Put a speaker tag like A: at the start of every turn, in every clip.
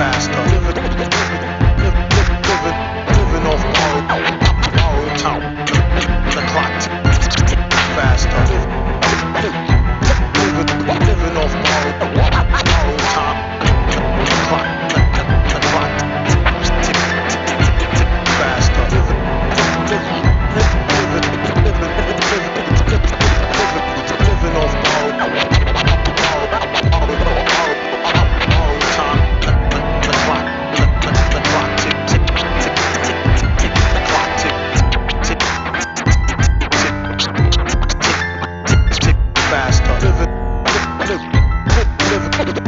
A: faster. Living off borrowed time. The clock faster. Living off borrowed time. The clock tick faster. Living off borrowed time. The clock tick tick tick tick tick. The clock tick tick tick faster.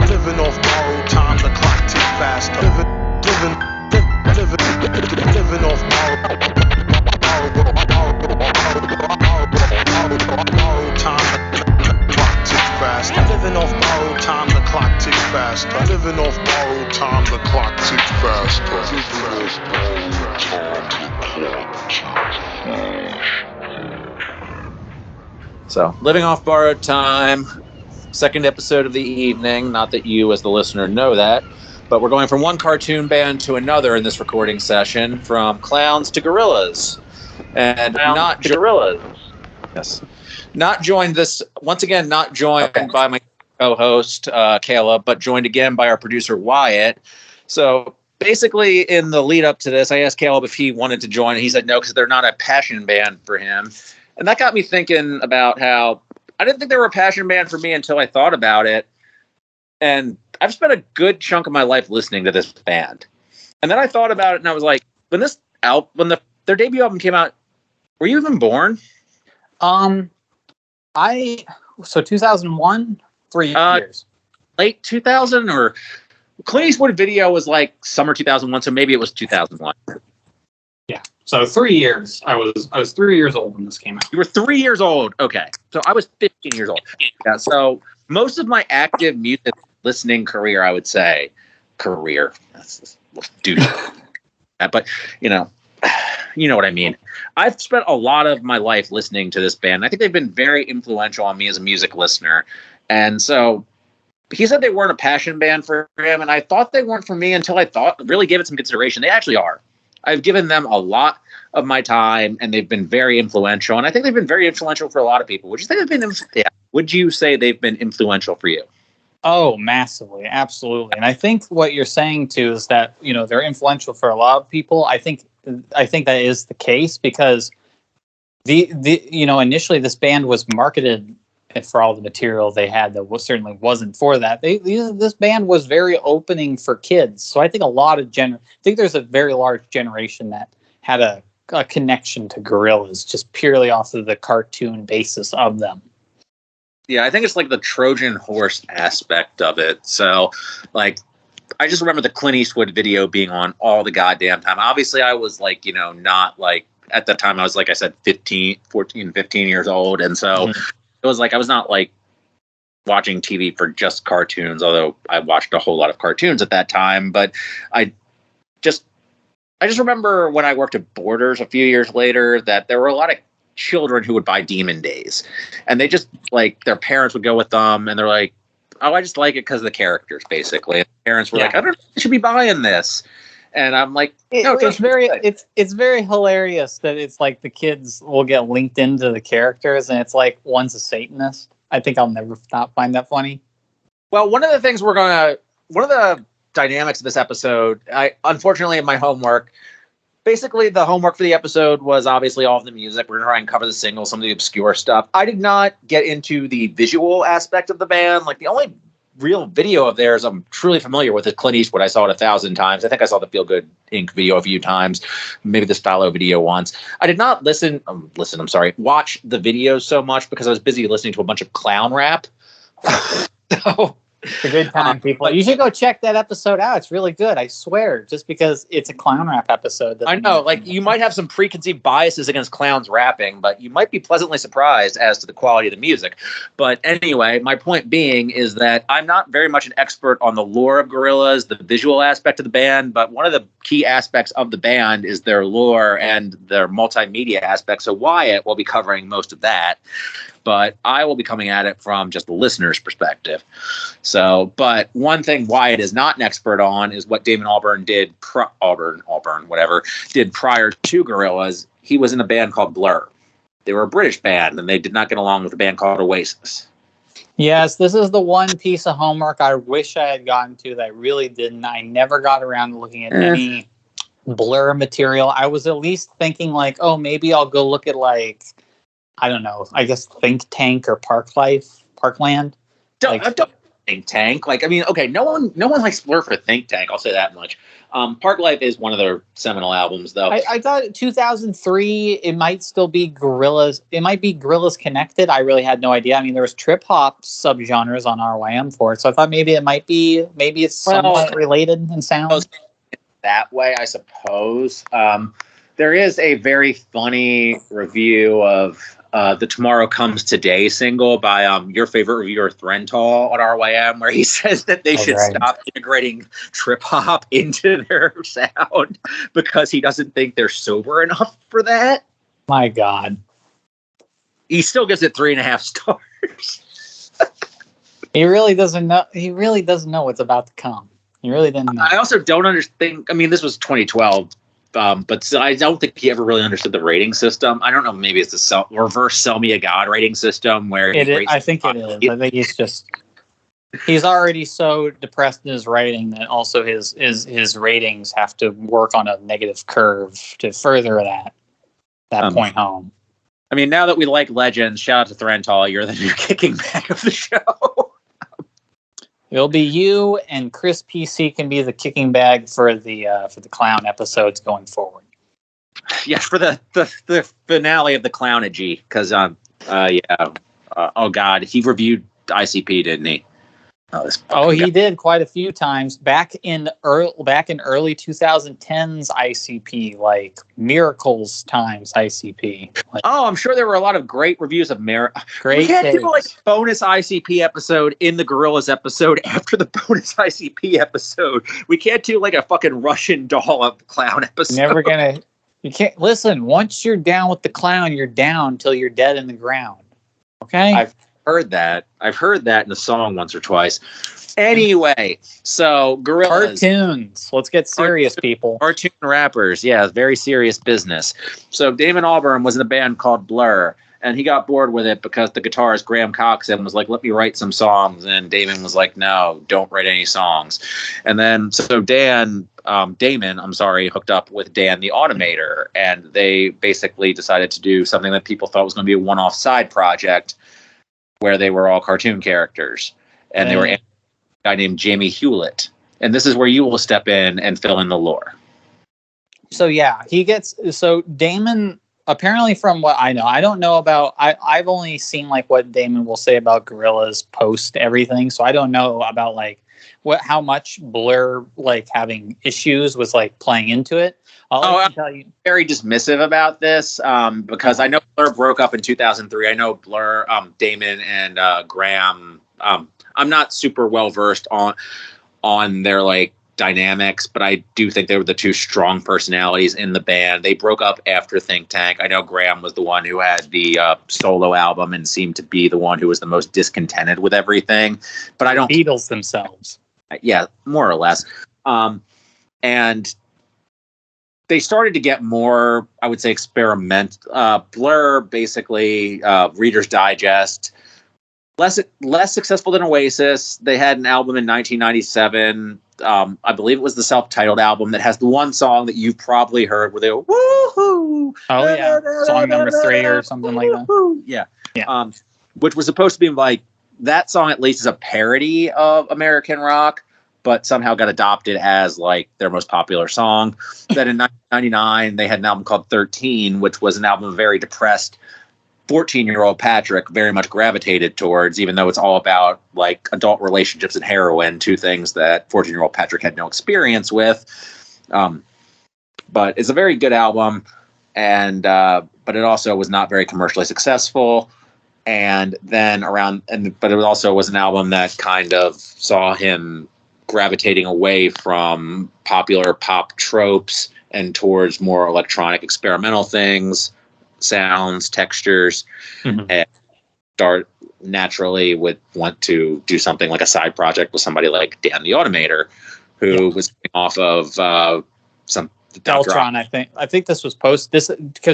A: Living off borrowed time. The clock tick faster. Living off borrowed time. Living off borrowed time, the clock tick faster. Living off borrowed time, the clock tick faster.
B: So, living off borrowed time, second episode of the evening. Not that you, as the listener, know that, but we're going from one cartoon band to another in this recording session, from clowns to Gorillaz, and not Gorillaz. Yes. Not joined by my co-host, Caleb, but joined again by our producer, Wyatt. So basically, in the lead up to this, I asked Caleb if he wanted to join, and he said no, because they're not a passion band for him. And that got me thinking about how I didn't think they were a passion band for me until I thought about it. And I've spent a good chunk of my life listening to this band. And then I thought about it, and I was like, when their debut album came out, were you even born?
C: 2001, 3 years.
B: Late 2000, or Clint Eastwood video was like summer 2001, so maybe it was 2001.
C: Yeah. So 3 years. I was 3 years old when this came out.
B: You were 3 years old. Okay. So I was 15 years old. Yeah. So most of my active music listening career, I would say, That's just douche. But you know what I mean. I've spent a lot of my life listening to this band. I think they've been very influential on me as a music listener. And so he said they weren't a passion band for him, and I thought they weren't for me until I really gave it some consideration. They actually are. I've given them a lot of my time, and they've been very influential. And I think they've been very influential for a lot of people. Would you say they've been influential for you?
C: Oh, massively, absolutely. And I think what you're saying too is that they're influential for a lot of people. I think that is the case because initially this band was marketed for all the material they had that certainly wasn't for that. This band was very opening for kids. So I think there's a very large generation that had a connection to Gorillaz just purely off of the cartoon basis of them.
B: Yeah, I think it's like the Trojan horse aspect of it. So, like, I just remember the Clint Eastwood video being on all the goddamn time. Obviously, I was like, not like, at the time I was, like I said, 15 years old. And so it was like, I was not like watching TV for just cartoons, although I watched a whole lot of cartoons at that time. But I just remember when I worked at Borders a few years later that there were a lot of children who would buy Demon Days, and they just like their parents would go with them, and they're like, "Oh, I just like it because of the characters." Basically, and parents were like, "I don't know, you should be buying this," and I'm like, "No,
C: it's very hilarious that it's like the kids will get linked into the characters, and it's like one's a Satanist." I think I'll never not find that funny.
B: Well, one of the dynamics of this episode, unfortunately in my homework. Basically, the homework for the episode was obviously all of the music. We're going to try and cover the singles, some of the obscure stuff. I did not get into the visual aspect of the band. Like, the only real video of theirs I'm truly familiar with is Clint Eastwood. I saw it 1,000 times. I think I saw the Feel Good Inc. video a few times, maybe the Stylo video once. I did not watch the videos so much because I was busy listening to a bunch of clown rap. So...
C: It's a good time, people. You should go check that episode out. It's really good, I swear, just because it's a clown rap episode.
B: I know, like, you might have some preconceived biases against clowns rapping, but you might be pleasantly surprised as to the quality of the music. But anyway, my point being is that I'm not very much an expert on the lore of Gorillaz, the visual aspect of the band, but one of the key aspects of the band is their lore and their multimedia aspect. So Wyatt will be covering most of that. but I will be coming at it from just the listener's perspective. So, but one thing Wyatt is not an expert on is what Damon Albarn did, did prior to Gorillaz. He was in a band called Blur. They were a British band, and they did not get along with a band called Oasis.
C: Yes, this is the one piece of homework I wish I had gotten to that I really didn't. I never got around to looking at any Blur material. I was at least thinking like, oh, maybe I'll go look at like, I don't know, I guess Think Tank or Parkland.
B: Don't Think Tank. Like, I mean, okay, no one likes Blur for Think Tank. I'll say that much. Park Life is one of their seminal albums, though.
C: I thought 2003, it might still be Gorillaz. It might be Gorillaz connected. I really had no idea. I mean, there was trip hop subgenres on RYM for it, so I thought maybe it's somewhat related in sound.
B: That way, I suppose. There is a very funny review of the Tomorrow Comes Today single by your favorite reviewer, Thrental, on RYM, where he says that they should stop integrating trip hop into their sound because he doesn't think they're sober enough for that.
C: My God.
B: He still gives it 3.5 stars.
C: He really doesn't know. He really doesn't know what's about to come. He really didn't know.
B: I also don't understand. I mean, this was 2012. But I don't think he ever really understood the rating system. I don't know. Maybe it's the reverse "Sell Me a God" rating system where
C: it is. I think it is. I think he's already so depressed in his writing that also his ratings have to work on a negative curve to further that point home.
B: I mean, now that we like legends, shout out to Thrental. You're the new kicking back of the show.
C: It'll be you and Chris PC can be the kicking bag for the clown episodes going forward.
B: Yeah, for the finale of the Clownology, because oh God, he reviewed ICP, didn't he?
C: He did quite a few times back in early 2010s ICP, like Miracles times ICP.
B: I'm sure there were a lot of great reviews of
C: Great.
B: We can't do like a bonus ICP episode in the Gorillaz episode after the bonus ICP episode. We can't do like a fucking Russian doll of the clown episode.
C: Never gonna. You can't listen. Once you're down with the clown, you're down till you're dead in the ground. Okay.
B: I've heard that in a song once or twice. Anyway, so Gorillaz.
C: Cartoons. Let's get serious, people.
B: Cartoon rappers. Yeah, very serious business. So Damon Albarn was in a band called Blur, and he got bored with it because the guitarist Graham Coxon was like, let me write some songs. And Damon was like, no, don't write any songs. And then so Damon, hooked up with Dan the Automator, and they basically decided to do something that people thought was going to be a one-off side project where they were all cartoon characters. And they were a guy named Jamie Hewlett. And this is where you will step in and fill in the lore.
C: So Damon, apparently from what I know, I don't know about, I've only seen like what Damon will say about Gorillaz post everything. So I don't know about like how much Blur like having issues was like playing into it.
B: I'm very dismissive about this because I know Blur broke up in 2003. I know Blur, Damon and Graham. I'm not super well versed on their like dynamics, but I do think they were the two strong personalities in the band. They broke up after Think Tank. I know Graham was the one who had the solo album and seemed to be the one who was the most discontented with everything. But I don't.
C: Beatles themselves.
B: Yeah, more or less. And they started to get more, I would say, experiment. Blur, basically, Reader's Digest, less successful than Oasis. They had an album in 1997. I believe it was the self-titled album that has the one song that you've probably heard where they go, woohoo!
C: Oh, yeah. Song number 3 or something like that.
B: Yeah. Which was supposed to be like, that song at least is a parody of American rock, but somehow got adopted as like their most popular song. Then in 1999, they had an album called 13, which was an album of very depressed 14-year-old Patrick very much gravitated towards, even though it's all about like adult relationships and heroin, two things that 14-year-old Patrick had no experience with. But it's a very good album, and but it also was not very commercially successful. And then but it also was an album that kind of saw him gravitating away from popular pop tropes and towards more electronic experimental things, sounds, textures, and start naturally would want to do something like a side project with somebody like Dan the Automator, who was off of some
C: Deltron. I think this was because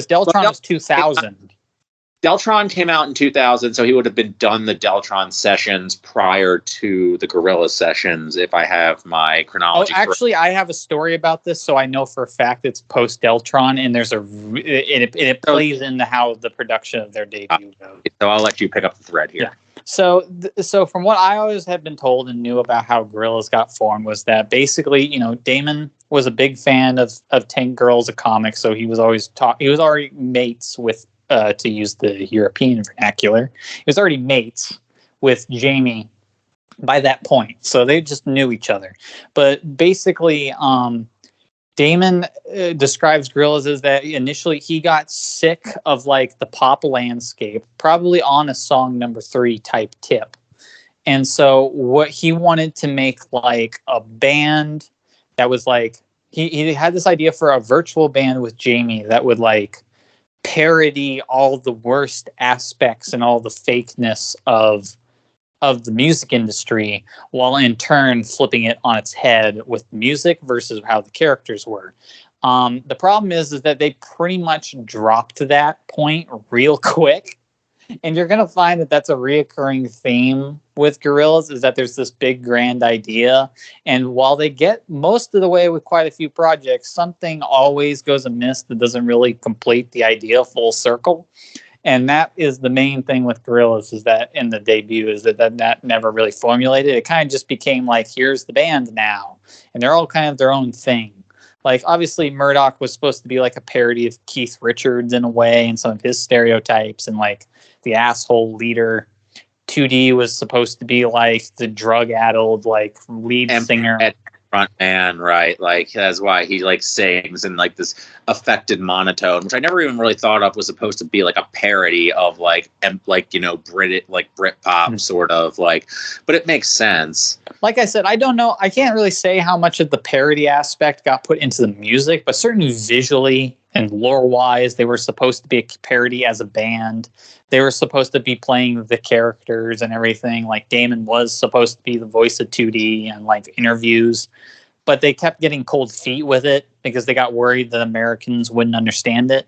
C: Deltron was 2000.
B: Deltron came out in 2000, so he would have been done the Deltron sessions prior to the Gorillaz sessions, if I have my chronology correct.
C: Actually, I have a story about this, so I know for a fact it's post Deltron, and there's it plays into how the production of their debut goes.
B: So I'll let you pick up the thread here.
C: Yeah. So from what I always had been told and knew about how Gorillaz got formed was that basically, Damon was a big fan of Tank Girls, a comic, so he was already mates with. To use the European vernacular, he was already mates with Jamie by that point, so they just knew each other. But basically, Damon describes Gorillaz as that initially he got sick of like the pop landscape, probably on a song number 3 type tip, and so what he wanted to make like a band that was like he had this idea for a virtual band with Jamie that would like parody all the worst aspects and all the fakeness of the music industry, while in turn flipping it on its head with music versus how the characters were. The problem is that they pretty much dropped that point real quick. And you're going to find that that's a reoccurring theme with Gorillaz, is that there's this big grand idea. And while they get most of the way with quite a few projects, something always goes amiss that doesn't really complete the idea full circle. And that is the main thing with Gorillaz, is that in the debut is that never really formulated. It kind of just became like, here's the band now. And they're all kind of their own thing. Like, obviously, Murdoch was supposed to be like a parody of Keith Richards in a way and some of his stereotypes, and like the asshole leader. 2D was supposed to be like the drug-addled like lead singer.
B: Front man, right? Like that's why he like sings in like this affected monotone, which I never even really thought of was supposed to be like a parody of like Brit pop sort of like, but it makes sense.
C: Like I said, I don't know. I can't really say how much of the parody aspect got put into the music, but certainly visually and lore-wise, they were supposed to be a parody as a band. They were supposed to be playing the characters and everything. Like Damon was supposed to be the voice of 2D and like interviews, but they kept getting cold feet with it because they got worried that Americans wouldn't understand it.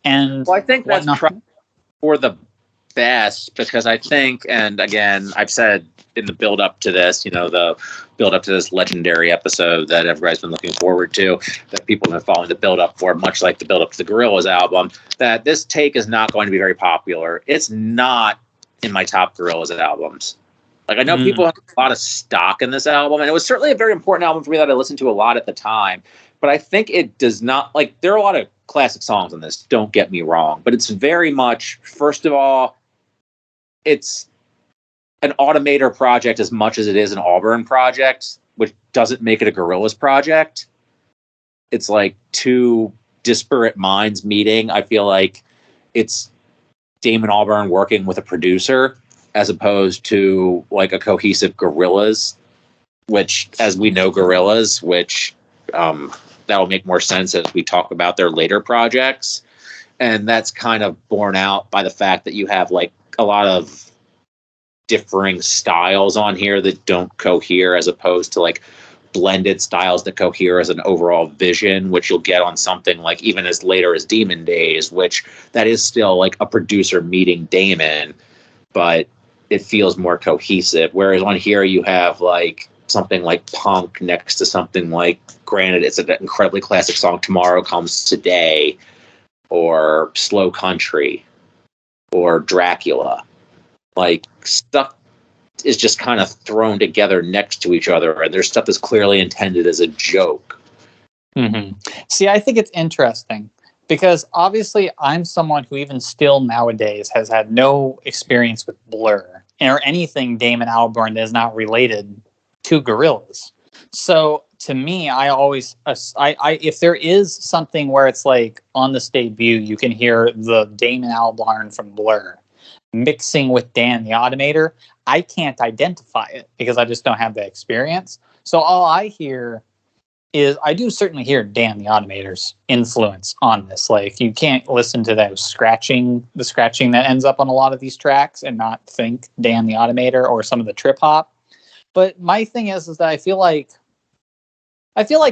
C: And
B: well, I think that's for the best, because I think, and again, I've said in the build up to this, the build up to this legendary episode that everybody's been looking forward to, that people have been following the build up for, much like the build up to the Gorillaz album, that this take is not going to be very popular. It's not in my top Gorillaz albums. Like, I know people have a lot of stock in this album, and it was certainly a very important album for me that I listened to a lot at the time, but I think it does not, like, there are a lot of classic songs on this, don't get me wrong, but it's very much, first of all, it's an Automator project as much as it is an Auburn project, which doesn't make it a Gorillaz project. It's like two disparate minds meeting. I feel like it's Damon Albarn working with a producer as opposed to like a cohesive Gorillaz, which, as we know, Gorillaz, which that'll make more sense as we talk about their later projects. And that's kind of borne out by the fact that you have like a lot of differing styles on here that don't cohere, as opposed to like blended styles that cohere as an overall vision, which you'll get on something like even as later as Demon Days, which that is still like a producer meeting Damon, but it feels more cohesive. Whereas on here you have like something like Punk next to something like, granted, it's an incredibly classic song, Tomorrow Comes Today, or Slow Country, or Dracula. Like, stuff is just kind of thrown together next to each other, and there's stuff that's clearly intended as a joke.
C: Mm-hmm. See, I think it's interesting because obviously I'm someone who even still nowadays has had no experience with Blur or anything Damon Albarn that is not related to Gorillaz. So to me, I always, if there is something where it's like on this debut, you can hear the Damon Albarn from Blur mixing with Dan the Automator, I can't identify it because I just don't have the experience. So all I hear is I do certainly hear Dan the Automator's influence on this. Like, you can't listen to the scratching that ends up on a lot of these tracks and not think Dan the Automator or some of the trip hop. But my thing is that I feel like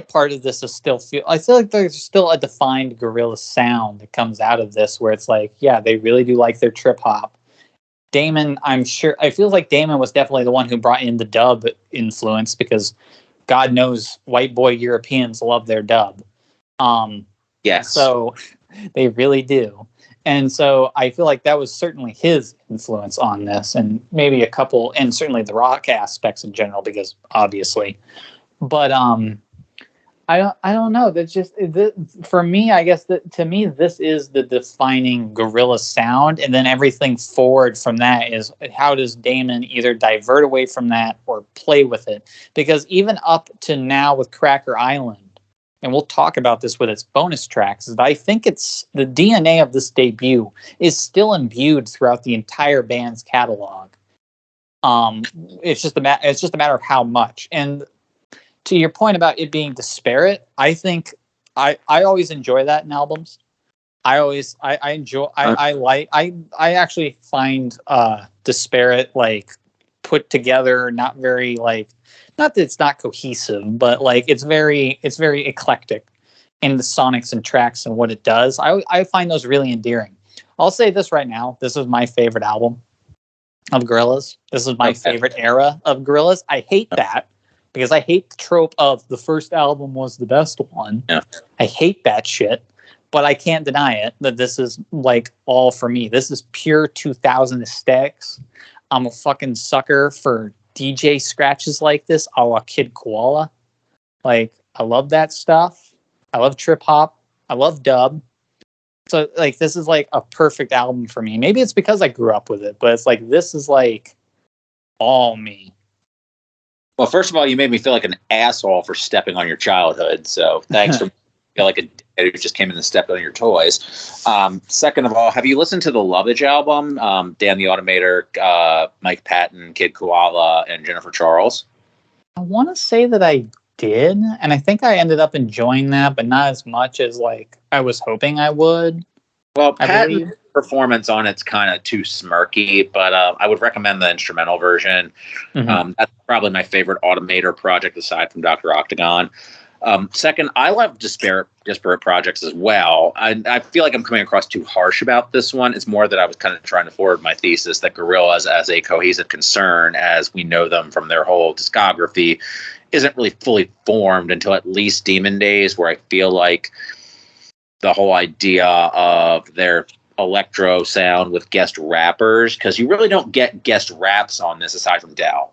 C: part of this is I feel like there's still a defined Gorillaz sound that comes out of this, where it's like, yeah, they really do like their trip hop. Damon, I feel like Damon was definitely the one who brought in the dub influence, because God knows white boy Europeans love their dub.
B: Yes.
C: So they really do. And so I feel like that was certainly his influence on this, and maybe a couple, and certainly the rock aspects in general, because obviously. But I don't know. That's just for me. I guess that to me, this is the defining Gorillaz sound, and then everything forward from that is how does Damon either divert away from that or play with it? Because even up to now with Cracker Island, and we'll talk about this with its bonus tracks, is that I think it's the DNA of this debut is still imbued throughout the entire band's catalog. It's just a matter of how much. And to your point about it being disparate, I think I always enjoy that in albums. I actually find disparate, like, put together, not very, like, not that it's not cohesive, but like it's very eclectic in the sonics and tracks and what it does. I find those really endearing. I'll say this right now. This is my favorite album of Gorillaz. This is my favorite era of Gorillaz. I hate that, because I hate the trope of the first album was the best one.
B: Yeah.
C: I hate that shit, but I can't deny it that this is like all for me. This is pure 2000 aesthetics. I'm a fucking sucker for DJ scratches like this, a la Kid Koala. Like, I love that stuff. I love trip hop. I love dub. So, like, this is like a perfect album for me. Maybe it's because I grew up with it, but it's like, this is like all me.
B: Well, first of all, you made me feel like an asshole for stepping on your childhood. So thanks for feel like a dad who just came in and stepped on your toys. Second of all, have you listened to the Lovage album? Dan the Automator, Mike Patton, Kid Koala, and Jennifer Charles.
C: I want to say that I did, and I think I ended up enjoying that, but not as much as like I was hoping I would.
B: Well, Patton's performance on it's kind of too smirky, but I would recommend the instrumental version.
C: Mm-hmm.
B: That's probably my favorite Automator project aside from Dr. Octagon. Second, I love disparate projects as well. I feel like I'm coming across too harsh about this one. It's more that I was kind of trying to forward my thesis that Gorillaz as a cohesive concern, as we know them from their whole discography, isn't really fully formed until at least Demon Days, where I feel like the whole idea of their electro sound with guest rappers, because you really don't get guest raps on this aside from Dell.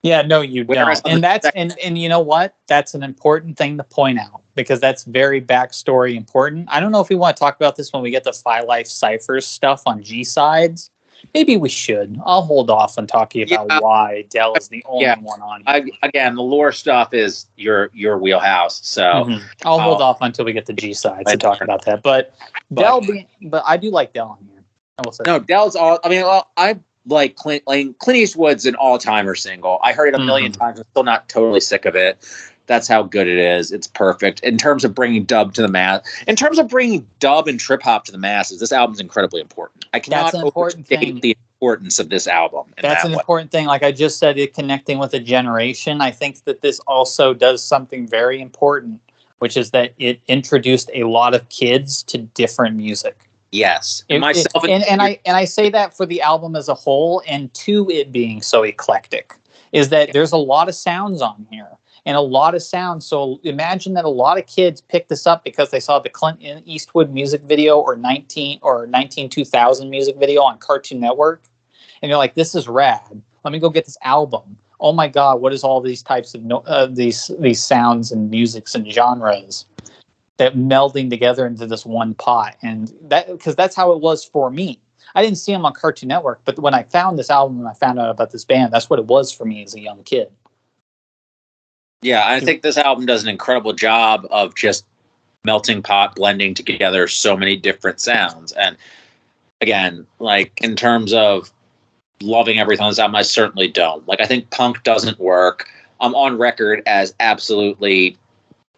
C: Yeah, no, you don't. And that's and you know what? That's an important thing to point out, because that's very backstory important. I don't know if we want to talk about this when we get the Phi Life Cyphers stuff on G sides. Maybe we should. I'll hold off on talking about why Dell is the only one on here.
B: Again, the lore stuff is your wheelhouse, so
C: I'll hold off until we get the G sides to talk about that. But I do like Dell on here. I will say.
B: No, Dell's all. I mean, I like Clint Eastwood's an all-timer single. I heard it a million times. I'm still not totally sick of it. That's how good it is. It's perfect. In terms of bringing dub to the mass, in terms of bringing dub and trip hop to the masses, this album is incredibly important. I cannot overstate the importance of this album.
C: That's an important thing. Like I just said, it connecting with a generation. I think that this also does something very important, which is that it introduced a lot of kids to different music.
B: Yes,
C: and I say that for the album as a whole, and to it being so eclectic, is that there's a lot of sounds on here. And a lot of sounds. So imagine that a lot of kids picked this up because they saw the Clint Eastwood music video or 2000 music video on Cartoon Network. And you're like, this is rad. Let me go get this album. Oh my God, what is all these types of these sounds and musics and genres that melding together into this one pot? And that, because that's how it was for me. I didn't see them on Cartoon Network, but when I found this album and I found out about this band, that's what it was for me as a young kid.
B: Yeah, I think this album does an incredible job of just melting pot, blending together so many different sounds. And again, like in terms of loving everything on this album, I certainly don't. Like, I think punk doesn't work. I'm on record as absolutely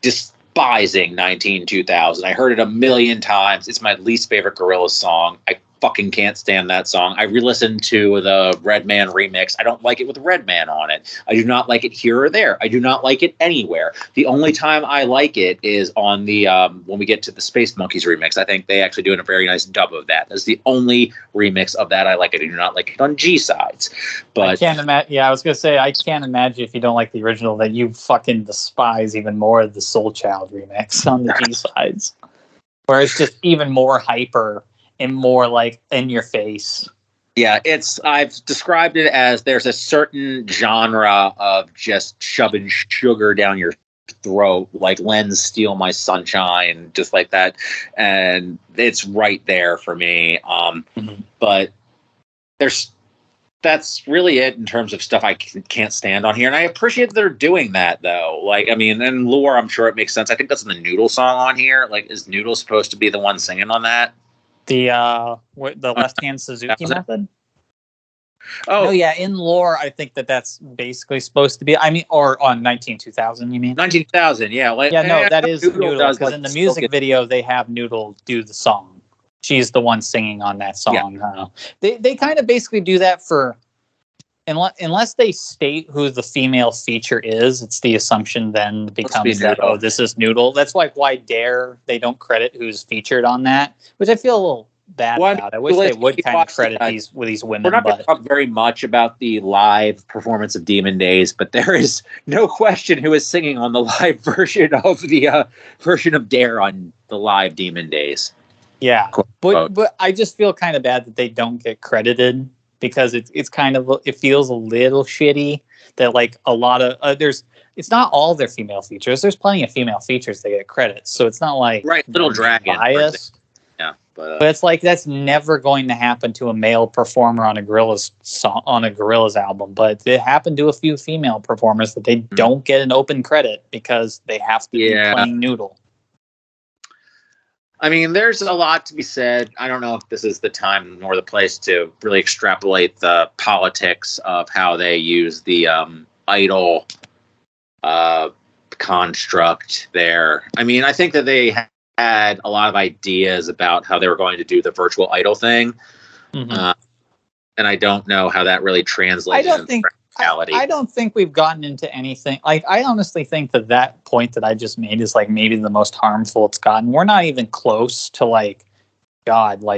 B: despising 19-2000. I heard it a million times. It's my least favorite Gorillaz song. I fucking can't stand that song. I re-listened to the Redman remix. I don't like it with Redman on it. I do not like it here or there. I do not like it anywhere. The only time I like it is on the when we get to the Spacemonkeyz remix. I think they actually do a very nice dub of that. That's the only remix of that I like. I do not like it on G sides. But
C: I can't imagine. Yeah, I was gonna say I can't imagine if you don't like the original that you fucking despise even more the Soul Child remix on the G sides, where it's just even more hyper and more like in your face.
B: Yeah, I've described it as there's a certain genre of just shoving sugar down your throat, like Len Steal My Sunshine, just like that. And it's right there for me. But that's really it in terms of stuff I can't stand on here. And I appreciate that they're doing that, though. Like, I mean, and lore, I'm sure it makes sense. I think that's the Noodle song on here. Like, is Noodle supposed to be the one singing on that?
C: The left-hand Suzuki method?
B: Oh,
C: no, yeah, in lore, I think that's basically supposed to be, I mean, or on 19-2000, you mean?
B: 19,000, yeah. Like,
C: yeah, no, that is Noodle, because
B: like,
C: in the music video, they have Noodle do the song. She's the one singing on that song. Yeah. They kind of basically do that for, unless they state who the female feature is, it's the assumption then becomes that, oh, this is Noodle. That's like why Dare, they don't credit who's featured on that, which I feel a little bad about. I wish they would kind of credit these women.
B: We're not going to talk very much about the live performance of Demon Days, but there is no question who is singing on the live version of the version of Dare on the live Demon Days.
C: Yeah, but I just feel kind of bad that they don't get credited, because it's kind of, it feels a little shitty that like a lot of it's not all their female features. There's plenty of female features that get credits, so it's not like
B: Little Dragon
C: bias.
B: Yeah, but
C: it's like that's never going to happen to a male performer on a Gorillaz song, on a Gorillaz album. But it happened to a few female performers that they don't get an open credit because they have to be playing Noodle.
B: I mean, there's a lot to be said. I don't know if this is the time nor the place to really extrapolate the politics of how they use the idol construct there. I mean, I think that they had a lot of ideas about how they were going to do the virtual idol thing. And I don't know how that really translates into reality.
C: I don't think we've gotten into anything. Like, I honestly think that point that I just made is like maybe the most harmful it's gotten. We're not even close to like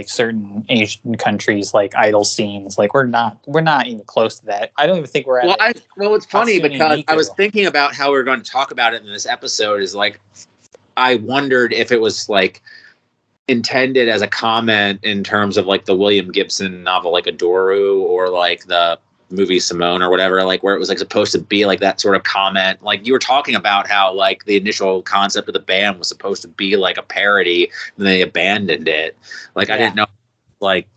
C: certain Asian countries, like idol scenes. Like we're not even close to that. I don't even think we're at
B: well, it's funny because I was thinking about how we were going to talk about it in this episode. Is like, I wondered if it was like intended as a comment in terms of like the William Gibson novel, like Adoru, or like the movie Simone or whatever, like where it was like supposed to be like that sort of comment. Like you were talking about how like the initial concept of the band was supposed to be like a parody, and they abandoned it. Like, I didn't know, like,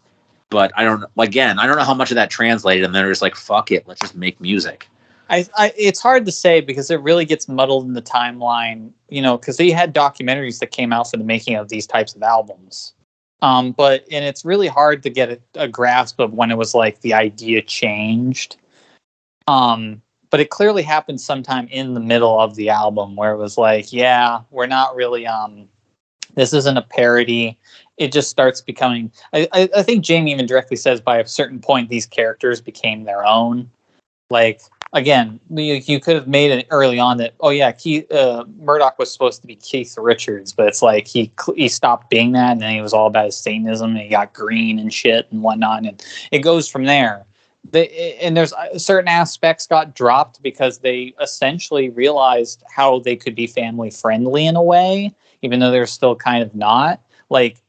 B: but I don't know how much of that translated, and they're just like, fuck it, let's just make music.
C: It's hard to say because it really gets muddled in the timeline, because they had documentaries that came out for the making of these types of albums. And it's really hard to get a grasp of when it was like the idea changed. But it clearly happened sometime in the middle of the album where it was like, yeah, we're not really, this isn't a parody. It just starts becoming, I think Jamie even directly says by a certain point, these characters became their own. Like, again, you could have made it early on that, oh yeah, Murdoch was supposed to be Keith Richards, but it's like he stopped being that, and then he was all about his Satanism, and he got green and shit and whatnot, and it goes from there. And there's certain aspects got dropped because they essentially realized how they could be family friendly in a way, even though they're still kind of not. Like,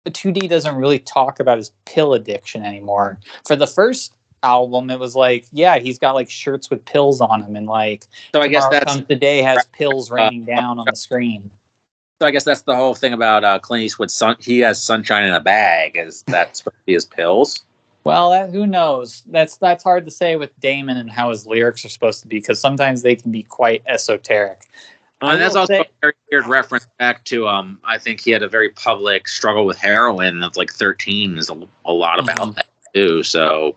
C: 2D doesn't really talk about his pill addiction anymore. For the first album, it was like, yeah, he's got like shirts with pills on him, and like, so I guess that's today has pills raining down on the screen.
B: So I guess that's the whole thing about Clint Eastwood. He has sunshine in a bag. Is that supposed to be his pills?
C: Well, who knows? That's hard to say with Damon and how his lyrics are supposed to be, because sometimes they can be quite esoteric.
B: And that's also a very weird reference back to I think he had a very public struggle with heroin. That's like 13 is a lot about that too. So,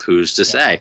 B: who's to say?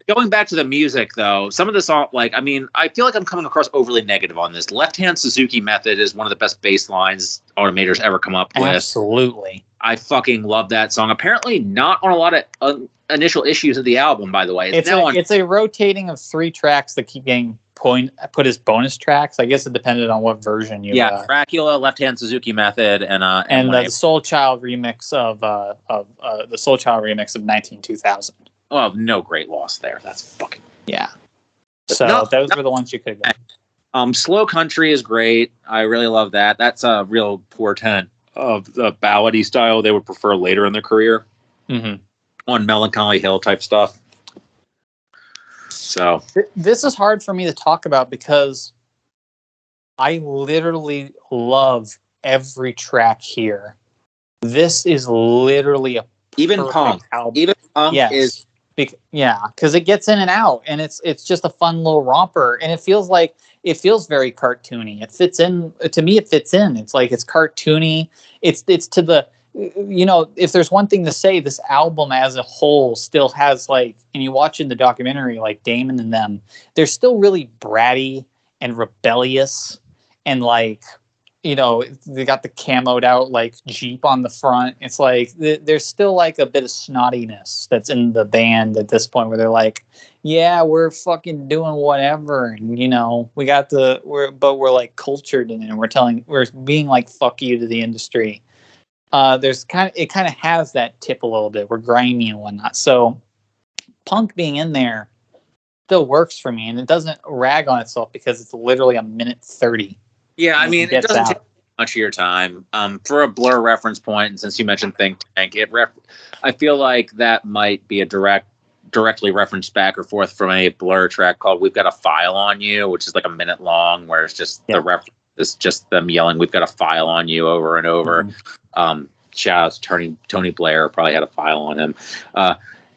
B: going back to the music, though, some of the song, like, I mean, I feel like I'm coming across overly negative on this. Left Hand Suzuki Method is one of the best bass lines Automator's ever come up with.
C: Absolutely.
B: I fucking love that song. Apparently not on a lot of initial issues of the album, by the way.
C: It's a rotating of 3 tracks that keep getting put as bonus tracks. I guess it depended on what version you.
B: Yeah, Dracula, Left Hand Suzuki Method, and
C: the Soul Child remix of the Soul Child remix of 19-2000.
B: Oh, no great loss there. That's fucking
C: So those were the ones you could go.
B: Slow Country is great. I really love that. That's a real portent of the ballady style they would prefer later in their career.
C: Mm-hmm.
B: On Melancholy Hill type stuff. So
C: this is hard for me to talk about because I literally love every track here. This is literally a
B: even Punk
C: album.
B: Even Punk is
C: because it gets in and out, and it's just a fun little romper, and it feels very cartoony. It fits in to me. It fits in. It's like it's cartoony. It's to the, if there's one thing to say, this album as a whole still has, like, and you watch in the documentary, like Damon and them, they're still really bratty and rebellious, and like, they got the camoed out like Jeep on the front. It's like there's still like a bit of snottiness that's in the band at this point, where they're like, yeah, we're fucking doing whatever, and we're like cultured in it, and we're being like fuck you to the industry. It kind of has that tip a little bit. We're grimy and whatnot. So Punk being in there still works for me, and it doesn't rag on itself because it's literally a minute 30.
B: Yeah, I mean, it doesn't take much of your time. For a Blur reference point, and since you mentioned Think Tank, I feel like that might be a directly referenced back or forth from a Blur track called "We've Got a File on You," which is like a minute long, where it's just the reference is just them yelling, "We've got a file on you" over and over. Mm-hmm. Shout out to Tony Blair, probably had a file on him.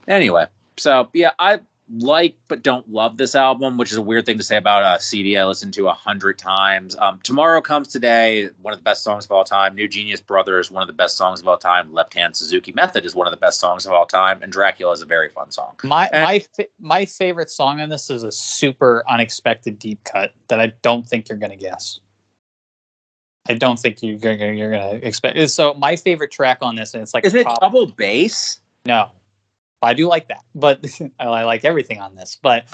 B: Anyway, so yeah, I like but don't love this album, which is a weird thing to say about a CD I listened to 100 times. Tomorrow Comes Today, one of the best songs of all time. New Genius Brothers, one of the best songs of all time. Left Hand Suzuki Method is one of the best songs of all time, and Dracula is a very fun song.
C: My favorite song on this is a super unexpected deep cut that I don't think you're going to guess. I don't think you're going to expect it. So my favorite track on this, and it's like,
B: is it double bass?
C: No. I do like that, but I like everything on this. But it's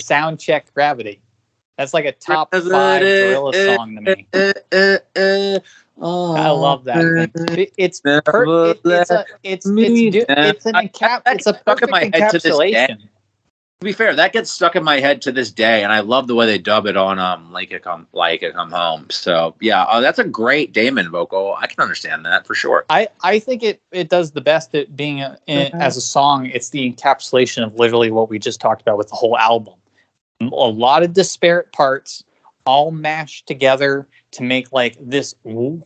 C: Soundcheck Gravity. That's like a top 5 Gorillaz song to me. I love that thing. It's a perfect encapsulation.
B: To be fair, that gets stuck in my head to this day, and I love the way they dub it on Laika Come Home. So yeah, that's a great Damon vocal. I can understand that for sure.
C: I think it does the best at being as a song. It's the encapsulation of literally what we just talked about with the whole album. A lot of disparate parts all mashed together to make like this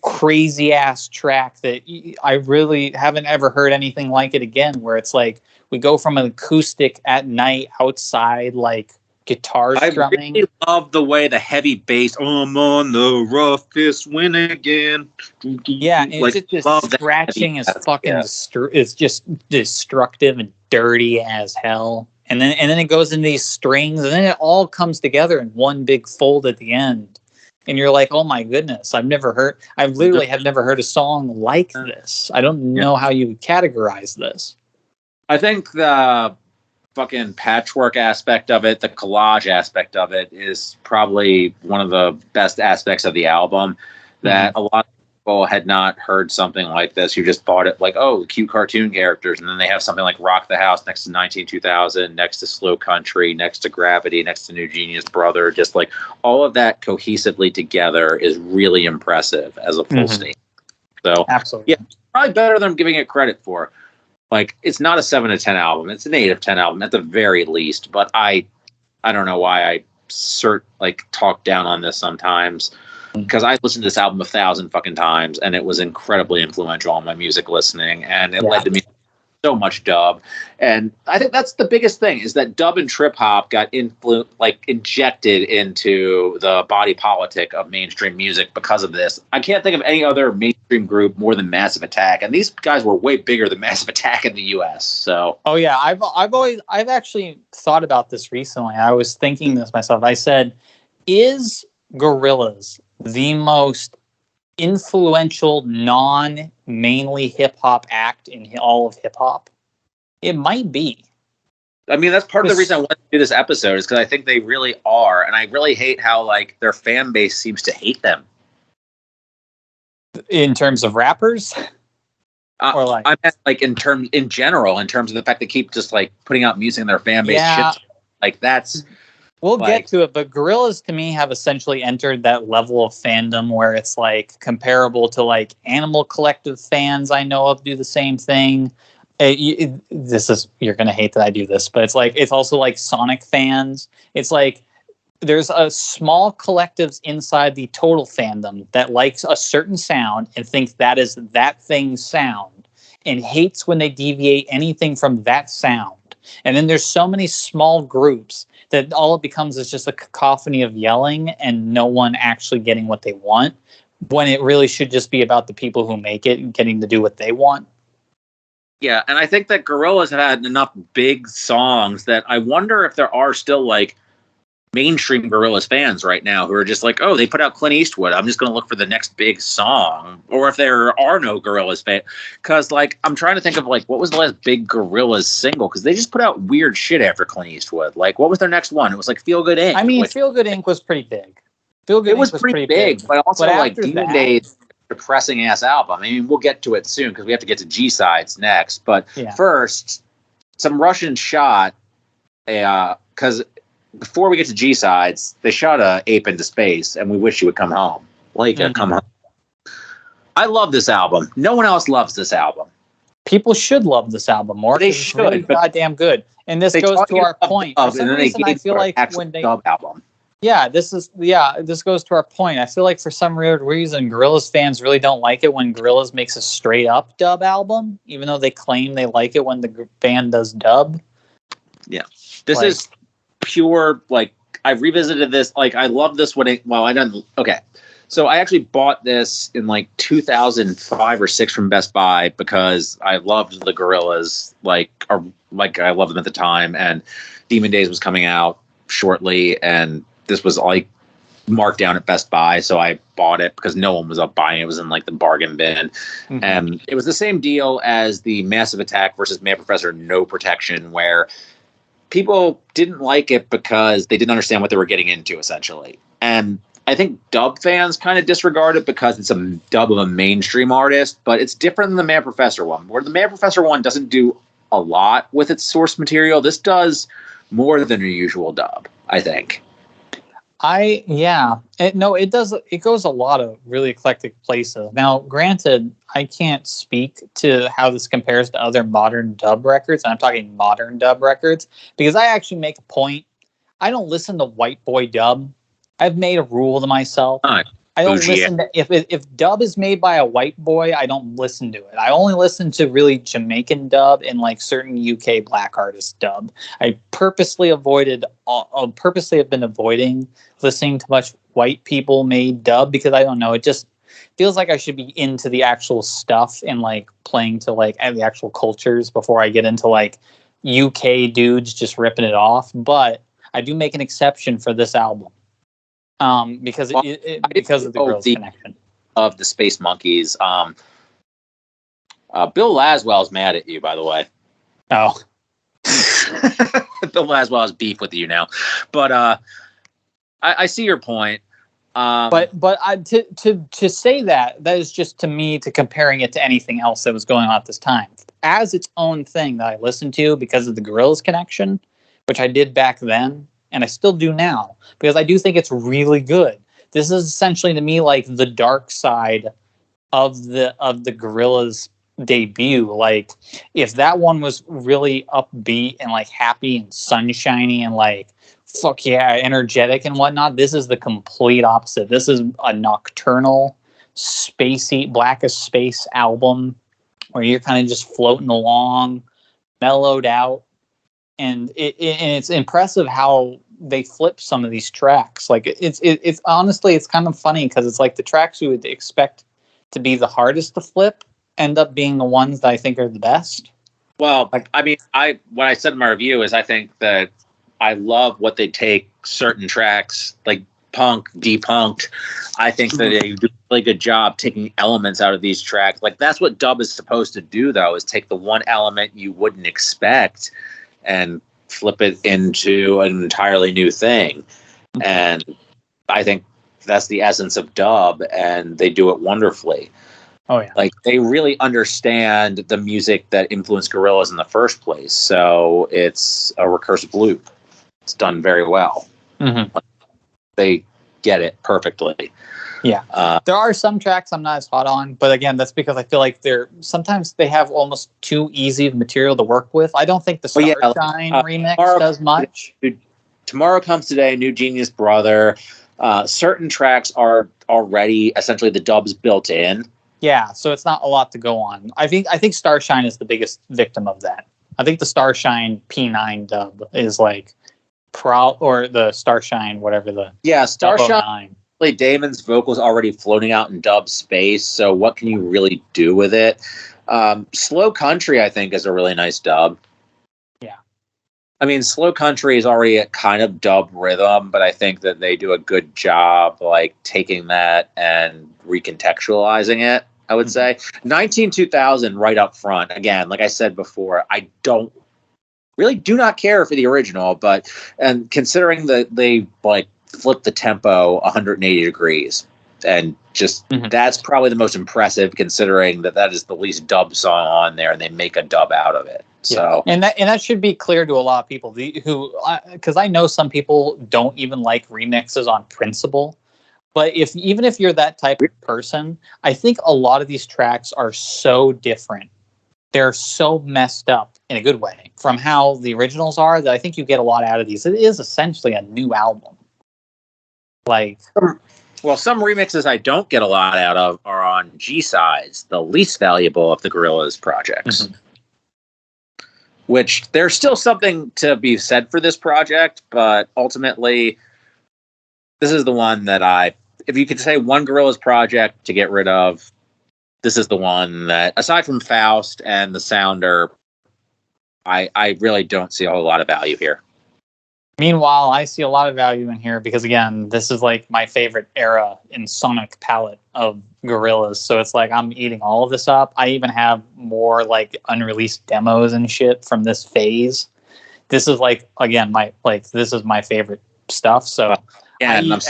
C: crazy ass track that I really haven't ever heard anything like it again, where it's like we go from an acoustic at night outside, like guitars drumming.
B: I really love the way the heavy bass, I'm on the roughest wind again.
C: Yeah, and like, it's just scratching is fucking it's just destructive and dirty as hell. And then it goes into these strings, and then it all comes together in one big fold at the end. And you're like, oh my goodness, I literally have never heard a song like this. I don't know how you would categorize this.
B: I think the fucking patchwork aspect of it, the collage aspect of it, is probably one of the best aspects of the album. That a lot of people had not heard something like this. You just thought it like, oh, cute cartoon characters, and then they have something like Rock the House next to 19-2000, next to Slow Country, next to Gravity, next to New Genius Brother. Just like all of that cohesively together is really impressive as a full state. So
C: absolutely,
B: yeah, probably better than I'm giving it credit for. Like, it's not a 7 to 10 album. It's an 8 of 10 album at the very least. But I don't know why I talk down on this sometimes, because I listened to this album 1,000 fucking times, and it was incredibly influential on my music listening, and it led to me so much dub, and I think that's the biggest thing is that dub and trip hop got injected into the body politic of mainstream music because of this. I can't think of any other mainstream group more than Massive Attack, and these guys were way bigger than Massive Attack in the U.S. So,
C: oh yeah, I've actually thought about this recently. I was thinking this myself. I said, is Gorillaz the most influential non-mainly hip-hop act in all of hip-hop? It might be.
B: I mean, that's part of the reason I wanted to do this episode is because I think they really are, and I really hate how like their fan base seems to hate them.
C: In terms of rappers? Or like,
B: I meant like in general, in terms of the fact they keep just like putting out music in their fan base.
C: Yeah.
B: Shit, like that's...
C: We'll get to it, but Gorillaz to me have essentially entered that level of fandom where it's like comparable to like Animal Collective fans I know of do the same thing. You're gonna hate that I do this, but it's also like Sonic fans. It's like there's a small collectives inside the total fandom that likes a certain sound and thinks that is that thing's sound and hates when they deviate anything from that sound. And then there's so many small groups that all it becomes is just a cacophony of yelling and no one actually getting what they want, when it really should just be about the people who make it and getting to do what they want.
B: Yeah, and I think that Gorillaz have had enough big songs that I wonder if there are still like mainstream Gorillaz fans right now who are just like, oh, they put out Clint Eastwood, I'm just going to look for the next big song. Or if there are no Gorillaz fans, because like I'm trying to think of like what was the last big Gorillaz single, because they just put out weird shit after Clint Eastwood. Like what was their next one? It was like Feel Good Inc.
C: I mean, Feel Good Inc. was pretty big. Feel Good
B: Inc. was pretty big, but also
C: but
B: like Demon Days, depressing ass album. I mean, we'll get to it soon because we have to get to G-sides next. But first, some Russian shot because before we get to G-sides, they shot a ape into space, and we wish you would come home. Laika, come home. I love this album. No one else loves this album.
C: People should love this album more.
B: They
C: should. It's really goddamn good. And this goes to our point. For some reason, I feel like when they
B: dub album.
C: Yeah, this goes to our point. I feel like for some weird reason, Gorillaz fans really don't like it when Gorillaz makes a straight up dub album, even though they claim they like it when the band does dub.
B: Yeah, this is pure, like, I revisited this, like, I love this when so I actually bought this in like 2005 or 6 from Best Buy because I loved the Gorillaz, like I loved them at the time, and Demon Days was coming out shortly, and this was like marked down at Best Buy, so I bought it because no one was up buying it. It was in like the bargain bin. And it was the same deal as the Massive Attack versus Man Professor No Protection, where people didn't like it because they didn't understand what they were getting into, essentially. And I think dub fans kind of disregard it because it's a dub of a mainstream artist, but it's different than the Man Professor one, where the Man Professor one doesn't do a lot with its source material. This does more than a usual dub, I think. It does. It goes a lot of really eclectic places. Now, granted, I can't speak to how this compares to other modern dub records, and I'm talking modern dub records, because I actually make a point. I don't listen to white boy dub. I've made a rule to myself. I don't listen to if dub is made by a white boy, I don't listen to it. I only listen to really Jamaican dub and like certain UK black artist dub. I purposely have been avoiding listening to much white people made dub because I don't know, it just feels like I should be into the actual stuff and like playing to like the actual cultures before I get into like UK dudes just ripping it off. But I do make an exception for this album. Because of the Gorillaz connection of the Spacemonkeyz. Bill Laswell's mad at you, by the way.
C: Oh,
B: Bill Laswell has beef with you now, but I see your point.
C: But to say that is just to me to comparing it to anything else that was going on at this time as its own thing that I listened to because of the Gorillaz connection, which I did back then. And I still do now because I do think it's really good. This is essentially to me like the dark side of the Gorillaz debut. Like if that one was really upbeat and like happy and sunshiny and like fuck yeah, energetic and whatnot, this is the complete opposite. This is a nocturnal, spacey, black as space album where you're kind of just floating along. mellowed out, and it's impressive how they flip some of these tracks. Like it's honestly, it's kind of funny because it's like the tracks you would expect to be the hardest to flip end up being the ones that I think are the best.
B: Well, I mean, what I said in my review is I think that I love what they take certain tracks like punk, depunked. I think that they do a really good job taking elements out of these tracks. Like that's what dub is supposed to do, though, is take the one element you wouldn't expect and flip it into an entirely new thing. And I think that's the essence of dub, and they do it wonderfully.
C: Oh yeah,
B: like they really understand the music that influenced Gorillaz in the first place. So it's a recursive loop. It's done very well.
C: Mm-hmm.
B: They get it perfectly.
C: Yeah, there are some tracks I'm not as hot on, but again, that's because I feel like sometimes they have almost too easy of material to work with. I don't think the Starshine remix does much.
B: Tomorrow Comes Today, New Genius Brother. Certain tracks are already essentially the dubs built in.
C: Yeah, so it's not a lot to go on. I think Starshine is the biggest victim of that. I think the Starshine P9 dub is like or the Starshine, whatever the
B: Starshine. Damon's vocals already floating out in dub space, so what can you really do with it? Slow Country, I think, is a really nice dub.
C: Yeah.
B: I mean, Slow Country is already a kind of dub rhythm, but I think that they do a good job like taking that and recontextualizing it, I would say. 19-2000 right up front. Again, like I said before, I do not care for the original, and considering that they like flip the tempo 180 degrees, and just that's probably the most impressive, considering that is the least dub song on there, and they make a dub out of it. So
C: and that should be clear to a lot of people because I know some people don't even like remixes on principle. But even if you're that type of person, I think a lot of these tracks are so different. They're so messed up in a good way from how the originals are that I think you get a lot out of these. It is essentially a new album. Like,
B: well, some remixes I don't get a lot out of are on G-sides, the least valuable of the Gorillaz projects. Which there's still something to be said for this project, but ultimately, this is the one that if you could say one Gorillaz project to get rid of, this is the one that, aside from Faust and the Sounder, I really don't see a whole lot of value here.
C: Meanwhile, I see a lot of value in here because, again, this is like my favorite era in sonic palette of Gorillaz. So it's like I'm eating all of this up. I even have more like unreleased demos and shit from this phase. This is like, again, this is my favorite stuff. So I eat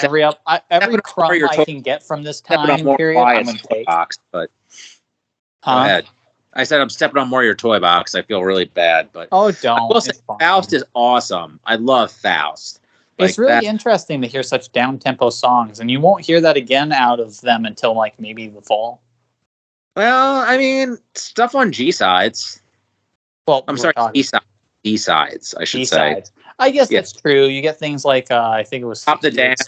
C: every crumb I can get from this time period. I'm going to take.
B: But go ahead. I said I'm stepping on more of your toy box. I feel really bad, but
C: don't.
B: I will say Faust is awesome. I love Faust.
C: It's really interesting to hear such down-tempo songs, and you won't hear that again out of them until like maybe the fall.
B: Well, I mean, stuff on G-sides.
C: Well,
B: I'm sorry, D-sides, I should say.
C: I guess that's true. You get things like I think it was
B: Stop the Dams,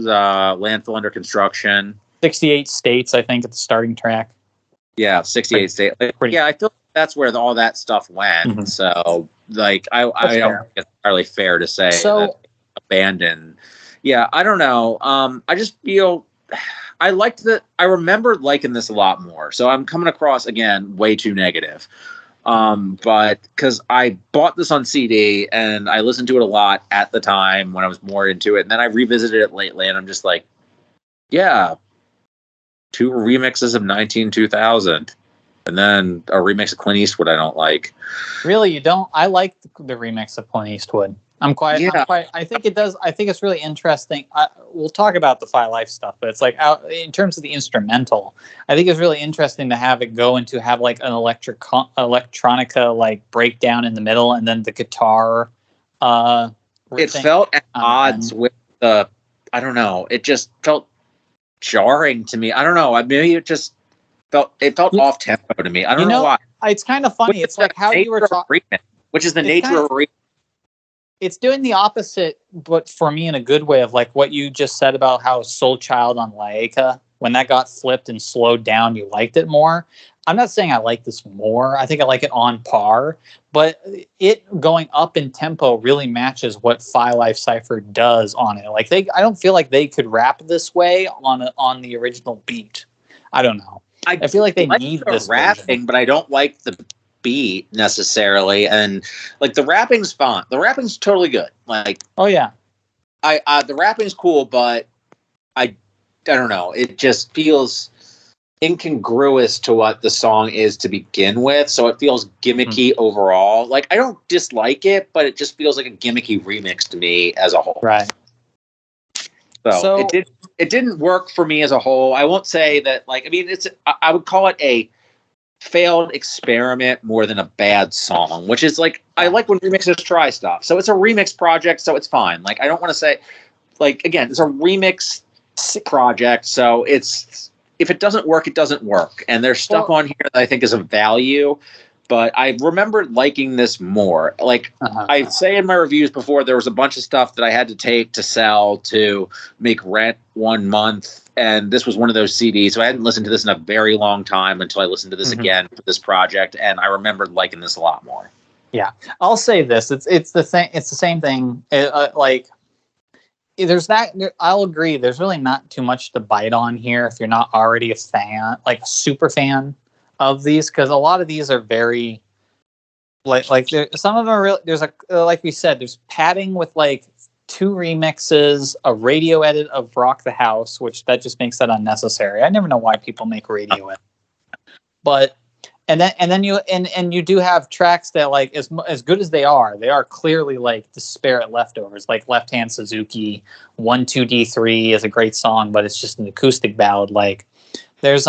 B: Landfill Under Construction.
C: 68 States, I think, at the starting track.
B: Yeah, 68 States. Yeah, I feel like that's where all that stuff went. So, like, I don't think it's entirely fair to say that abandoned. Yeah, I don't know. I just feel I remember liking this a lot more. So I'm coming across, again, way too negative. But because I bought this on CD and I listened to it a lot at the time when I was more into it, and then I revisited it lately, and I'm just like, yeah, 2 remixes of 19-2000, and then a remix of Clint Eastwood I don't like.
C: Really, you don't? I like the remix of Clint Eastwood. I think it does. I think it's really interesting. We'll talk about the Fi Life stuff, but it's like in terms of the instrumental, I think it's really interesting to have it go into have like an electronica like breakdown in the middle, and then the guitar.
B: It felt at odds with the. I don't know. It just felt jarring to me. I don't know. Maybe it just felt off tempo to me. I don't know why.
C: It's kind of funny. It's like how you were talking,
B: which is the nature of remix.
C: It's doing the opposite, but for me in a good way of like what you just said about how Soul Child on Laika when that got flipped and slowed down, you liked it more. I'm not saying I like this more. I think I like it on par, but it going up in tempo really matches what Phi Life Cypher does on it. Like I don't feel like they could rap this way on the original beat. I don't know. I feel like they need this
B: rapping,
C: version.
B: but I don't like the beat necessarily. And like the rapping's fine. The rapping's totally good. Like,
C: oh yeah,
B: the rapping's cool, but I don't know. It just feels incongruous to what the song is to begin with, so it feels gimmicky overall. Like, I don't dislike it, but it just feels like a gimmicky remix to me as a whole.
C: Right.
B: So it didn't work for me as a whole. I won't say that, like, I mean, I would call it a failed experiment more than a bad song, which is like, I like when remixers try stuff. So it's a remix project, so it's fine. Like, I don't want to say, like, again, it's a remix project, so it's, if it doesn't work, it doesn't work. And there's stuff on here that I think is of value, but I remember liking this more. Like, I say in my reviews before, there was a bunch of stuff that I had to take to sell to make rent 1 month, and this was one of those CDs. So I hadn't listened to this in a very long time until I listened to this again for this project, and I remembered liking this a lot more.
C: Yeah, I'll say this: it's the thing. It's the same thing. Like, there's that. I'll agree. There's really not too much to bite on here if you're not already a fan, like a super fan of these, because a lot of these are very like some of them are real. There's like we said, there's padding with like 2 remixes, a radio edit of Rock the House, which that just makes that unnecessary. I never know why people make radio edit, but. And then you do have tracks that, like, as good as they are clearly like disparate leftovers. Like Left Hand Suzuki, 1-2-D3 is a great song, but it's just an acoustic ballad. Like, there's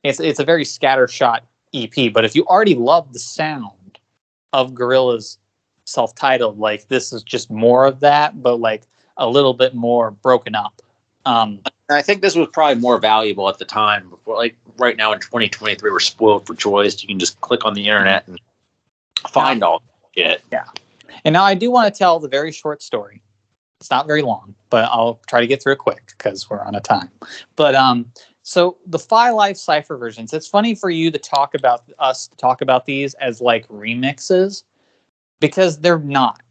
C: it's a very scattershot EP. But if you already love the sound of Gorillaz self-titled, like, this is just more of that, but like a little bit more broken up.
B: I think this was probably more valuable at the time. Before, like, right now in 2023, we're spoiled for choice. You can just click on the internet and find all it.
C: Yeah. And now I do want to tell the very short story. It's not very long, but I'll try to get through it quick because we're on a time. But so the Phi Life Cypher versions, it's funny for you to talk about these as like remixes, because they're not.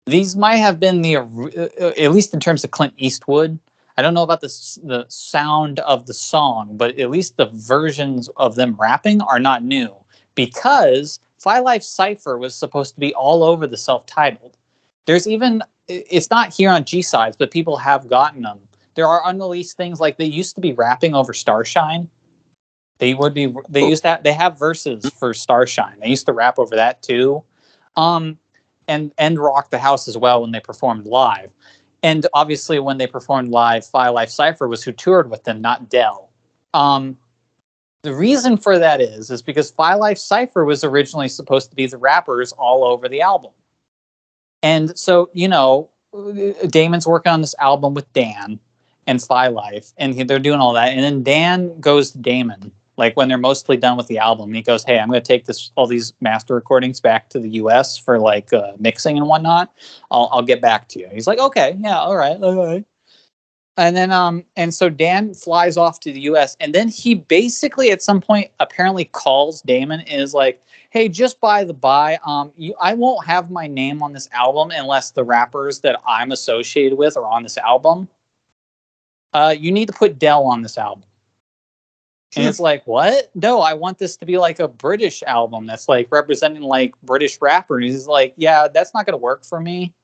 C: These might have been at least in terms of Clint Eastwood. I don't know about the sound of the song, but at least the versions of them rapping are not new, because Phi Life Cypher was supposed to be all over the self-titled. There's even, it's not here on G-Sides, but people have gotten them. There are unreleased things, like they used to be rapping over Starshine. They have verses for Starshine. They used to rap over that too. And Rock the House as well when they performed live. And obviously, when they performed live, Phi Life Cypher was who toured with them, not Dell. The reason for that is because Phi Life Cypher was originally supposed to be the rappers all over the album. And so, you know, Damon's working on this album with Dan and Phi Life, and they're doing all that. And then Dan goes to Damon, like when they're mostly done with the album. He goes, "Hey, I'm going to take all these master recordings back to the US for like mixing and whatnot. I'll get back to you." He's like, "Okay, yeah, all right." And then and so Dan flies off to the US, and then he basically at some point apparently calls Damon and is like, "Hey, just by the by, I won't have my name on this album unless the rappers that I'm associated with are on this album. You need to put Dell on this album." And it's like, what? No, I want this to be like a British album that's like representing like British rappers. He's like, yeah, that's not going to work for me.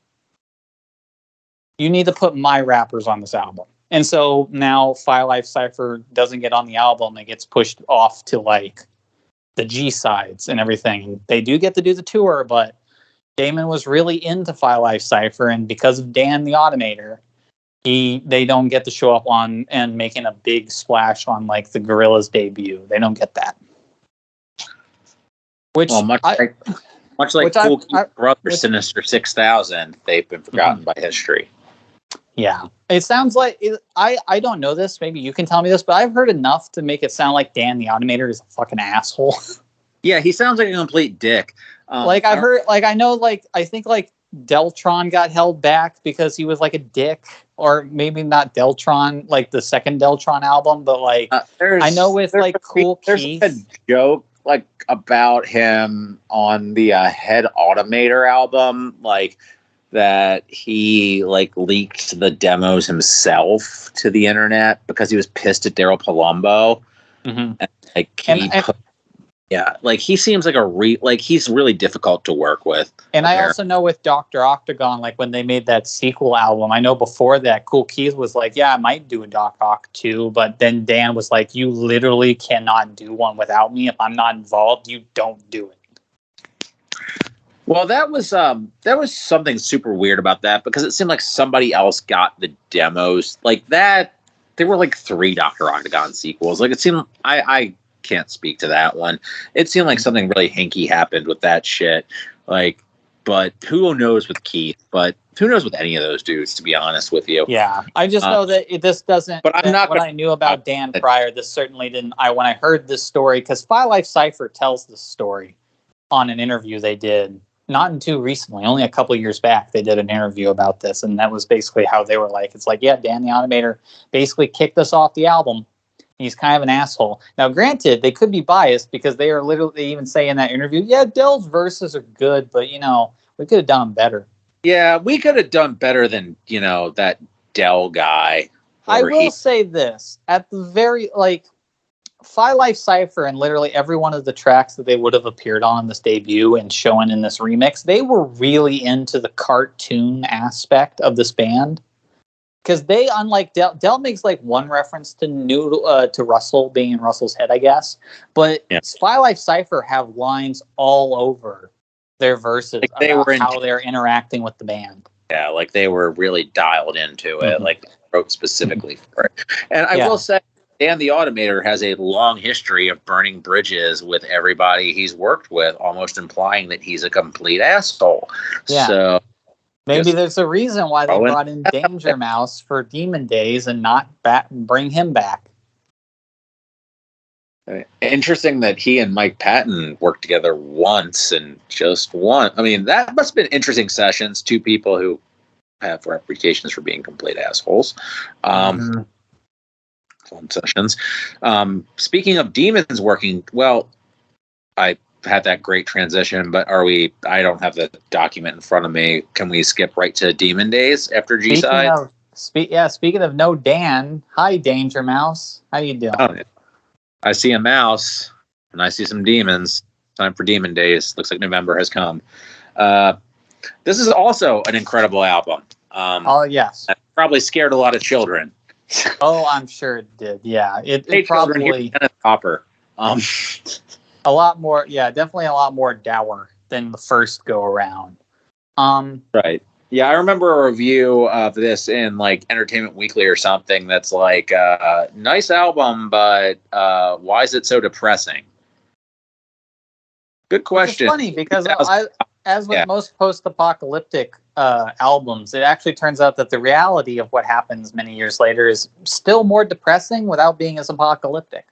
C: You need to put my rappers on this album. And so now Phi Life Cypher doesn't get on the album. It gets pushed off to like the G-Sides and everything. They do get to do the tour, but Damon was really into Phi Life Cypher. And because of Dan the Automator, they don't get to show up on and making a big splash on like the Gorillaz debut. They don't get that. Which, well,
B: much like Cool Keith Brothers, Sinister 6000, they've been forgotten by history.
C: Yeah, it sounds like I don't know this. Maybe you can tell me this, but I've heard enough to make it sound like Dan the Automator is a fucking asshole.
B: Yeah, he sounds like a complete dick.
C: Like I've heard, like I know, like I think like Deltron got held back because he was like a dick, or maybe not Deltron, like the second Deltron album, but like I know with like Cool Keith,
B: there's a joke like about him on the Head Automator album, like that he like leaked the demos himself to the internet because he was pissed at Daryl Palumbo.
C: Mm-hmm.
B: And, like like he seems like he's really difficult to work with.
C: And I also know with Dr. Octagon, like when they made that sequel album, I know before that, Cool Keith was like, yeah, I might do a Doc Ock 2, but then Dan was like, you literally cannot do one without me. If I'm not involved, you don't do it.
B: Well, that was something super weird about that, because it seemed like somebody else got the demos like that. There were like 3 Dr. Octagon sequels. Like it seemed, I can't speak to that one. It seemed like something really hinky happened with that shit. Like, but who knows with Keith? But who knows with any of those dudes? To be honest with you,
C: yeah. I just know that this doesn't.
B: But I'm not.
C: What I knew about Dan prior, this certainly didn't. When I heard this story, because Phi Life Cypher tells this story on an interview they did. Not until recently, only a couple of years back, they did an interview about this, and that was basically how they were like. It's like, yeah, Dan the Automator basically kicked us off the album. He's kind of an asshole. Now, granted, they could be biased because they are literally, they even say in that interview, yeah, Dell's verses are good, but, we could have done better.
B: Yeah, we could have done better than, that Dell guy.
C: I will say this. At the very, Phi Life Cypher and literally every one of the tracks that they would have appeared on this debut and shown in this remix, they were really into the cartoon aspect of this band. Because they, unlike Dell makes like one reference to Russell being in Russell's head, I guess. But Phi Life Cypher have lines all over their verses about how they're interacting with the band.
B: Yeah, like they were really dialed into it. Mm-hmm. Like they wrote specifically for it. And I will say, Dan the Automator has a long history of burning bridges with everybody he's worked with, almost implying that he's a complete asshole. Yeah. So
C: maybe there's a reason why they brought in Danger Mouse for Demon Days and not bring him back.
B: Interesting that he and Mike Patton worked together once and just one. I mean, that must have been interesting sessions. 2 people who have reputations for being complete assholes. Fun sessions. Speaking of demons working, well, I had that great transition, but I don't have the document in front of me. Can we skip right to Demon Days after G-Side?
C: Speaking of no Dan, hi Danger Mouse. How you doing?
B: Oh, I see a mouse and I see some demons. Time for Demon Days. Looks like November has come. This is also an incredible album.
C: Yes.
B: That probably scared a lot of children.
C: Oh, I'm sure it did. Yeah, it probably
B: Hopper.
C: A lot more, definitely a lot more dour than the first go around.
B: Right. Yeah, I remember a review of this in like Entertainment Weekly or something that's like, nice album, but why is it so depressing? Good question.
C: It's funny because as with most post-apocalyptic albums, it actually turns out that the reality of what happens many years later is still more depressing without being as apocalyptic.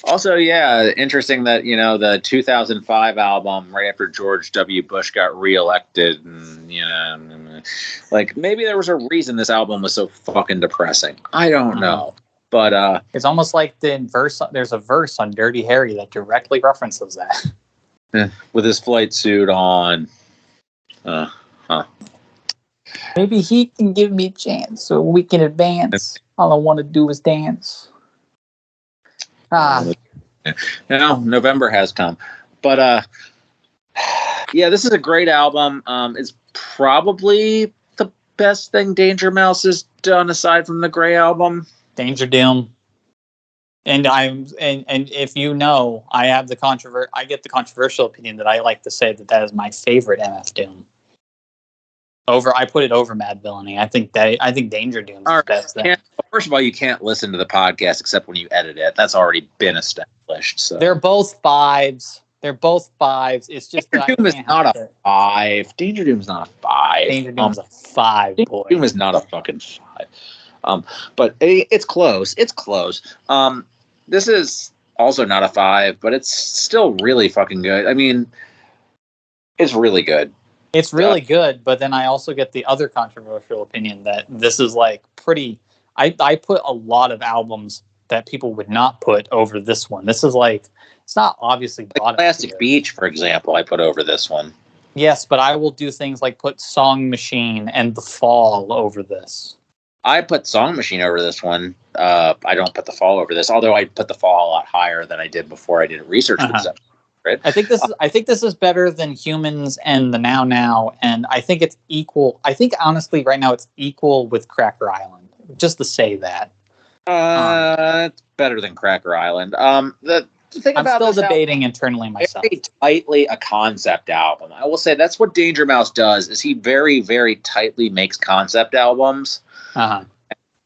B: Also, yeah, interesting that, the 2005 album, right after George W. Bush got reelected, and, like, maybe there was a reason this album was so fucking depressing. I don't know. But
C: it's almost like there's a verse on Dirty Harry that directly references that.
B: With his flight suit on.
C: Maybe he can give me a chance so we can advance. All I want to do is dance.
B: November has come. But this is a great album. It's probably the best thing Danger Mouse has done aside from the Grey album.
C: Danger Doom. And if you know, I get the controversial opinion that I like to say that is my favorite MF Doom. I put it over Mad Villainy. I think Danger Doom is the best thing.
B: First of all, you can't listen to the podcast except when you edit it. That's already been established. So
C: they're both 5s. It's just
B: Danger Doom is not a 5. Danger Doom's not a 5.
C: Danger Doom's a 5.
B: Danger Doom is not a fucking 5. But it's close. It's close. This is also not a 5, but it's still really fucking good. I mean, it's really good.
C: It's really good, but then I also get the other controversial opinion that this is like pretty. I put a lot of albums that people would not put over this one. This is like, it's not obviously
B: like Plastic Beach, for example, I put over this one.
C: Yes, but I will do things like put Song Machine and The Fall over this.
B: I put Song Machine over this one. I don't put The Fall over this, although I put The Fall a lot higher than I did before I did research for this episode. Right?
C: I think this is better than Humanz and the Now, and I think it's equal. I think honestly, right now it's equal with Cracker Island. Just to say that.
B: It's better than Cracker Island. The thing
C: I'm
B: about
C: still
B: this
C: debating internally myself.
B: Very tightly a concept album. I will say that's what Danger Mouse does. Is he very, very tightly makes concept albums.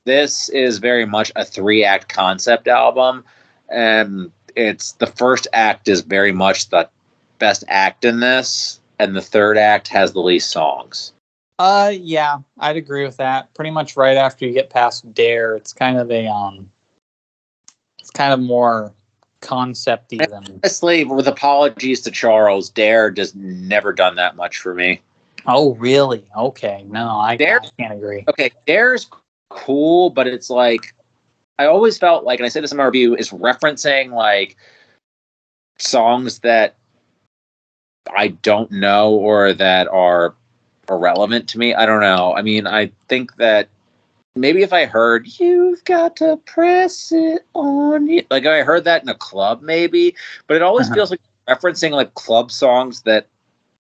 B: This is very much a 3-act concept album, and it's the first act is very much the best act in this, and the third act has the least songs.
C: Yeah, I'd agree with that. Pretty much right after you get past Dare, it's kind of it's kind of more concept-y than.
B: Honestly, with apologies to Charles, Dare just never done that much for me.
C: Oh, really? Okay, no, I can't agree.
B: Okay, Dare's cool, but it's like I always felt like, and I said this in my review, is referencing like songs that I don't know or that are irrelevant to me. I don't know. I mean, I think that maybe if I heard "You've Got to Press It On You," like I heard that in a club, maybe, but it always feels like referencing like club songs that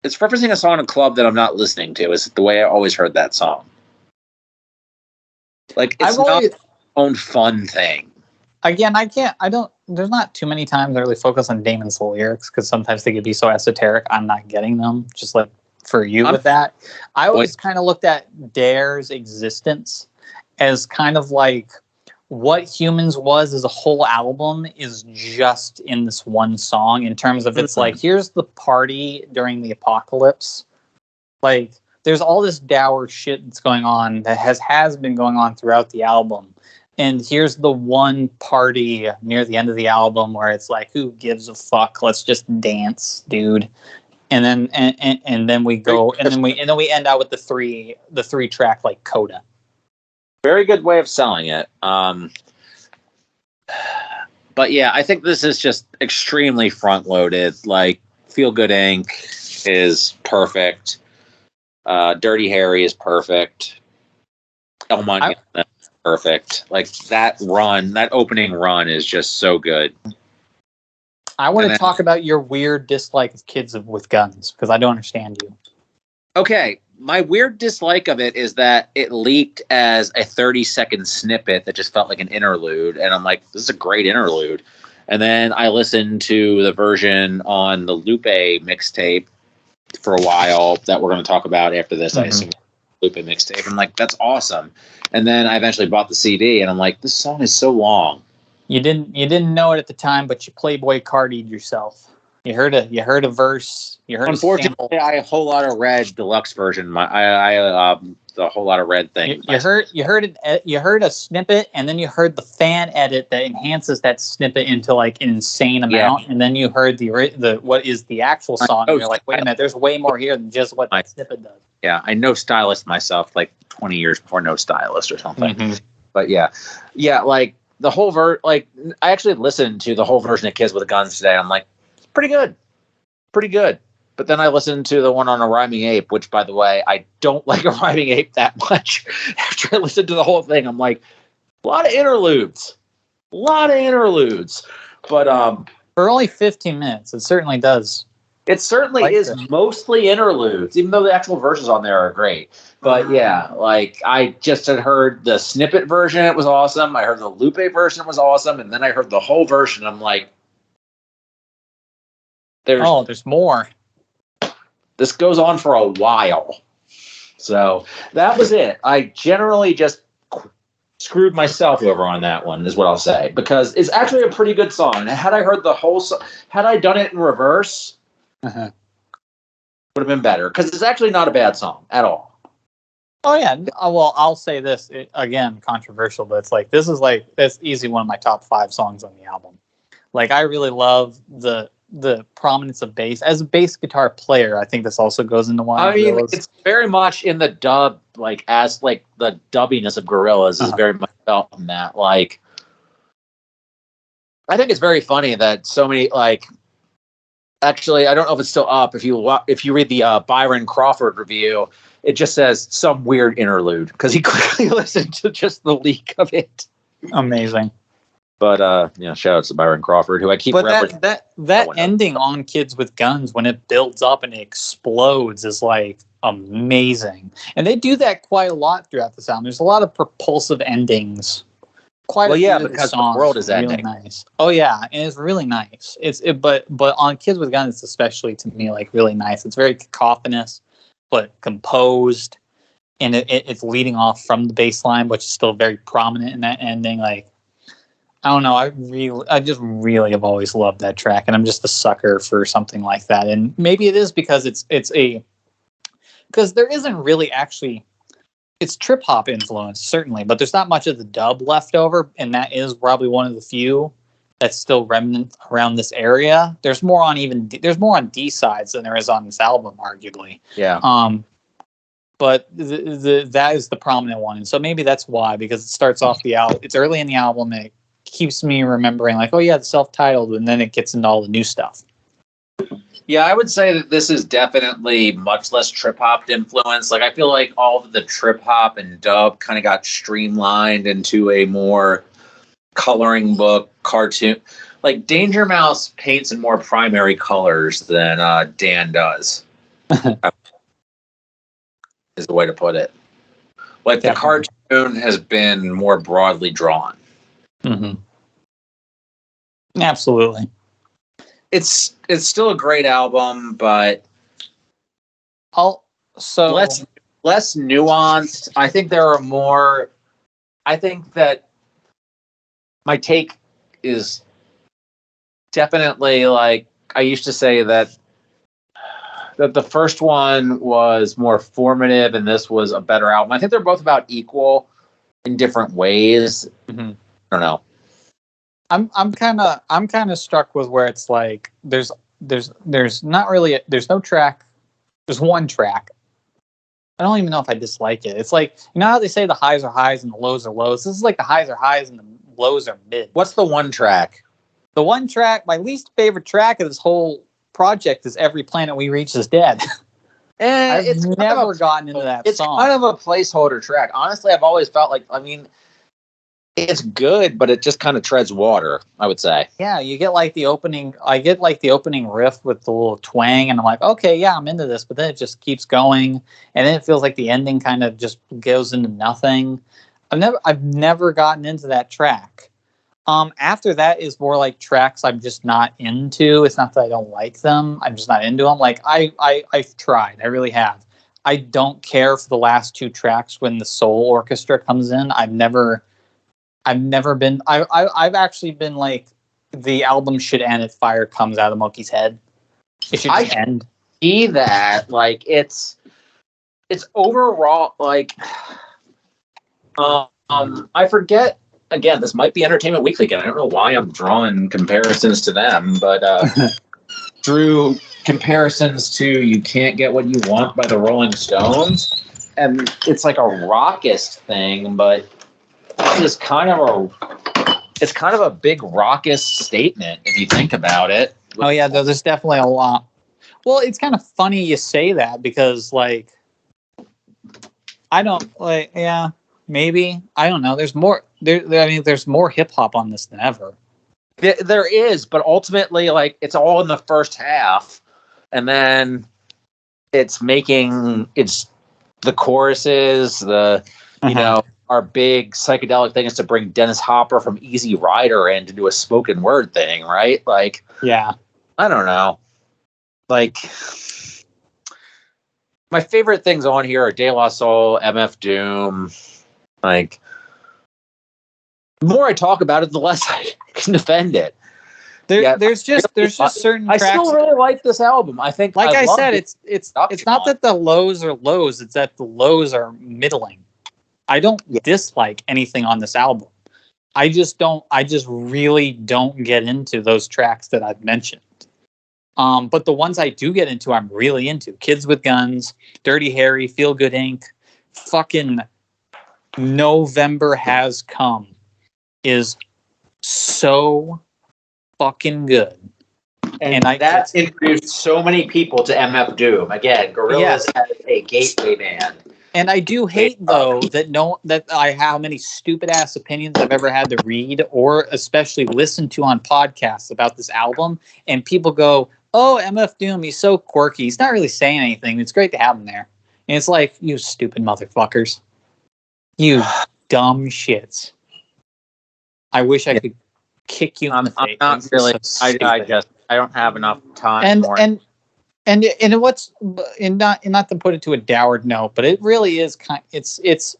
B: it's referencing a song in a club that I'm not listening to. Is the way I always heard that song. Like it's not its own fun thing.
C: Again, there's not too many times I really focus on Damon's lyrics because sometimes they could be so esoteric. I'm not getting them. Just like for you with that. I always kind of looked at Dare's existence as kind of like what Humanz was as a whole album is just in this one song in terms of it's like, here's the party during the apocalypse. Like, there's all this dour shit that's going on that has been going on throughout the album. And here's the one party near the end of the album where it's like, who gives a fuck? Let's just dance, dude. And then and then we go and then we end out with the three track like Coda.
B: Very good way of selling it. But yeah, I think this is just extremely front loaded. Like Feel Good Inc. is perfect. Dirty Harry is perfect. El Monument is perfect. Like that opening run is just so good.
C: I want to talk about your weird dislike of kids with guns because I don't understand you.
B: Okay, my weird dislike of it is that it leaked as a 30-second snippet that just felt like an interlude, and I'm like, this is a great interlude. And then I listened to the version on the Lupe mixtape for a while that we're going to talk about after this. I assume Lupe mixtape. I'm like, that's awesome. And then I eventually bought the CD, and I'm like, this song is so long.
C: You didn't know it at the time, but you Playboy Cardi'd yourself. You heard a verse. You heard.
B: Unfortunately, I have a Whole Lot of Red deluxe version. The Whole Lot of Red thing.
C: You heard a snippet, and then you heard the fan edit that enhances that snippet into like an insane amount, and then you heard the what is the actual song. And you're like, wait a minute, there's way more here than just what that snippet does.
B: Yeah, I know Stylist myself, like 20 years before No Stylist or something. But yeah, like. The whole I actually listened to the whole version of Kids with Guns today. I'm like, it's pretty good. But then I listened to the one on A Rhyming Ape, which, by the way, I don't like A Rhyming Ape that much. After I listened to the whole thing, I'm like, a lot of interludes. But
C: for only 15 minutes, it certainly does.
B: It certainly is mostly interludes, even though the actual verses on there are great. But yeah, like I just had heard the snippet version, it was awesome. I heard the Lupe version was awesome, and then I heard the whole version. I'm like, there's
C: more.
B: This goes on for a while. So that was it. I generally just screwed myself over on that one, is what I'll say, because it's actually a pretty good song. Had I heard the whole song, had I done it in reverse, would have been better, because it's actually not a bad song at all.
C: Oh yeah, well, I'll say this again, controversial, but it's like that's easy one of my top 5 songs on the album. Like I really love the the prominence of bass as a bass guitar player. I think this also goes into why.
B: I mean, it's very much in the dub, like as like the dubbiness of Gorillaz is very much felt in that. Like, I think it's very funny that so many like. Actually, I don't know if it's still up. If you read the Byron Crawford review, it just says some weird interlude because he quickly listened to just the leak of it.
C: Amazing.
B: But shout out to Byron Crawford, who I keep.
C: But that ending on Kids with Guns when it builds up and it explodes is like amazing, and they do that quite a lot throughout the sound. There's a lot of propulsive endings. Because the world is really ending. Nice. Oh yeah, and it's really nice. But on Kids with Guns, it's especially to me like really nice. It's very cacophonous, but composed, and it's leading off from the bass line, which is still very prominent in that ending. Like, I don't know, I just really have always loved that track, and I'm just a sucker for something like that. And maybe it is because because there isn't really actually. It's trip hop influence, certainly, but there's not much of the dub left over, and that is probably one of the few that's still remnant around this area. There's more on D sides than there is on this album, arguably.
B: Yeah.
C: But that is the prominent one, and so maybe that's why, because it starts off it's early in the album, and it keeps me remembering like, oh yeah, the self-titled, and then it gets into all the new stuff.
B: Yeah, I would say that this is definitely much less trip-hop influence. Like, I feel like all of the trip-hop and dub kind of got streamlined into a more coloring book, cartoon. Like, Danger Mouse paints in more primary colors than Dan does. Is the way to put it. Like, the cartoon has been more broadly drawn.
C: Mm-hmm. Absolutely.
B: It's still a great album, but less nuanced. I think there are more. I think that my take is definitely like I used to say that the first one was more formative and this was a better album. I think they're both about equal in different ways.
C: Mm-hmm.
B: I don't know.
C: I'm kind of struck with where it's like there's not really there's no track, there's one track. I don't even know if I dislike it. It's like, you know how they say the highs are highs and the lows are lows. This is like the highs are highs and the lows are mid.
B: What's the one track?
C: The one track, my least favorite track of this whole project is Every Planet We Reach Is Dead.
B: And
C: I've never gotten into that song.
B: It's kind of a placeholder track. Honestly, I've always felt like, it's good, but it just kind of treads water, I would say.
C: Yeah, you get like the opening. I get like the opening riff with the little twang, and I'm like, okay, yeah, I'm into this. But then it just keeps going, and then it feels like the ending kind of just goes into nothing. I've never gotten into that track. After that is more like tracks I'm just not into. It's not that I don't like them. I'm just not into them. Like I've tried. I really have. I don't care for the last two tracks when the soul orchestra comes in. I've actually been like, the album should end if fire comes out of the monkey's head. It should just end.
B: See that, like, it's overall, like, I forget, again, this might be Entertainment Weekly again. I don't know why I'm drawing comparisons to them, but drew comparisons to You Can't Get What You Want by the Rolling Stones, and it's like a rockist thing, but it's kind of a big raucous statement if you think about it.
C: Oh yeah, there's definitely a lot. Well, it's kind of funny you say that because, like, I don't like. Yeah, maybe I don't know. There's more. There's more hip hop on this than ever.
B: There is, but ultimately, like, it's all in the first half, and then it's the choruses, you know. Our big psychedelic thing is to bring Dennis Hopper from Easy Rider in to do a spoken word thing, right? Like,
C: yeah,
B: I don't know. Like, my favorite things on here are De La Soul, MF Doom. Like, the more I talk about it, the less I can defend it.
C: There's just certain tracks.
B: I still really like this album. I think,
C: like I said, it's not that the lows are lows; it's that the lows are middling. I don't dislike anything on this album. I just really don't get into those tracks that I've mentioned. But the ones I do get into, I'm really into. Kids with Guns, Dirty Harry, Feel Good Inc., fucking November Has Come is so fucking good.
B: And that introduced so many people to MF Doom. Again, Gorillaz has a gateway band.
C: And I do hate though that I how many stupid ass opinions I've ever had to read or especially listen to on podcasts about this album, and people go, "Oh, MF Doom, he's so quirky. He's not really saying anything. It's great to have him there." And it's like, you stupid motherfuckers, you dumb shits. I wish I could kick you in the face.
B: I'm not really.
C: So
B: I don't have enough time.
C: And not to put it to a dour note, but it really is it's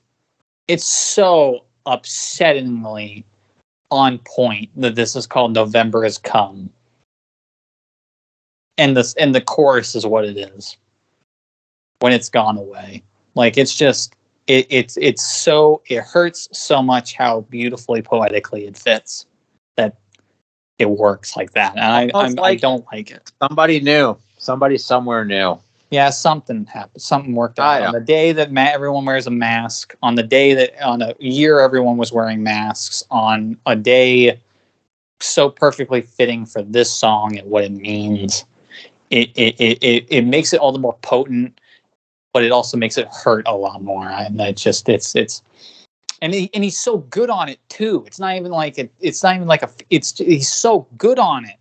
C: so upsettingly on point that this is called November Has Come, and the chorus is what it is when it's gone away. Like it's just it hurts so much how beautifully poetically it fits that it works like that, and I don't like it.
B: Somebody somewhere knew.
C: Yeah, something happened. Something worked out. On the day that everyone wears a mask, on a year everyone was wearing masks, on a day so perfectly fitting for this song and what it means, it makes it all the more potent, but it also makes it hurt a lot more. And he's so good on it too. He's so good on it.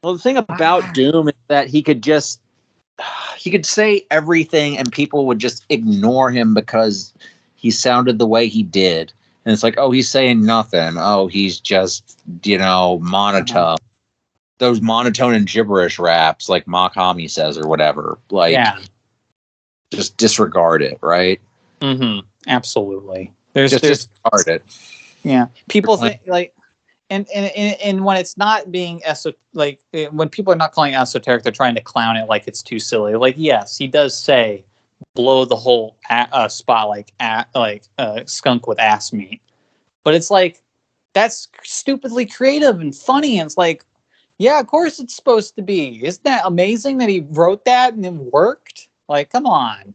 B: Well, the thing about Doom is that he could say everything and people would just ignore him because he sounded the way he did. And it's like, oh, he's saying nothing. Oh, he's just, monotone. Those monotone and gibberish raps like Makami says or whatever. Like, just disregard it, right?
C: Mm-hmm. Absolutely.
B: Disregard it.
C: Yeah. People think like... And when it's not being when people are not calling it esoteric, they're trying to clown it like it's too silly. Like, yes, he does say blow the whole spot like skunk with ass meat, but it's like that's stupidly creative and funny. And it's like, yeah, of course it's supposed to be. Isn't that amazing that he wrote that and it worked? Like, come on.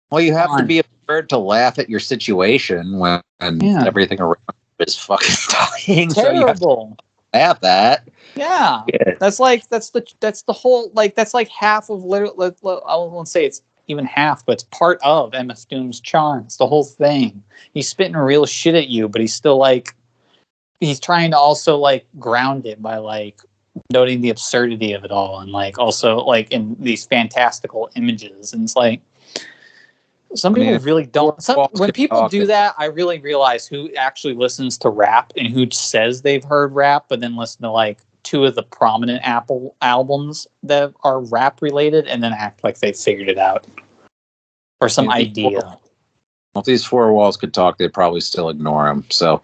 B: Well, you have to be prepared to laugh at your situation when everything around is fucking dying.
C: Terrible.
B: So you have to laugh at.
C: Yeah. That's the whole, like, that's like half of literally, I won't say it's even half, but it's part of MF Doom's charm. It's the whole thing. He's spitting real shit at you, but he's still like, he's trying to also like ground it by like noting the absurdity of it all, and like also like in these fantastical images. And it's like, some people really don't. When people do that, I really realize who actually listens to rap and who says they've heard rap, but then listen to like two of the prominent Apple albums that are rap related and then act like they figured it out or some idea.
B: Well, if these four walls could talk, they'd probably still ignore him. So,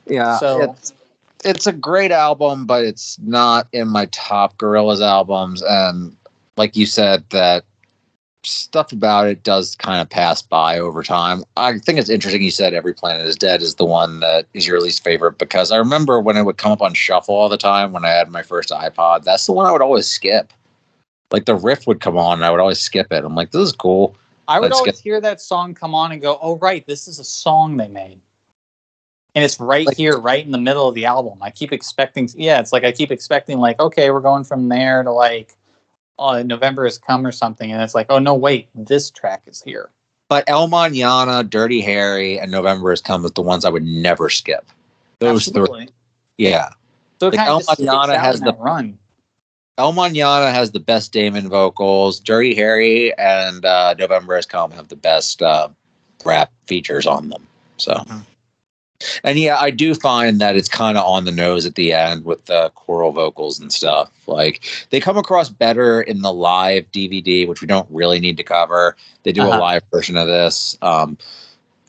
B: yeah, so it's a great album, but it's not in my top Gorillaz albums. And like you said, that stuff about it does kind of pass by over time. I think it's interesting you said Every Planet is Dead is the one that is your least favorite, because I remember when it would come up on shuffle all the time when I had my first iPod, that's the one I would always skip. Like the riff would come on and I would always skip it. I'm like, this is cool.
C: I would always hear that song come on and go, oh, right, this is a song they made. And it's right here, right in the middle of the album. I keep expecting, like, okay, we're going from there to like, November Has Come or something, and it's like, oh no, wait, this track is here.
B: But El Mañana, Dirty Harry, and November Has Come is the ones I would never skip. Those three, yeah.
C: So like El Mañana has the run.
B: El Mañana has the best Damon vocals. Dirty Harry and November Has Come have the best rap features on them. So. And yeah, I do find that it's kind of on the nose at the end with the choral vocals and stuff. Like, they come across better in the live DVD, which we don't really need to cover. They do a live version of this.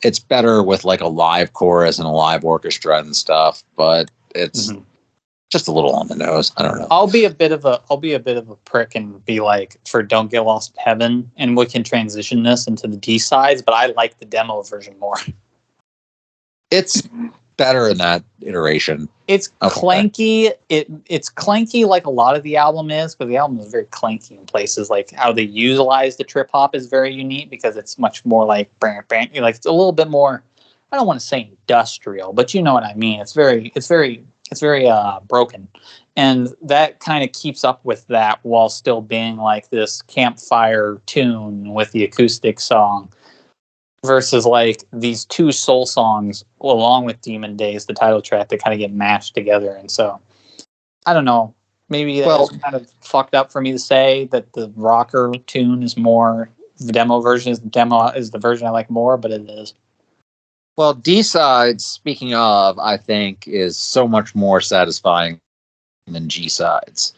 B: It's better with like a live chorus and a live orchestra and stuff, but it's just a little on the nose. I don't know.
C: I'll be a bit of a prick and be like, for Don't Get Lost in Heaven, and we can transition this into the D sides, but I like the demo version more.
B: It's better in that iteration.
C: It's clanky. It's clanky like a lot of the album is, but the album is very clanky in places. Like how they utilize the trip hop is very unique because it's much more like like it's a little bit more. I don't want to say industrial, but you know what I mean. It's very broken, and that kind of keeps up with that while still being like this campfire tune with the acoustic song. Versus like these two soul songs along with Demon Days, the title track, that kind of get mashed together. And so I don't know, maybe that's kind of fucked up for me to say that the rocker tune is more, the demo version is the version I like more, but it is.
B: Well, D-sides, speaking of, I think is so much more satisfying than G-sides.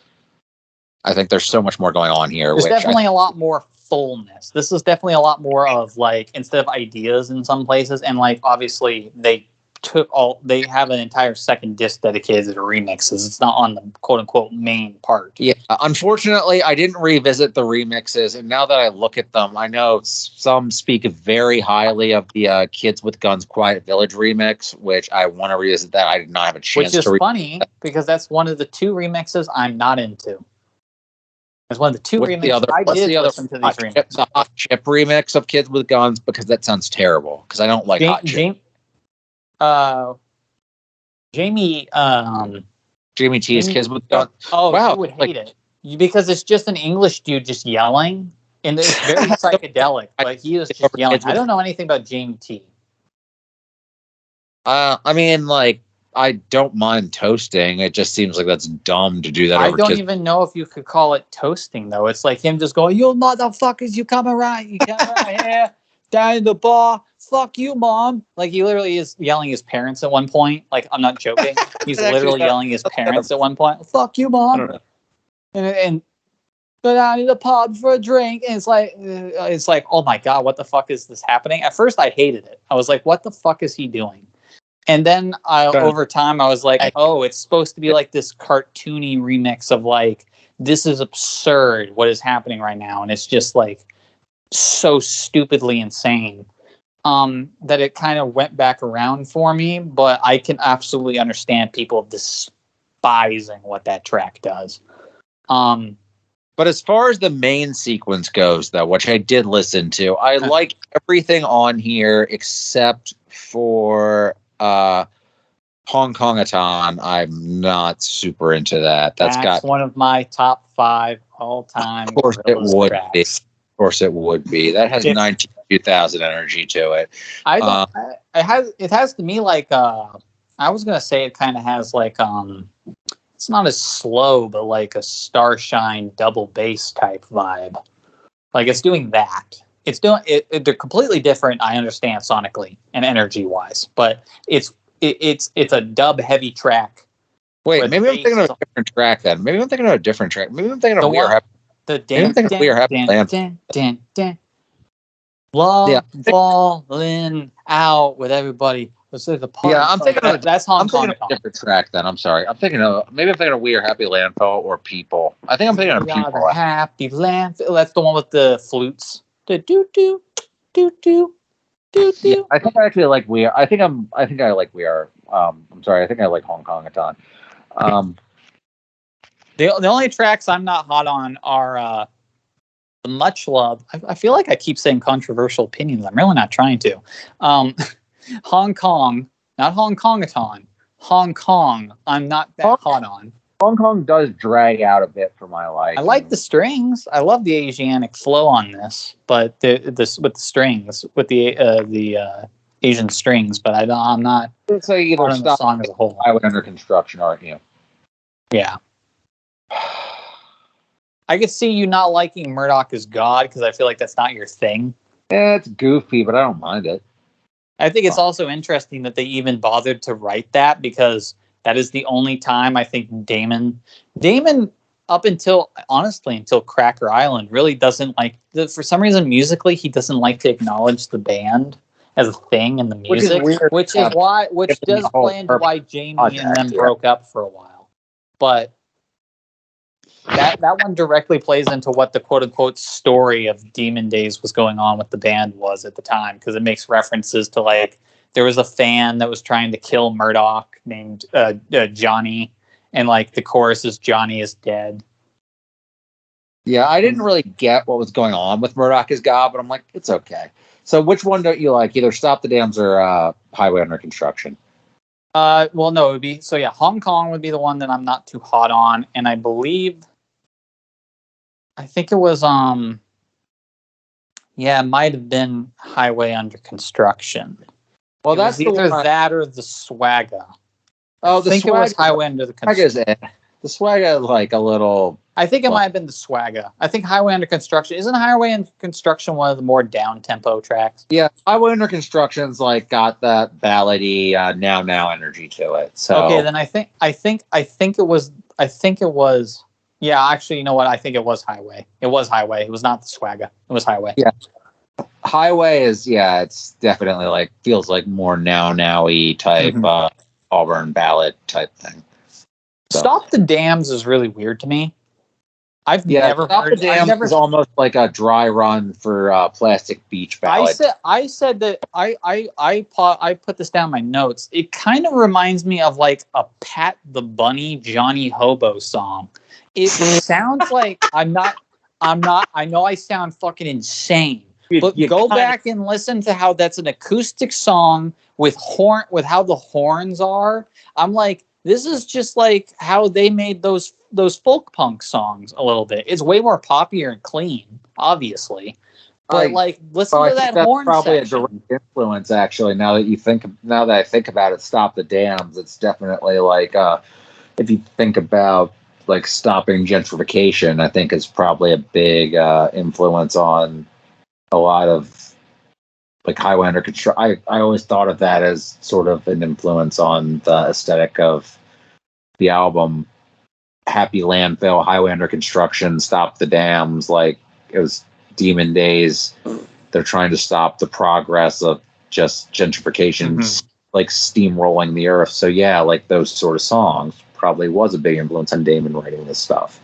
B: I think there's so much more going on here.
C: There's definitely a lot more fullness. This is definitely a lot more of like, instead of ideas in some places, and like obviously they have an entire second disc dedicated to remixes. It's not on the quote unquote main part.
B: Yeah, unfortunately I didn't revisit the remixes, and now that I look at them, I know some speak very highly of the Kids with Guns Quiet Village remix, which I want to revisit that. I did not have a chance
C: to funny because that's one of the two remixes I'm not into. It's one of the two remixes. I did listen to these remixes.
B: The Hot Chip remix of Kids with Guns, because that sounds terrible. Because I don't like Hot Chip.
C: Jamie
B: T's Kids with Guns.
C: Oh, wow, you would hate it because it's just an English dude just yelling, and it's very psychedelic. But he is just yelling. I don't know anything about Jamie T.
B: I mean, like, I don't mind toasting. It just seems like that's dumb to do that.
C: I don't even know if you could call it toasting, though. It's like him just going, "You motherfuckers, you come around here, down in the bar. Fuck you, mom." Like, he literally is yelling his parents at one point. Like, I'm not joking. He's literally yelling his parents at one point. "Fuck you, mom." And go down to the pub for a drink. And it's like, oh my God, what the fuck is this happening? At first I hated it. I was like, what the fuck is he doing? And then over time, I was like, oh, it's supposed to be like this cartoony remix of like, this is absurd what is happening right now. And it's just like so stupidly insane that it kind of went back around for me. But I can absolutely understand people despising what that track does.
B: But as far as the main sequence goes, though, which I did listen to, I like everything on here except for Hong Kong-a-ton. I'm not super into that. That's got
C: one of my top 5 all-time.
B: Of course it would be. Of course it would be. That has 92,000 energy to it.
C: It has to me like I was gonna say it kind of has like it's not as slow, but like a Starshine double bass type vibe. Like it's doing that. It's doing it. They're completely different. I understand sonically and energy wise, but it's a dub heavy track.
B: Wait, maybe I'm thinking of a different track then. Maybe I'm thinking of a different track. Maybe I'm thinking of We Are Happy. We Are Happy Land.
C: Falling out with everybody.
B: Yeah, I'm thinking of
C: that's Hong Kong.
B: I'm thinking of a different track then. I'm sorry. I'm thinking of We Are Happy Landfill or People. I think I'm thinking of People.
C: Happy Landfill. That's the one with the flutes. The do do do do do do.
B: Yeah, I think I actually like We Are. I think I like We Are. I'm sorry. I think I like Hong Kong-a-ton.
C: The only tracks I'm not hot on are the Much Love. I feel like I keep saying controversial opinions. I'm really not trying to. Hong Kong, not Hong Kong-a-ton. Hong Kong, I'm not that hot on.
B: Hong Kong does drag out a bit for my life.
C: I like the strings. I love the Asiatic flow on this, but this with the strings, with the Asian strings. But I'm not.
B: It's like either
C: on the song as a whole.
B: I would under construction, aren't you?
C: Yeah. I could see you not liking Murdoch is God because I feel like that's not your thing.
B: Yeah, it's goofy, but I don't mind it.
C: I think it's also interesting that they even bothered to write that because that is the only time I think Damon up until Cracker Island really doesn't like, for some reason musically he doesn't like to acknowledge the band as a thing in the music, which does play into why Jamie and them broke up for a while. But that one directly plays into what the quote unquote story of Demon Days was going on with the band was at the time, because it makes references to like there was a fan that was trying to kill Murdoch named Johnny, and like the chorus is "Johnny is dead."
B: Yeah, I didn't really get what was going on with Murdoch is God, but I'm like, it's okay. So which one don't you like? Either Stop the Dams or Highway Under Construction?
C: Well, no, it would be Hong Kong would be the one that I'm not too hot on, and I think it was it might have been Highway Under Construction.
B: Well,
C: That's either that or the Swagga.
B: Oh,
C: I think it was Highway Under the Construction.
B: The Swagga is like a little.
C: I think it might have been the Swagga. I think Highway Under Construction isn't Highway Under Construction one of the more down tempo tracks.
B: Yeah, Highway Under Construction's like got that ballady now energy to it. So
C: okay, then I think it was. Yeah, actually, you know what? I think it was Highway. It was Highway. It was not the Swagga. It was Highway.
B: Yeah. Highway is, it's definitely like, feels like more now-y type, Auburn ballad type thing. So.
C: Stop the Dams is really weird to me. I've never
B: Stop
C: heard.
B: the Dams is almost like a dry run for Plastic Beach ballad.
C: I said that I put this down in my notes. It kind of reminds me of like a Pat the Bunny Johnny Hobo song. It sounds like I know I sound fucking insane. But go back and listen to how that's an acoustic song with how the horns are. I'm like, this is just like how they made those folk punk songs a little bit. It's way more poppier and clean, obviously. But listen to that horn
B: probably
C: section.
B: A direct influence, actually. Now that I think about it, Stop the Dams. It's definitely like if you think about like stopping gentrification, I think is probably a big influence on a lot of like Highway Under Construction. I always thought of that as sort of an influence on the aesthetic of the album. Happy Landfill, Highway Under Construction, Stop the Dams. Like it was Demon Days. They're trying to stop the progress of just gentrification, like steamrolling the earth. So yeah, like those sort of songs probably was a big influence on Damon writing this stuff.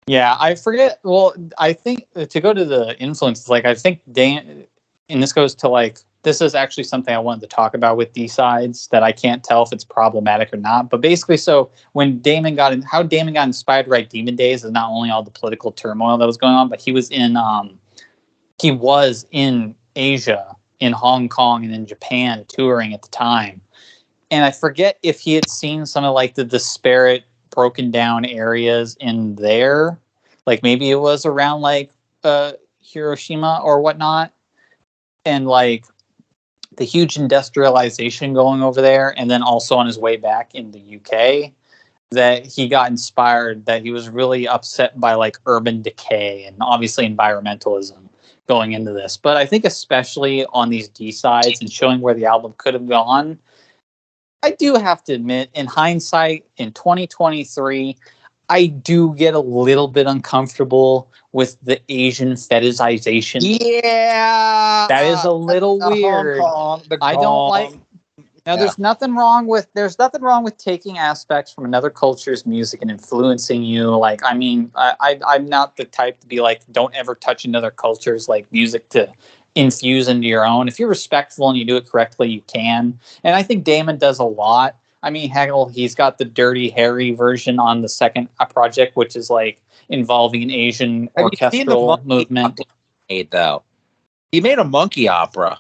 C: Yeah, I forget. Well, I think to go to the influences, like I think and this goes to like, this is actually something I wanted to talk about with D-sides that I can't tell if it's problematic or not. But basically, so when how Damon got inspired to write Demon Days is not only all the political turmoil that was going on, but he was in Asia, in Hong Kong and in Japan touring at the time. And I forget if he had seen some of like the disparate broken down areas in there. Like maybe it was around like Hiroshima or whatnot. And like the huge industrialization going over there. And then also on his way back in the UK that he got inspired, that he was really upset by like urban decay and obviously environmentalism going into this. But I think especially on these D-sides and showing where the album could have gone, I do have to admit, in hindsight, in 2023, I do get a little bit uncomfortable with the Asian fetishization.
B: Yeah,
C: that is a little weird. I don't like. Now, there's nothing wrong with taking aspects from another culture's music and influencing you. Like, I mean, I'm not the type to be like, don't ever touch another culture's like music to infuse into your own. If you're respectful and you do it correctly, you can. And I think Damon does a lot. I mean, hell, he's got the Dirty Harry version on the second project, which is like involving an Asian orchestral movement.
B: He made a monkey opera.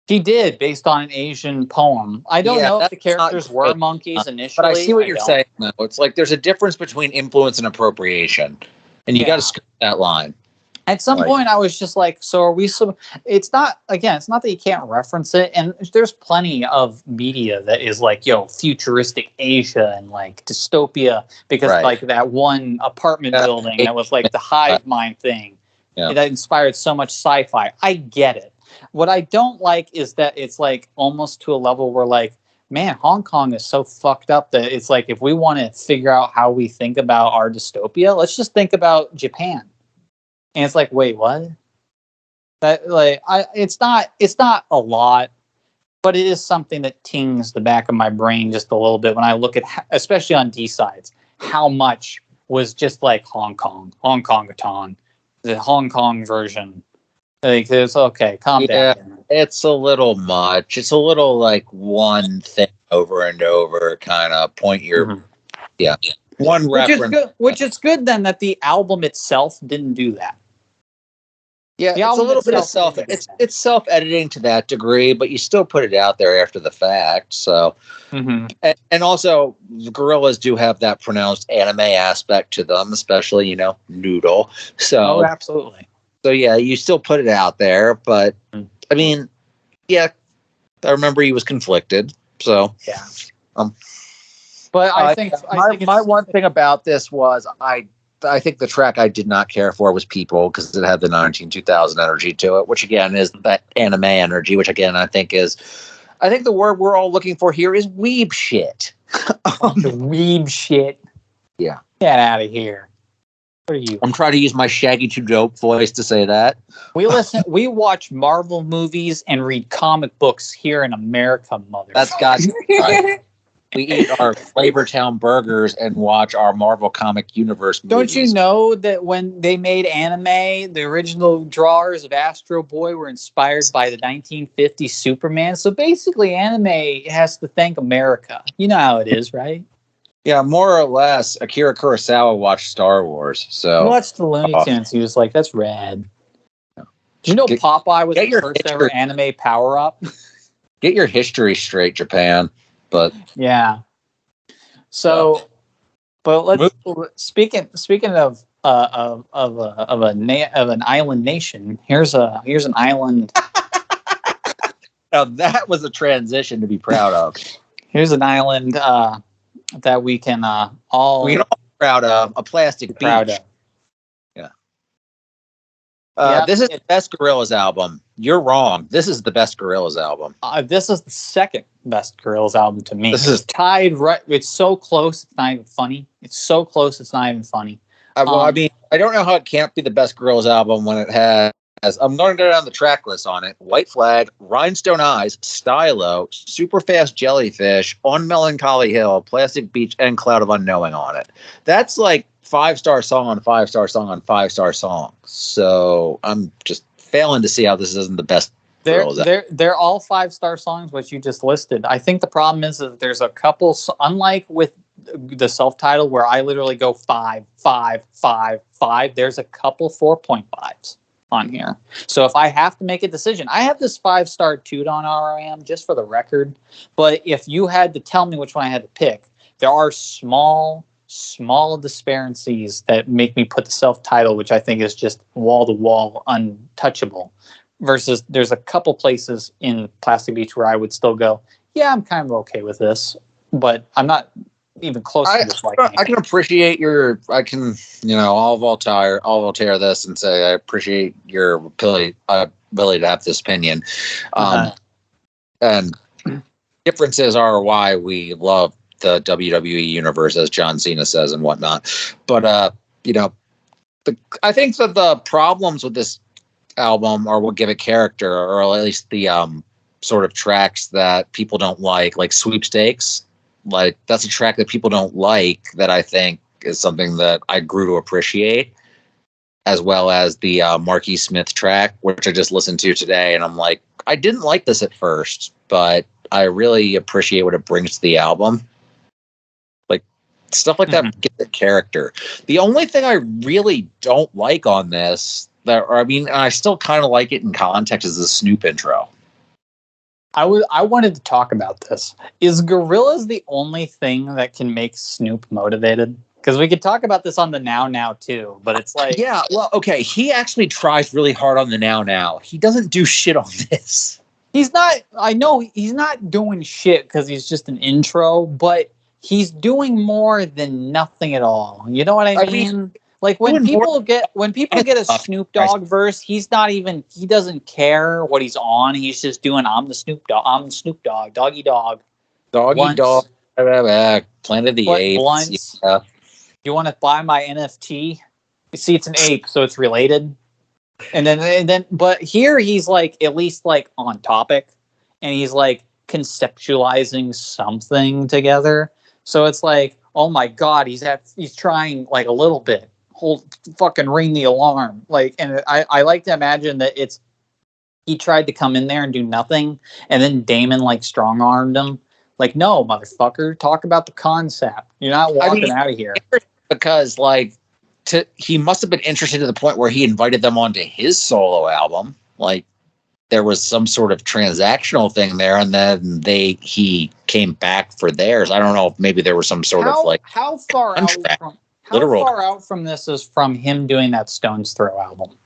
C: He did, based on an Asian poem. I don't know if the characters were monkeys initially.
B: But I see what you're saying, though. It's like there's a difference between influence and appropriation. And you got to skirt that line.
C: At some point, I was just like, so are we... It's not that you can't reference it. And there's plenty of media that is like, futuristic Asia and like dystopia. Because like that one apartment building that was like the hive mind thing. Yeah. That inspired so much sci-fi. I get it. What I don't like is that it's like almost to a level where like, man, Hong Kong is so fucked up that it's like, if we want to figure out how we think about our dystopia, let's just think about Japan. And it's like, wait, what? That like, it's not a lot, but it is something that tings the back of my brain just a little bit when I look at, especially on D-sides, how much was just like Hong Kong-a-ton, the Hong Kong version. Like, it's okay, calm down.
B: it's a little much. It's a little like one thing over and over, kind of point your one reference.
C: Which is good then that the album itself didn't do that.
B: Yeah, it's a little bit of it's self-editing to that degree, but you still put it out there after the fact. So, and also the Gorillaz do have that pronounced anime aspect to them, especially Noodle. So,
C: absolutely.
B: So yeah, you still put it out there, but I mean, yeah, I remember he was conflicted. So
C: yeah, but I think
B: my one thing about this was I think the track I did not care for was People, because it had the 2000 energy to it, which again is that anime energy, which again I think the word we're all looking for here is weeb shit.
C: Weeb shit.
B: Yeah.
C: Get out of here. What are you?
B: I'm trying to use my Shaggy 2 Dope voice to say that.
C: We watch Marvel movies and read comic books here in America, mother.
B: That's got right. We eat our Flavortown burgers and watch our Marvel Comic Universe movies.
C: Don't you know that when they made anime, the original drawers of Astro Boy were inspired by the 1950s Superman? So basically, anime has to thank America. You know how it is, right?
B: Yeah, more or less. Akira Kurosawa watched Star Wars. So
C: he watched the Looney Tunes. He was like, that's rad. Did you know Popeye was the first ever anime power-up?
B: Get your history straight, Japan. But
C: yeah, so, but let's speaking of an island nation. Here's an island.
B: Now that was a transition to be proud of.
C: Here's an island that we can all
B: be proud of. A plastic beach.
C: Proud of.
B: Yeah. This is the best Gorillaz album. You're wrong. This is the best Gorillaz album.
C: This is the second best Gorillaz album to me.
B: This is
C: tied right. It's so close. It's not even funny. It's so close. It's not even funny.
B: Well, I mean, I don't know how it can't be the best Gorillaz album when it has. I'm going to go down the track list on it. White Flag, Rhinestone Eyes, Stylo, Super Fast Jellyfish, On Melancholy Hill, Plastic Beach, and Cloud of Unknowing on it. That's like 5-star song on 5-star song on 5-star song. So I'm just failing to see how this isn't the best.
C: They're all 5-star songs, which you just listed. I think the problem is that there's a couple, unlike with the self-titled where I literally go 5, 5, 5, 5. There's a couple 4.5s on here. So if I have to make a decision, I have this 5-star toot on ROM just for the record. But if you had to tell me which one I had to pick, there are small disparities that make me put the self-titled, which I think is just wall-to-wall untouchable, versus there's a couple places in Plastic Beach where I would still go, yeah, I'm kind of okay with this, but I'm not even close to this.
B: I can appreciate I'll Voltaire this and say I appreciate your ability to have this opinion. And differences are why we love the WWE universe, as John Cena says and whatnot. But I think that the problems with this album are what give it character, or at least the sort of tracks that people don't like Sweepstakes. Like, that's a track that people don't like that I think is something that I grew to appreciate, as well as the Marquis Smith track, which I just listened to today, and I'm like, I didn't like this at first, but I really appreciate what it brings to the album. Like, stuff like that gives it character. The only thing I really don't like on this, and I still kind of like it in context, is the Snoop intro.
C: I wanted to talk about this. Is Gorillaz the only thing that can make Snoop motivated? Because we could talk about this on the Now too, but it's like...
B: Yeah, well, okay, he actually tries really hard on the Now. He doesn't do shit on this.
C: I know he's not doing shit because he's just an intro, but he's doing more than nothing at all. You know what I mean? Like when people get a Snoop Dogg verse, he doesn't care what he's on. He's just doing, I'm the Snoop Dogg, doggy dog.
B: Doggy dog, Planet of the Apes.
C: Blunts. Yeah. You want to buy my NFT? You see, it's an ape, so it's related. And then, but here he's like, at least like on topic, and he's like conceptualizing something together. So it's like, oh my God, he's trying like a little bit. Fucking ring the alarm. Like, and I like to imagine that it's he tried to come in there and do nothing, and then Damon like strong-armed him. Like, no, motherfucker, talk about the concept. You're not walking out of here.
B: Because like he must have been interested to the point where he invited them onto his solo album. Like there was some sort of transactional thing there, and then he came back for theirs. I don't know if maybe there was some sort of like
C: how far out from this is from him doing that Stones Throw album?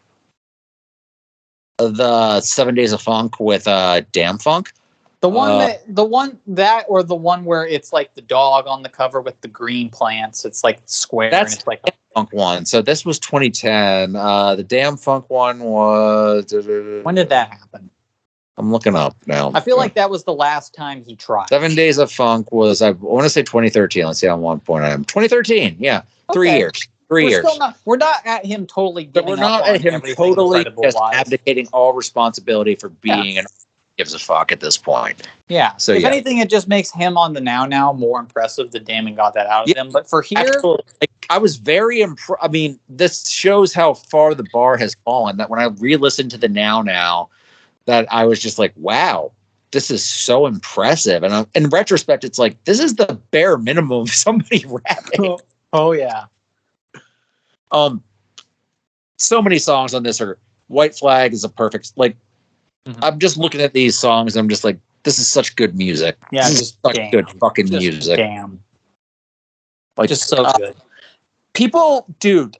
B: The 7 Days of Funk with Damn Funk.
C: The one or the one where it's like the dog on the cover with the green plants. It's like square.
B: That's
C: and it's like
B: the Funk one. So this was 2010. The Damn Funk one was.
C: When did that happen?
B: I'm looking up now.
C: I feel like that was the last time he tried.
B: 7 Days of Funk was, I want to say 2013. Let's see how one point I am. 2013. Yeah, 3 years. 3 years.
C: We're not at him totally.
B: But we're not at him totally just abdicating all responsibility for being an gives a fuck at this point.
C: Yeah. So if anything, it just makes him on the now more impressive that Damon got that out of him. But for here,
B: like, I was very impressed. I mean, this shows how far the bar has fallen. That when I re-listened to the now, that I was just like, wow, this is so impressive. And in retrospect, it's like this is the bare minimum of somebody rapping.
C: Oh yeah.
B: So many songs on this are. White Flag is a perfect like. Mm-hmm. I'm just looking at these songs and I'm just like, this is such good music.
C: Yeah,
B: this is such good fucking music.
C: Damn. Like, just so good.
B: People, dude,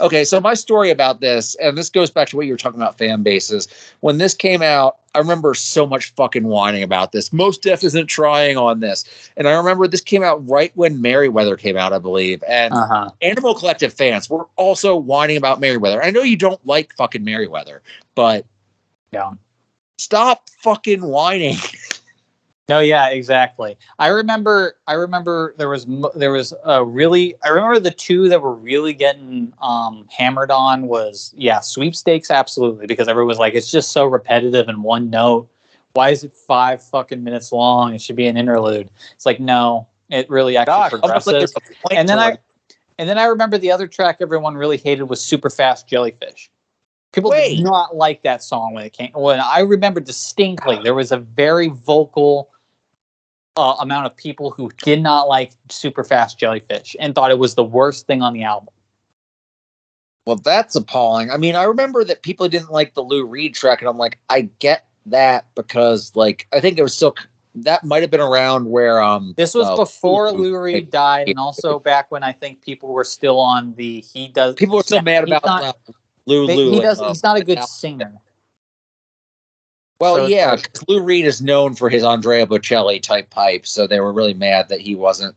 B: okay, so my story about this, and this goes back to what you were talking about fan bases. When this came out, I remember so much fucking whining about this. Mos Def isn't trying on this. And I remember this came out right when Merryweather came out, I believe. And Animal Collective fans were also whining about Merryweather. I know you don't like fucking Merryweather, but stop fucking whining.
C: No, yeah, exactly. I remember there was I remember the two that were really getting hammered on was Sweepstakes, absolutely, because everyone was like, it's just so repetitive in one note. Why is it 5 fucking minutes long? It should be an interlude. It's like, no, it really actually progresses. And then I remember the other track everyone really hated was Super Fast Jellyfish. People did not like that song when it came. When I remember distinctly, there was a very vocal amount of people who did not like Super Fast Jellyfish and thought it was the worst thing on the album.
B: Well, that's appalling. I mean, I remember that people didn't like the Lou Reed track, and I'm like, I get that because, like, I think it was still that might have been around where
C: this was before Lou Reed died, and also back when I think people were still on the people
B: were still mad about Lou.
C: He's not a good singer.
B: Well, so, yeah, Lou Reed is known for his Andrea Bocelli type pipe, so they were really mad that he wasn't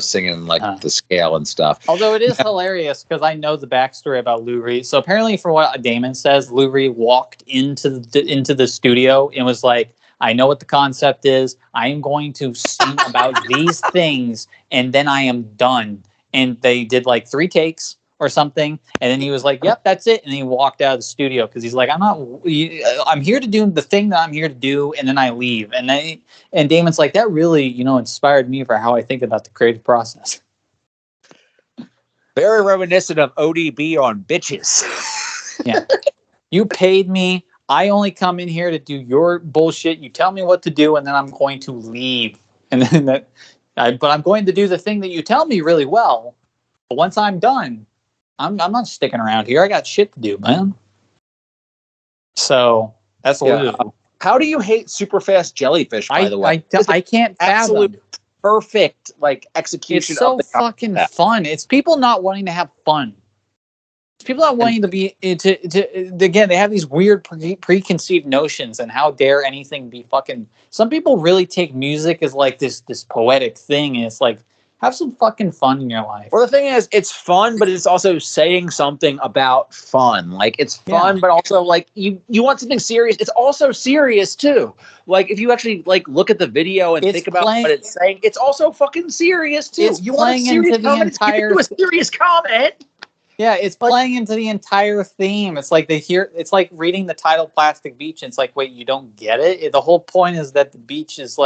B: singing the scale and stuff.
C: Although it is hilarious because I know the backstory about Lou Reed. So apparently, from what Damon says, Lou Reed walked into the studio and was like, "I know what the concept is. I am going to sing about these things, and then I am done." And they did 3 takes or something, and then he was like, "Yep, that's it," and he walked out of the studio because he's like, I'm here to do the thing that I'm here to do, and then I leave. And Damon's like, that really inspired me for how I think about the creative process.
B: Very reminiscent of ODB on Bitches.
C: Yeah, you paid me. I only come in here to do your bullshit. You tell me what to do, and then I'm going to leave. And then but I'm going to do the thing that you tell me really well. But once I'm done, I'm not sticking around here. I got shit to do, man. So that's
B: how do you hate Super Fast Jellyfish? By the way,
C: I can't fathom.
B: Perfect execution.
C: It's so fucking fun. It's people not wanting to have fun. It's people not wanting to be again. They have these weird preconceived notions, and how dare anything be fucking. Some people really take music as this poetic thing, and it's like, have some fucking fun in your life.
B: Well, the thing is, it's fun, but it's also saying something about fun. It's fun, but also you want something serious. It's also serious too. If you actually look at the video and think about what it's saying, it's also fucking serious too.
C: It's you playing want a serious into the entire
B: a serious comment.
C: Yeah, it's playing into the entire theme. It's like it's like reading the title "Plastic Beach," and it's like, wait, you don't get it? The whole point is that the beach is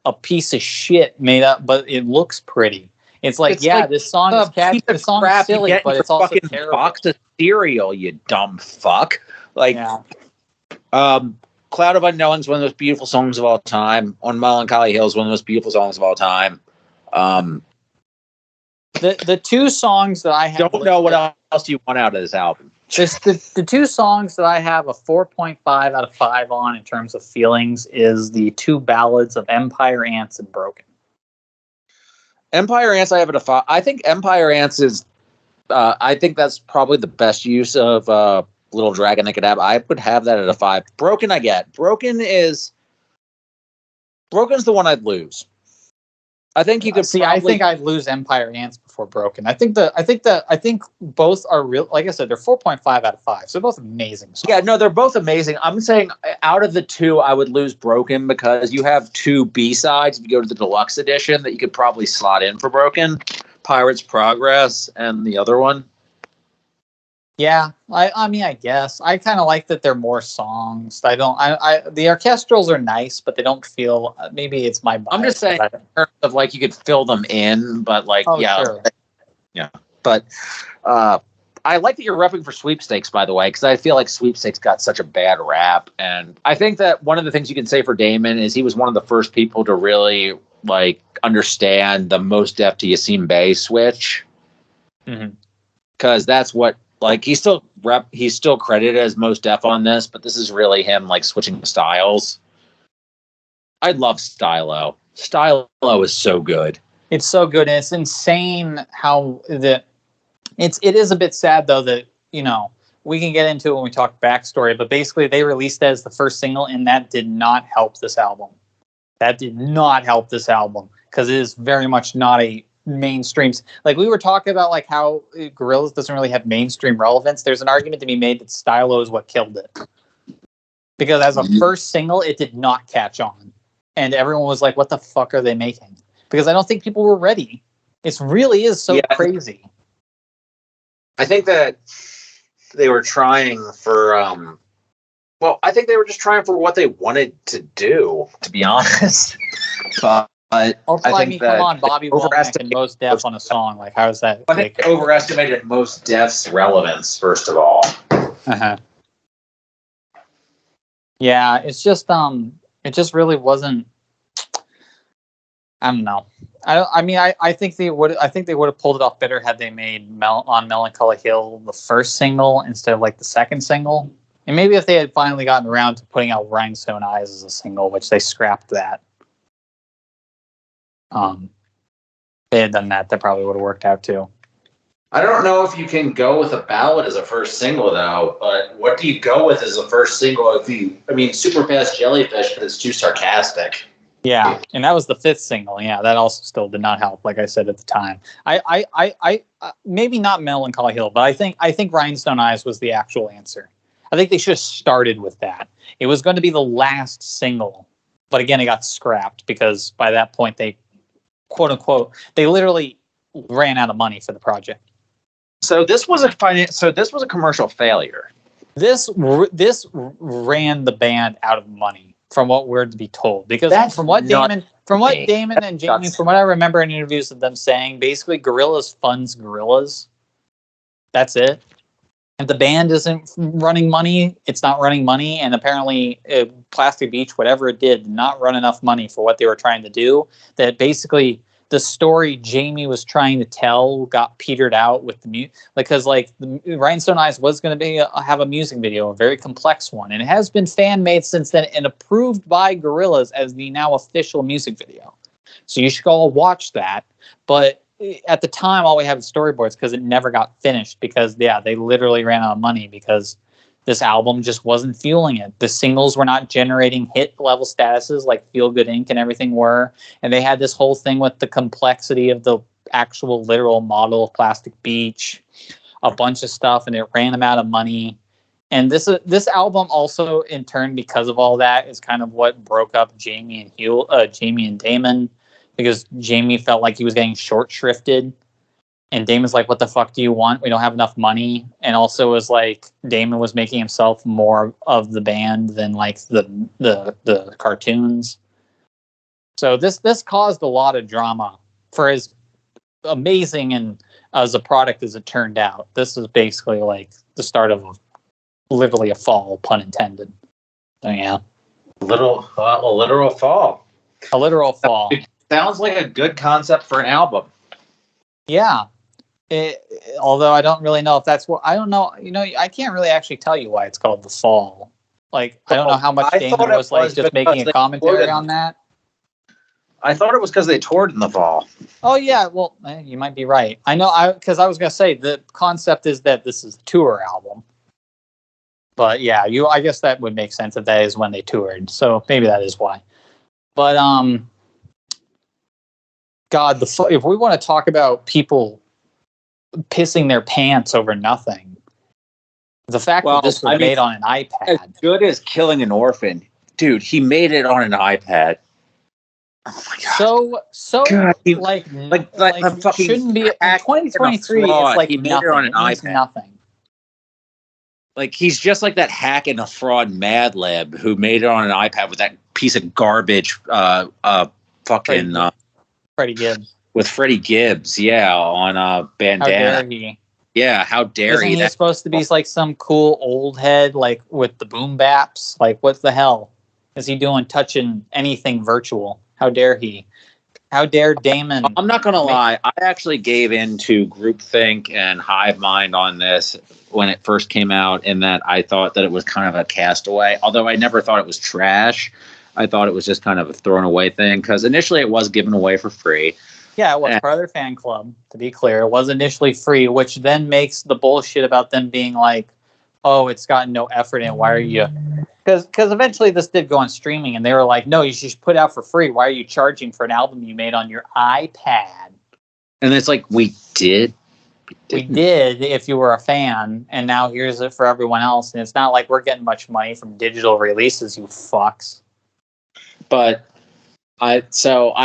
C: a piece of shit made up, but it looks pretty. It's this song is catchy, the song is silly, but it's also terrible.
B: Box of cereal, you dumb fuck. Cloud of Unknowing is one of the most beautiful songs of all time. On Melancholy Hill is one of the most beautiful songs of all time.
C: The two songs that I have
B: Don't know what else you want out of this album.
C: Just the two songs that I have a 4.5 out of 5 on in terms of feelings is the two ballads of Empire Ants and Broken.
B: Empire Ants I have it a 5. I think Empire Ants is I think that's probably the best use of Little Dragon they could have. I would have that at a 5. Broken I get. Broken's the one I'd lose. I think you could
C: see. I think I'd lose Empire Ants before Broken. I think both are real. Like I said, they're 4.5 out of 5. So they're both amazing songs.
B: Yeah, no, they're both amazing. I'm saying out of the two, I would lose Broken because you have two B-sides. If you go to the deluxe edition, that you could probably slot in for Broken, Pirates Progress, and the other one.
C: Yeah, I mean, I guess I kind of like that they're more songs. The orchestrals are nice, but they don't feel. Maybe it's my bias.
B: I'm just saying, in terms of like you could fill them in, but like
C: sure.
B: Yeah. But I like that you're repping for Sweepstakes, by the way, because I feel like Sweepstakes got such a bad rap, and I think that one of the things you can say for Damon is he was one of the first people to really like understand the most deaf to Yassine Bey switch, because that's what. Like he's still credited as most deaf on this, but this is really him like switching styles. I love Stylo. Stylo is so good.
C: It's so good, and it's insane how it is a bit sad though that we can get into it when we talk backstory, but basically they released it as the first single, and that did not help this album. That did not help this album because it is very much not a mainstreams. Like we were talking about like how Gorillaz doesn't really have mainstream relevance. There's an argument to be made that Stylo is what killed it. Because as a first single, it did not catch on. And everyone was like, what the fuck are they making? Because I don't think people were ready. It really is so crazy.
B: I think that they were trying for I think they were just trying for what they wanted to do, to be honest.
C: Also, I mean, come on, Bobby Womack and Most Def on a song. Like, how is that?
B: I think they overestimated Most Def's relevance, first of all.
C: Yeah, it's just it just really wasn't. I don't know. I think they would have pulled it off better had they made on Melancholy Hill the first single instead of like the second single. And maybe if they had finally gotten around to putting out Rhinestone Eyes as a single, which they scrapped that. They had done that probably would have worked out too.
B: I don't know if you can go with a ballad as a first single though, but what do you go with as a first single? Super Fast Jellyfish, but it's too sarcastic.
C: Yeah, and that was the fifth single. Yeah, that also still did not help, like I said at the time. I maybe not Melancholy Hill, but I think Rhinestone Eyes was the actual answer. I think they should have started with that. It was going to be the last single, but again, it got scrapped because by that point they, quote unquote, they literally ran out of money for the project.
B: So this was a commercial failure.
C: This ran the band out of money, from what we're to be told. Because from what Damon and Jamie, from what I remember in interviews of them saying, basically Gorillaz funds Gorillaz. That's it. If the band isn't running money, it's not running money. And apparently Plastic Beach, whatever it did not run enough money for what they were trying to do. That basically the story Jamie was trying to tell got petered out with the music, because the Rhinestone Eyes was going to have a music video, a very complex one, and it has been fan made since then and approved by Gorillaz as the now official music video. So you should all watch that. But at the time, all we have is storyboards because it never got finished because they literally ran out of money because this album just wasn't fueling it. The singles were not generating hit level statuses like Feel Good Inc. and everything were. And they had this whole thing with the complexity of the actual literal model of Plastic Beach, a bunch of stuff, and it ran them out of money. And this album also, in turn, because of all that, is kind of what broke up Jamie and Damon, because Jamie felt like he was getting short shrifted. And Damon's like, what the fuck do you want? We don't have enough money. And also was like, Damon was making himself more of the band than like the cartoons. So this caused a lot of drama for as amazing and as a product as it turned out. This is basically like the start of literally a fall, pun intended. So yeah,
B: a literal fall.
C: a literal fall.
B: Sounds like a good concept for an album.
C: Yeah. Although I don't really know if that's what, I don't know. I can't really actually tell you why it's called The Fall. Like, I don't know how much Damon was like just making a commentary on that.
B: I thought it was because they toured in the fall.
C: Oh yeah, well, you might be right. I know, because I was gonna say the concept is that this is a tour album. But yeah, I guess that would make sense if that is when they toured. So maybe that is why. But God, if we want to talk about people pissing their pants over nothing, the fact that this was made on an iPad,
B: as good as Killing an Orphan, dude, he made it on an iPad. Oh my God.
C: So
B: God,
C: like
B: fucking
C: shouldn't be in 2023. It's like
B: he made
C: nothing.
B: It on an
C: means
B: iPad.
C: Nothing.
B: Like, he's just like that hack and a fraud Mad Lib who made it on an iPad with that piece of garbage, fucking
C: Freddie Gibbs.
B: With Freddie Gibbs, on Bandana.
C: How dare he?
B: Yeah, how dare he?
C: Isn't he supposed to be like some cool old head, like with the boom baps? Like, what the hell is he doing touching anything virtual? How dare he? How dare Damon?
B: I'm not going to lie. I actually gave into groupthink and hive mind on this when it first came out, in that I thought that it was kind of a castaway. Although I never thought it was trash. I thought it was just kind of a thrown away thing, because initially it was given away for free.
C: Yeah, it was part of their fan club, to be clear. It was initially free, which then makes the bullshit about them being like, oh, it's got no effort in it. Why are you... Because eventually this did go on streaming, and they were like, no, you should put it out for free. Why are you charging for an album you made on your iPad?
B: And it's like, we did.
C: We did, if you were a fan, and now here's it for everyone else. And it's not like we're getting much money from digital releases, you fucks.
B: But I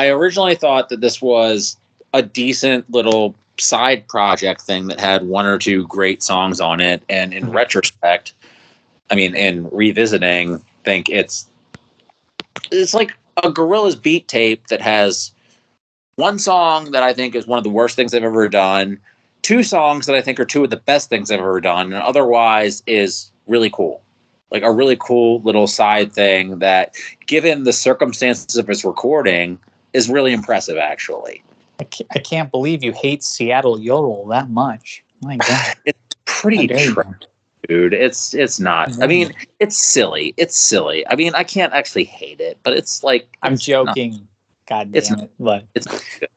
B: originally thought that this was a decent little side project thing that had one or two great songs on it. And in retrospect, I mean, in revisiting, think it's like a Gorillaz beat tape that has one song that I think is one of the worst things they've ever done, two songs that I think are two of the best things they've ever done, and otherwise is really cool. Like a really cool little side thing that, given the circumstances of its recording, is really impressive, actually.
C: I can't believe you hate Seattle Yodel that much. My God.
B: It's pretty true, dude. It's not. I mean, it's silly. It's silly. I mean, I can't actually hate it, but it's like...
C: I'm joking. God damn it. But
B: it's not good.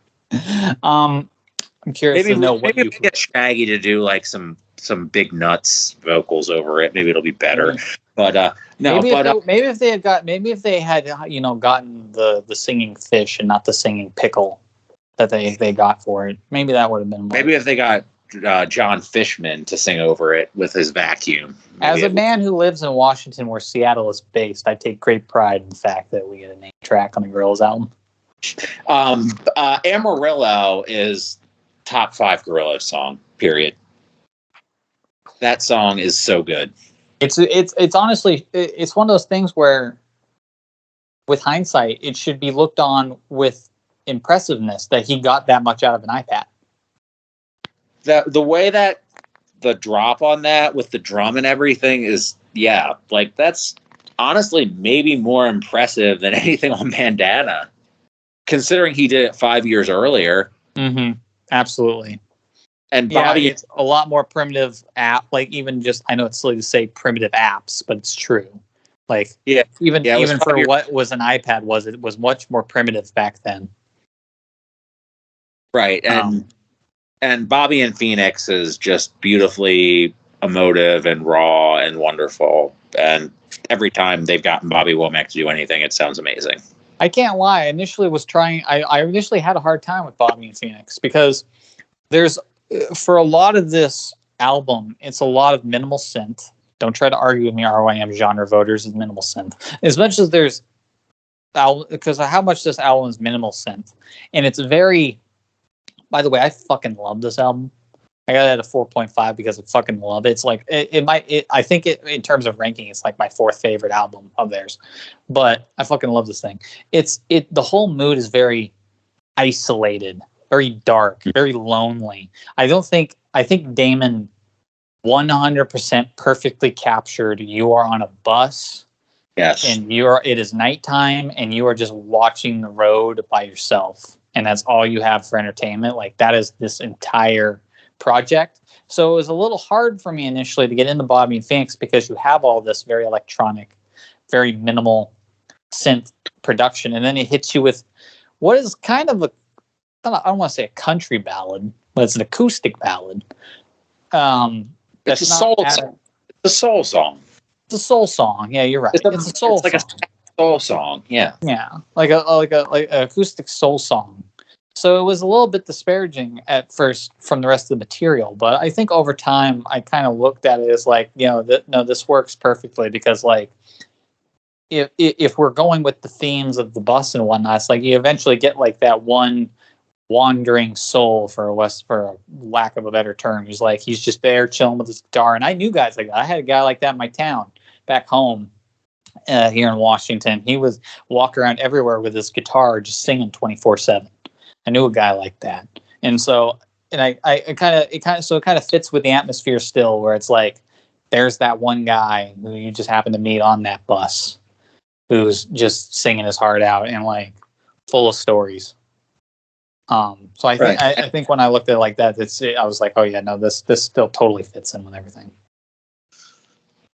C: I'm curious to know what
B: maybe if we get Shaggy to do like some big nuts vocals over it, maybe it'll be better. But no.
C: Maybe if they had gotten the singing fish and not the singing pickle that they got for it, maybe that would have been more.
B: Maybe if they got John Fishman to sing over it with his vacuum.
C: As a man who lives in Washington, where Seattle is based, I take great pride in the fact that we get a name track on the Gorillaz album.
B: Amarillo is top 5 Gorillaz song, period. That song is so good.
C: It's honestly, it's one of those things where, with hindsight, it should be looked on with impressiveness that he got that much out of an iPad.
B: The way that the drop on that with the drum and everything is, like, that's honestly maybe more impressive than anything on Bandana, considering he did it 5 years earlier.
C: Mm-hmm. Absolutely.
B: And Bobby,
C: it's a lot more primitive app. Like, even just, I know it's silly to say primitive apps, but it's true. Like, even for what was an iPad it was much more primitive back then.
B: Right. And Bobby and Phoenix is just beautifully emotive and raw and wonderful. And every time they've gotten Bobby Womack to do anything, it sounds amazing.
C: I can't lie. I initially had a hard time with Bobby and Phoenix because for a lot of this album, it's a lot of minimal synth. Don't try to argue with me, RYM genre voters, is minimal synth. As much as because of how much this album is minimal synth. And it's very... By the way, I fucking love this album. I got it at a 4.5 because I fucking love it. It's like I think in terms of ranking, it's like my 4th favorite album of theirs. But I fucking love this thing. The whole mood is very isolated, very dark, very lonely. I think Damon 100% perfectly captured "You Are on a Bus"
B: Yes.
C: And it is nighttime and you are just watching the road by yourself. And that's all you have for entertainment. Like, that is this entire project. So it was a little hard for me initially to get into Bobby and Phoenix because you have all this very electronic, very minimal synth production. And then it hits you with what is kind of I don't want to say a country ballad, but it's an acoustic ballad.
B: It's a soul song. It's a soul song.
C: It's a soul song. Yeah, you're right. It's a soul
B: song. A soul song. Yeah.
C: Yeah, like an acoustic soul song. So it was a little bit disparaging at first from the rest of the material, but I think over time I kind of looked at it as like, no, this works perfectly because like if we're going with the themes of the bus and whatnot, it's like you eventually get like that one wandering soul, for lack of a better term. He's just there chilling with his guitar. And I knew guys like that. I had a guy like that in my town back home here in Washington. He was walking around everywhere with his guitar, just singing 24/7. I knew a guy like that. And so, it kind of fits with the atmosphere still, where it's like, there's that one guy who you just happen to meet on that bus who's just singing his heart out and like full of stories. So I think when I looked at it like that, I was like, oh yeah, no, this still totally fits in with everything.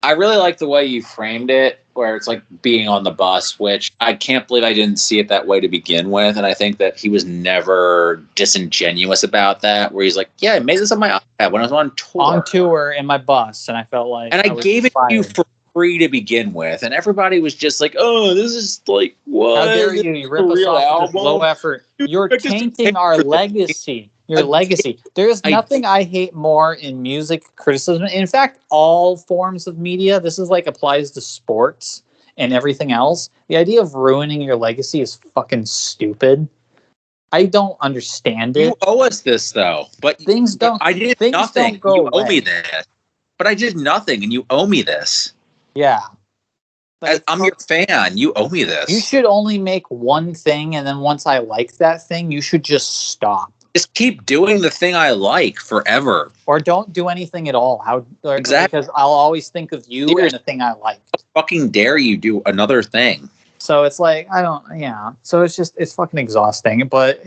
B: I really like the way you framed it, where it's like being on the bus, which I can't believe I didn't see it that way to begin with. And I think that he was never disingenuous about that, where he's like, yeah, I made this on my iPad when I was on tour.
C: On tour in my bus, and I felt like...
B: And I gave it to you for free to begin with, and everybody was just like, oh, this is like, what?
C: How dare you? You rip us off with this low effort. You're tainting our legacy. Your legacy. There's nothing I hate more in music criticism. In fact, all forms of media. This is like applies to sports and everything else. The idea of ruining your legacy is fucking stupid. I don't understand it.
B: You owe us this though, but
C: things don't.
B: I did nothing.
C: Don't go
B: you
C: away.
B: owe me this, but I did nothing, and you owe me this.
C: Yeah. Like,
B: I'm your fan. You owe me this.
C: You should only make one thing, and then once I like that thing, you should just stop.
B: Just keep doing the thing I like forever.
C: Or don't do anything at all.
B: Exactly.
C: Because I'll always think of you and the thing I like.
B: How fucking dare you do another thing?
C: So it's like, So it's fucking exhausting. But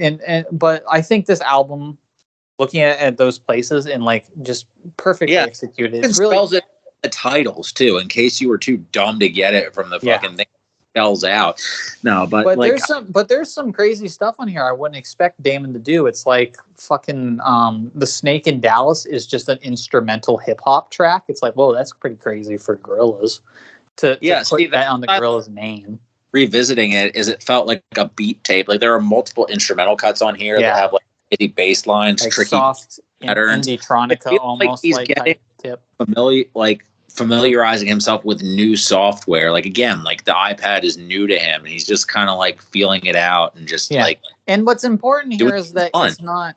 C: but I think this album, looking at those places and like just perfectly executed.
B: It spells it the titles too, in case you were too dumb to get it from the fucking thing. Spells out. No, but like,
C: there's some crazy stuff on here I wouldn't expect Damon to do. It's like fucking The Snake in Dallas is just an instrumental hip hop track. It's like, whoa, that's pretty crazy for Gorillaz to put that on the Gorillaz name.
B: Revisiting it felt like a beat tape. Like there are multiple instrumental cuts on here that have like shitty bass lines,
C: like
B: tricky
C: soft
B: patterns.
C: Indie-tronica almost
B: like he's getting
C: tip.
B: Familiarizing himself with new software. Like again, like the iPad is new to him, and he's just kind of like feeling it out and just like.
C: And what's important here is that it's not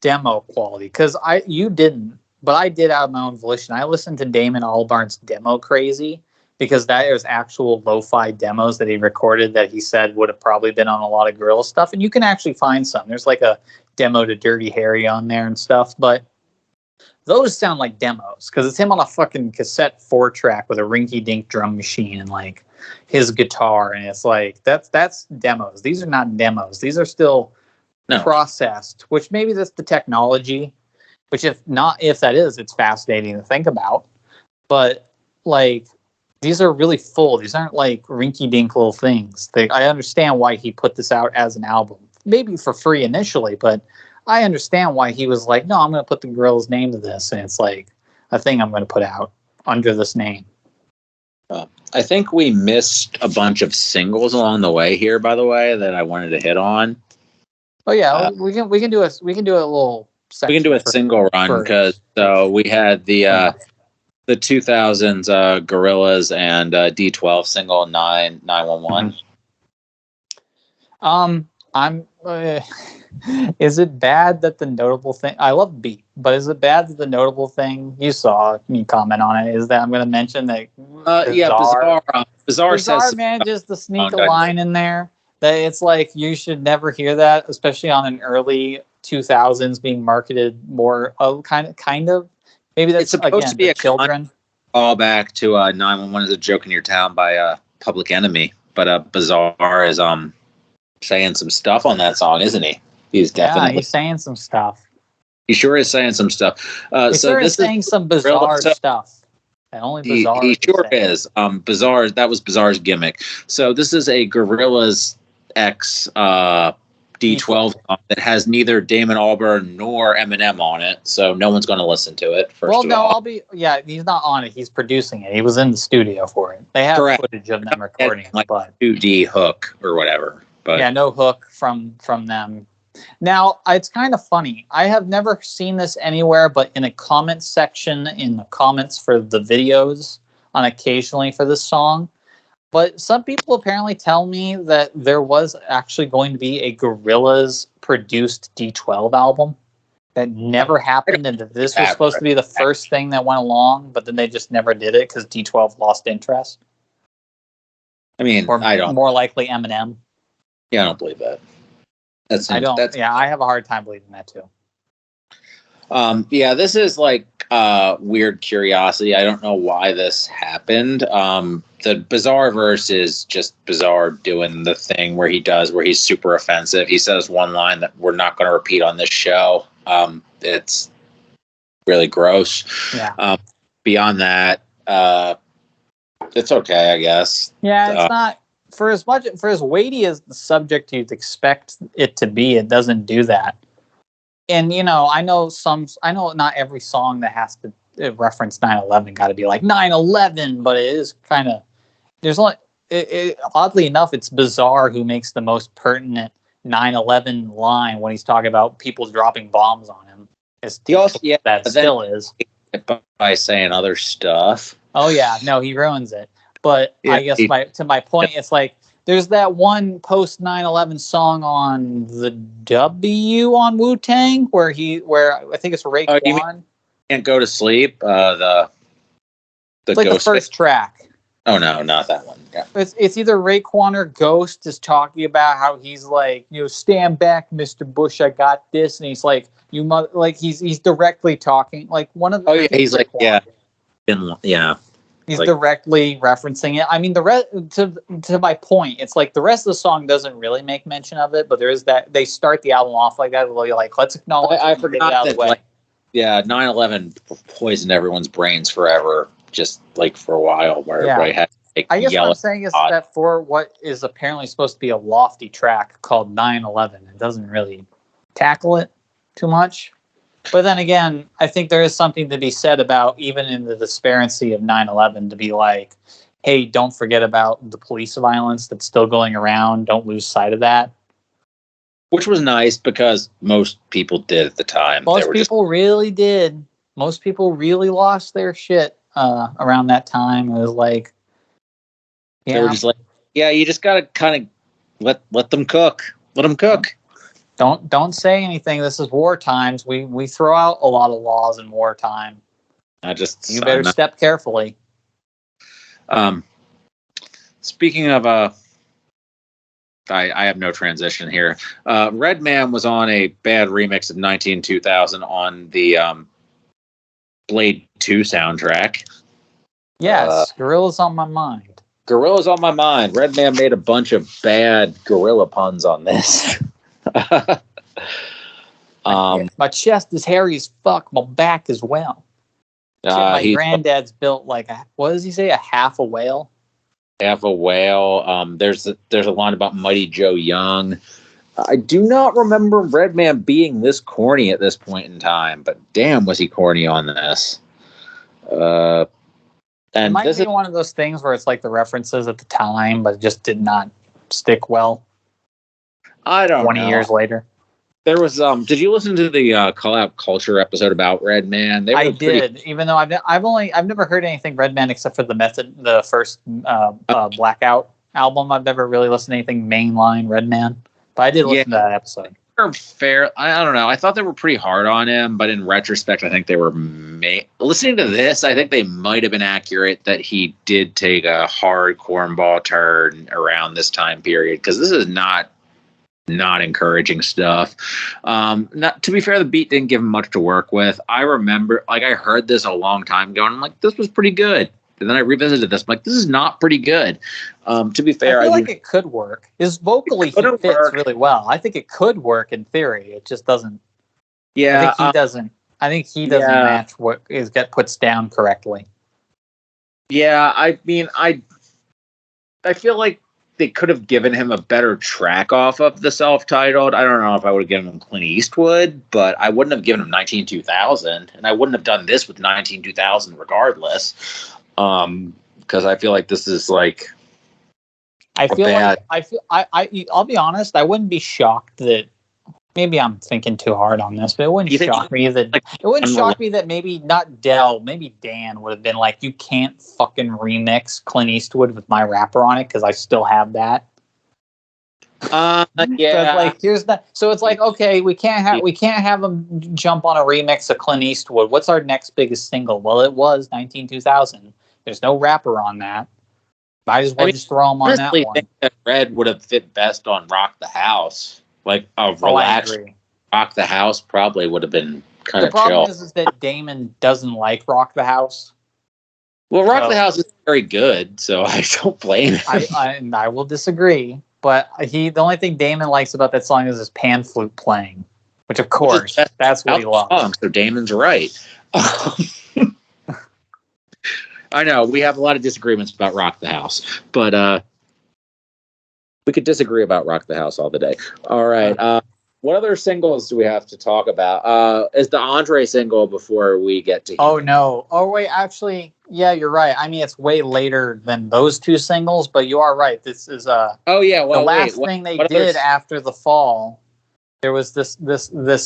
C: demo quality, because you didn't, but I did out of my own volition. I listened to Damon Albarn's Demo Crazy, because that is actual lo-fi demos that he recorded that he said would have probably been on a lot of Gorillaz stuff, and you can actually find some. There's like a demo to Dirty Harry on there and stuff, but those sound like demos because it's him on a fucking cassette 4-track with a rinky-dink drum machine and like his guitar, and it's like that's demos. These are not demos. These are still processed, which maybe that's the technology, which if that is, it's fascinating to think about. But like, these are really full. These aren't like rinky-dink little things. I understand why he put this out as an album, maybe for free initially, but I understand why he was like, no, I'm going to put the Gorillaz name to this, and it's like a thing I'm going to put out under this name.
B: I think we missed a bunch of singles along the way here, by the way, that I wanted to hit on.
C: Oh yeah, we can do a little section.
B: We can do a single run because we had the 2000s Gorillaz and D12 single 911.
C: Is it bad that the notable thing? I love Beat, but is it bad that the notable thing you saw me comment on it is that I'm going to mention that? Bizarre says, manages to sneak a line in there that it's like you should never hear that, especially on an early 2000s being marketed more. Kind of. Maybe that's
B: it's supposed to be a
C: children.
B: call back to 911 is a joke in your town by Public Enemy, but Bizarre is saying some stuff on that song, isn't he? He's definitely
C: he's saying some stuff.
B: He sure is saying some stuff.
C: He sure is saying some bizarre stuff. And only Bizarre.
B: He sure is. Bizarre. That was Bizarre's gimmick. So this is a Gorillaz X D12 song that has neither Damon Albarn nor Eminem on it. So no one's going to listen to it.
C: He's not on it. He's producing it. He was in the studio for it. They have footage of them recording,
B: like
C: but
B: 2D hook or whatever. But
C: yeah, no hook from them. Now, it's kind of funny. I have never seen this anywhere but in a comment section in the comments for the videos on occasionally for this song. But some people apparently tell me that there was actually going to be a Gorillaz produced D12 album that never happened, and that this was supposed to be the first thing that went along, but then they just never did it because D12 lost interest.
B: I mean, I don't.
C: More likely Eminem.
B: Yeah, I don't believe that.
C: I have a hard time believing that too.
B: This is like weird curiosity. I don't know why this happened. The Bizarre verse is just Bizarre doing the thing where he's super offensive. He says one line that we're not going to repeat on this show. It's really gross.
C: Yeah.
B: Beyond that, it's okay, I guess.
C: Yeah, it's not. For as weighty as the subject you'd expect it to be, it doesn't do that. And I know not every song that has to reference 9/11 got to be like 9/11, but it is kind of. There's only oddly enough, it's Bizarre who makes the most pertinent 9/11 line when he's talking about people dropping bombs on him. Still is
B: by saying other stuff.
C: Oh yeah, no, he ruins it. But I guess to my point, it's like there's that one post 9/11 song on the W on Wu-Tang where I think it's Raekwon.
B: Can't Go to Sleep. It's
C: like the first track.
B: Oh no, not that one. Yeah.
C: It's either Raekwon or Ghost is talking about how he's like, stand back, Mr. Bush, I got this, and he's like, he's directly talking like one of the.
B: Oh yeah, he's like
C: Raekwon.
B: yeah.
C: He's directly referencing it. I mean, the rest to my point, it's like the rest of the song doesn't really make mention of it, but there is that they start the album off like that. Where you're like, let's acknowledge.
B: I forgot out that. Of the way. 9/11 poisoned everyone's brains forever, just like for a while, where everybody had.
C: I guess what I'm saying is that for what is apparently supposed to be a lofty track called 9/11, it doesn't really tackle it too much. But then again, I think there is something to be said about even in the disparity of 9/11 to be like, hey, don't forget about the police violence that's still going around. Don't lose sight of that.
B: Which was nice because most people did at the time.
C: Most people really did. Most people really lost their shit around that time. It was like,
B: they were just like, you just got to kind of let them cook. Let them cook.
C: Don't say anything. This is war times. We throw out a lot of laws in wartime. You better step carefully.
B: Speaking of I have no transition here. Redman was on a bad remix of 192000 on the Blade 2 soundtrack.
C: Yes, Gorillaz on my mind.
B: Gorillaz on my mind. Redman made a bunch of bad gorilla puns on this.
C: My chest is hairy as fuck. My back as well. My granddad's built like what does he say? A half a whale.
B: Half a whale. There's a line about Mighty Joe Young. I do not remember Redman being this corny at this point in time, but damn, was he corny on this. And
C: it might be one of those things where it's like the references at the time, but it just did not stick well.
B: I don't know.
C: 20 years later.
B: There was did you listen to the Call Out Culture episode about Redman?
C: I did, even though I've never heard anything Redman except for the first Blackout album. I've never really listened to anything mainline Redman, but I did listen to that episode.
B: Fair, I don't know. I thought they were pretty hard on him, but in retrospect, I think they were listening to this. I think they might have been accurate that he did take a hard cornball turn around this time period because this is not not encouraging stuff. Not to be fair, the beat didn't give him much to work with. I remember, like, I heard this a long time ago, and I'm like, this was pretty good. And then I revisited this. I'm like, this is not pretty good. To be fair,
C: I feel like it could work. His vocally he fits really well. I think it could work in theory. It just doesn't.
B: Yeah,
C: I think he doesn't. I think he doesn't match what is puts down correctly.
B: Yeah, I mean, I feel like they could have given him a better track off of the self-titled. I don't know if I would have given him Clint Eastwood, but I wouldn't have given him 192000, and I wouldn't have done this with 192000 regardless. Because I feel like this is like. I'll be honest. I wouldn't be shocked that. Maybe I'm thinking too hard on this, but it wouldn't shock me that maybe not Del, maybe Dan would have been like, you can't fucking remix Clint Eastwood with my rapper on it because I still have that. Yeah.
C: Like here's that. So it's like, okay, we can't have him jump on a remix of Clint Eastwood. What's our next biggest single? Well, it was 192000. There's no rapper on that. Might as well just throw him on that one. I think
B: that Red would have fit best on Rock the House. Like a relaxed Rock the House probably would have been kind of chill. The problem
C: is that Damon doesn't like Rock the House.
B: Well, Rock the House is very good, so I don't blame him.
C: I will disagree, but the only thing Damon likes about that song is his pan flute playing, which of course that's what he loves.
B: So Damon's right. I know we have a lot of disagreements about Rock the House, but we could disagree about Rock the House all the day. All right. What other singles do we have to talk about? Is the Andre single before we get to here?
C: Oh, no. Oh, wait. Actually, yeah, you're right. I mean, it's way later than those two singles, but you are right. This is the last thing they did after the fall. There was this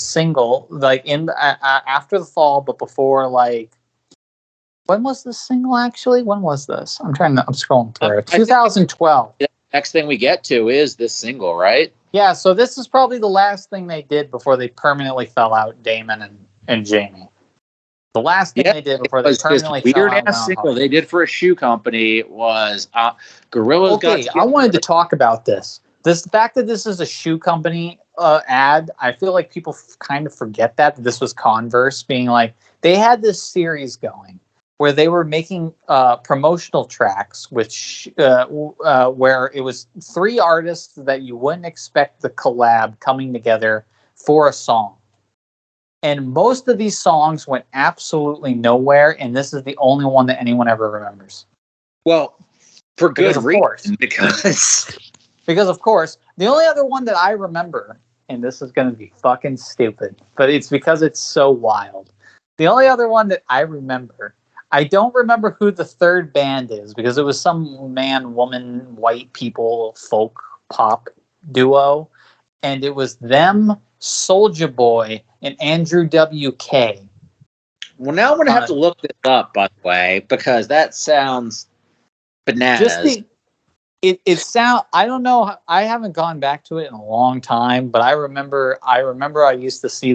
C: single, like after the fall, but before, like, when was this single actually? When was this? I'm scrolling through. 2012.
B: Next thing we get to is this single, right?
C: Yeah, so this is probably the last thing they did before they permanently fell out, Damon and Jamie. The last thing they did before they permanently fell out. Weird-ass
B: single they did for a shoe company was Gorillaz.
C: Okay, I wanted to talk about this. The fact that this is a shoe company ad, I feel like people kind of forget that this was Converse being like, they had this series going where they were making promotional tracks, which where it was three artists that you wouldn't expect the collab coming together for a song. And most of these songs went absolutely nowhere, and this is the only one that anyone ever remembers.
B: Well, for good reason, because
C: of course, the only other one that I remember, and this is going to be fucking stupid, but it's because it's so wild. The only other one that I remember, I don't remember who the third band is because it was some man, woman, white people, folk, pop duo. And it was them, Soulja Boy, and Andrew WK.
B: Well, now I'm going to have to look this up, by the way, because that sounds bananas.
C: I don't know. I haven't gone back to it in a long time, but I remember I used to see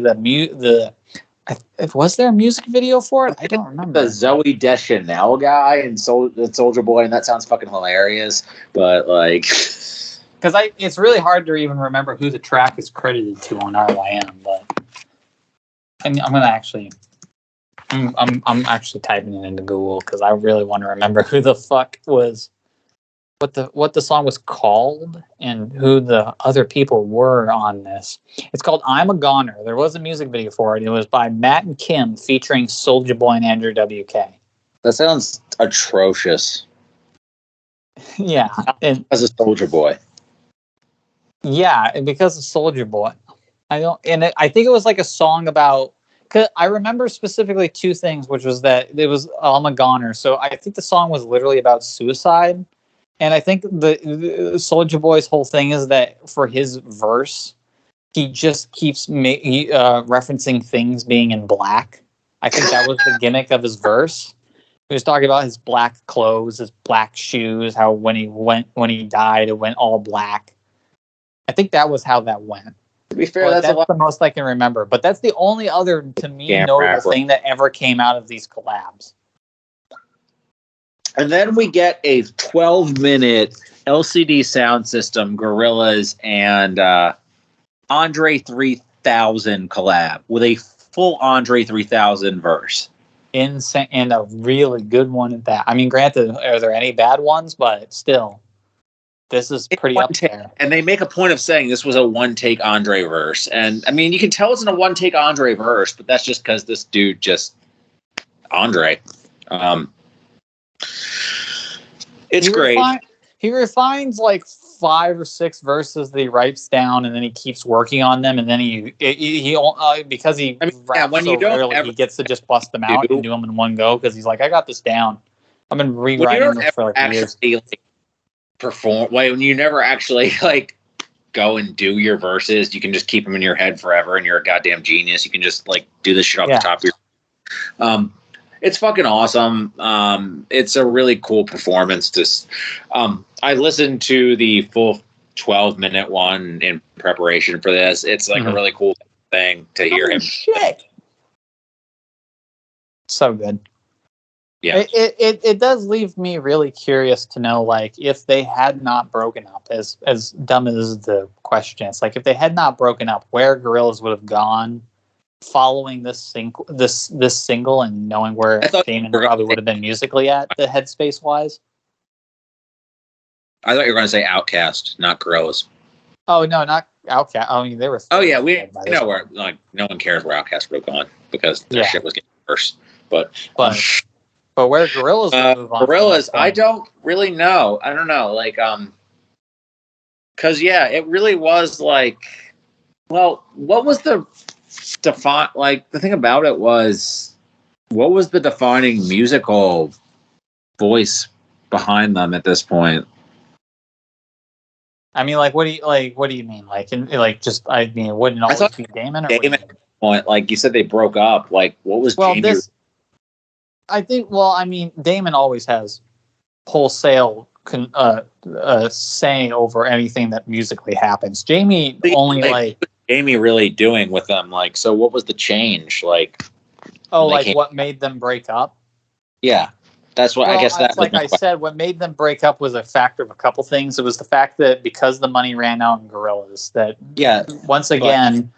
C: was there a music video for it? I don't remember.
B: The Zoe Deschanel guy and Soulja Boy, and that sounds fucking hilarious. But like,
C: because it's really hard to even remember who the track is credited to on RYM. But I'm actually typing it into Google because I really want to remember who the fuck was. What the song was called and who the other people were on this. It's called I'm a Goner. There was a music video for it. It was by Matt and Kim featuring Soulja Boy and Andrew WK.
B: That sounds atrocious.
C: Yeah.
B: As a Soulja Boy.
C: Yeah, and because of Soulja Boy. I think it was like a song about, cause I remember specifically two things, which was that it was I'm a Goner. So I think the song was literally about suicide. And I think the Soulja Boy's whole thing is that for his verse, he just keeps referencing things being in black. I think that was the gimmick of his verse. He was talking about his black clothes, his black shoes, how when he died, it went all black. I think that was how that went.
B: To be fair,
C: that's the most I can remember. But that's the only other, to me, notable thing that ever came out of these collabs.
B: And then we get a 12-minute LCD sound system, Gorillaz and Andre 3000 collab with a full Andre 3000 verse.
C: Insane, and a really good one at that. I mean, granted, are there any bad ones? But still, this is pretty up there.
B: And they make a point of saying this was a one-take Andre verse. And, I mean, you can tell it's in a one-take Andre verse, but that's just because this dude just... Andre. It's great.
C: He refines like 5 or 6 verses that he writes down, and then he keeps working on them, and then he because he raps
B: when
C: so
B: you don't
C: rarely, he gets to just bust them out and do them in one go because he's like, I got this down. I've been rewriting this for like years.
B: Perform when you never actually like go and do your verses, you can just keep them in your head forever, and you're a goddamn genius. You can just like do this shit off the top of your. It's fucking awesome. It's a really cool performance. I listened to the full 12-minute one in preparation for this. It's like a really cool thing to hear him.
C: Shit. So good.
B: Yeah.
C: It does leave me really curious to know, like, if they had not broken up, as dumb as the question is, like, if they had not broken up, where Gorillaz would have gone following this single and knowing where Damon probably would have been musically at the headspace wise.
B: I thought you were going to say Outkast, not Gorillaz.
C: Oh no, not Outkast. I mean, they were.
B: Oh yeah, we know where. Like, no one cares where Outkast would have gone because their shit was getting worse. But
C: where Gorillaz would move on?
B: Gorillaz, I don't really know. I don't know, like because it really was like, well, what was the the thing about it was, what was the defining musical voice behind them at this point?
C: I mean, like, what do you mean? Like, just, I mean, it wouldn't always be Damon? Or
B: Damon, like you said, they broke up. Like, what was Jamie?
C: I think, I mean, Damon always has wholesale say over anything that musically happens. Jamie only
B: Jamie really doing with them, like, so what was the change, like?
C: Oh, like what made them break up?
B: Yeah, that's what I guess. That
C: like I said, what made them break up was a factor of a couple things. It was the fact that because the money ran out in Gorillaz, that once again,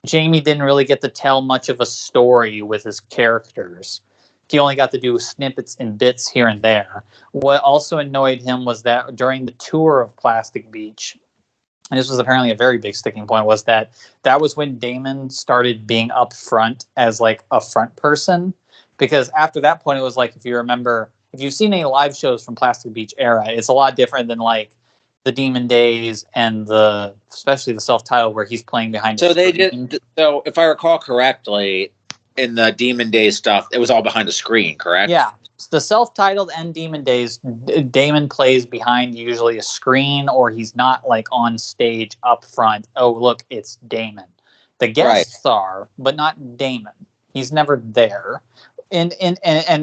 C: Jamie didn't really get to tell much of a story with his characters. He only got to do snippets and bits here and there. What also annoyed him was that during the tour of Plastic Beach, and this was apparently a very big sticking point, was that was when Damon started being up front as like a front person. Because after that point, it was like, if you remember, if you've seen any live shows from Plastic Beach era, it's a lot different than like the Demon Days and especially the self-titled where he's playing behind.
B: So so if I recall correctly, in the Demon Days stuff, it was all behind a screen, correct?
C: Yeah. The self-titled and Demon Days, Damon plays behind usually a screen, or he's not like on stage up front. Oh, look, it's Damon. The guests are, but not Damon. He's never there. And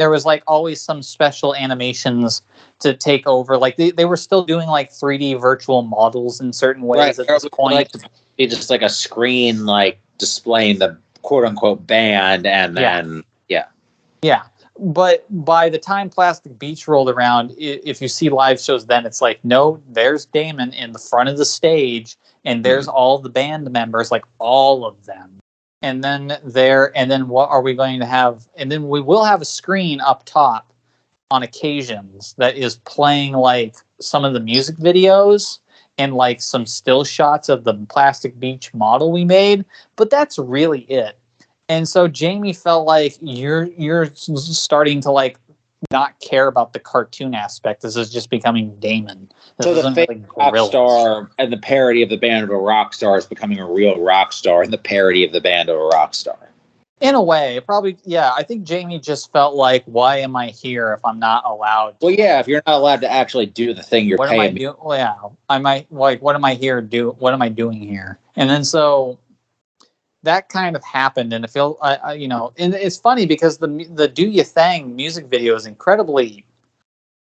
C: there was like always some special animations to take over. Like they were still doing like 3D virtual models in certain ways at this point.
B: Like it's just like a screen, like displaying the quote unquote band, and then yeah.
C: But by the time Plastic Beach rolled around, if you see live shows, then it's like, no, there's Damon in the front of the stage, and there's all the band members, like all of them. And then what are we going to have? And then we will have a screen up top on occasions that is playing like some of the music videos and like some still shots of the Plastic Beach model we made. But that's really it. And so Jamie felt like you're starting to like not care about the cartoon aspect. This is just becoming Damon.
B: So the fake rock star and the parody of the band of a rock star is becoming a real rock star, and the parody of the band of a rock star.
C: In a way, probably, yeah. I think Jamie just felt like, why am I here if I'm not allowed to?
B: Well, yeah, if you're not allowed to actually do the thing you're paying.
C: I might, like, what am I here to do? What am I doing here? And then so that kind of happened, and and it's funny because the DoYaThing music video is incredibly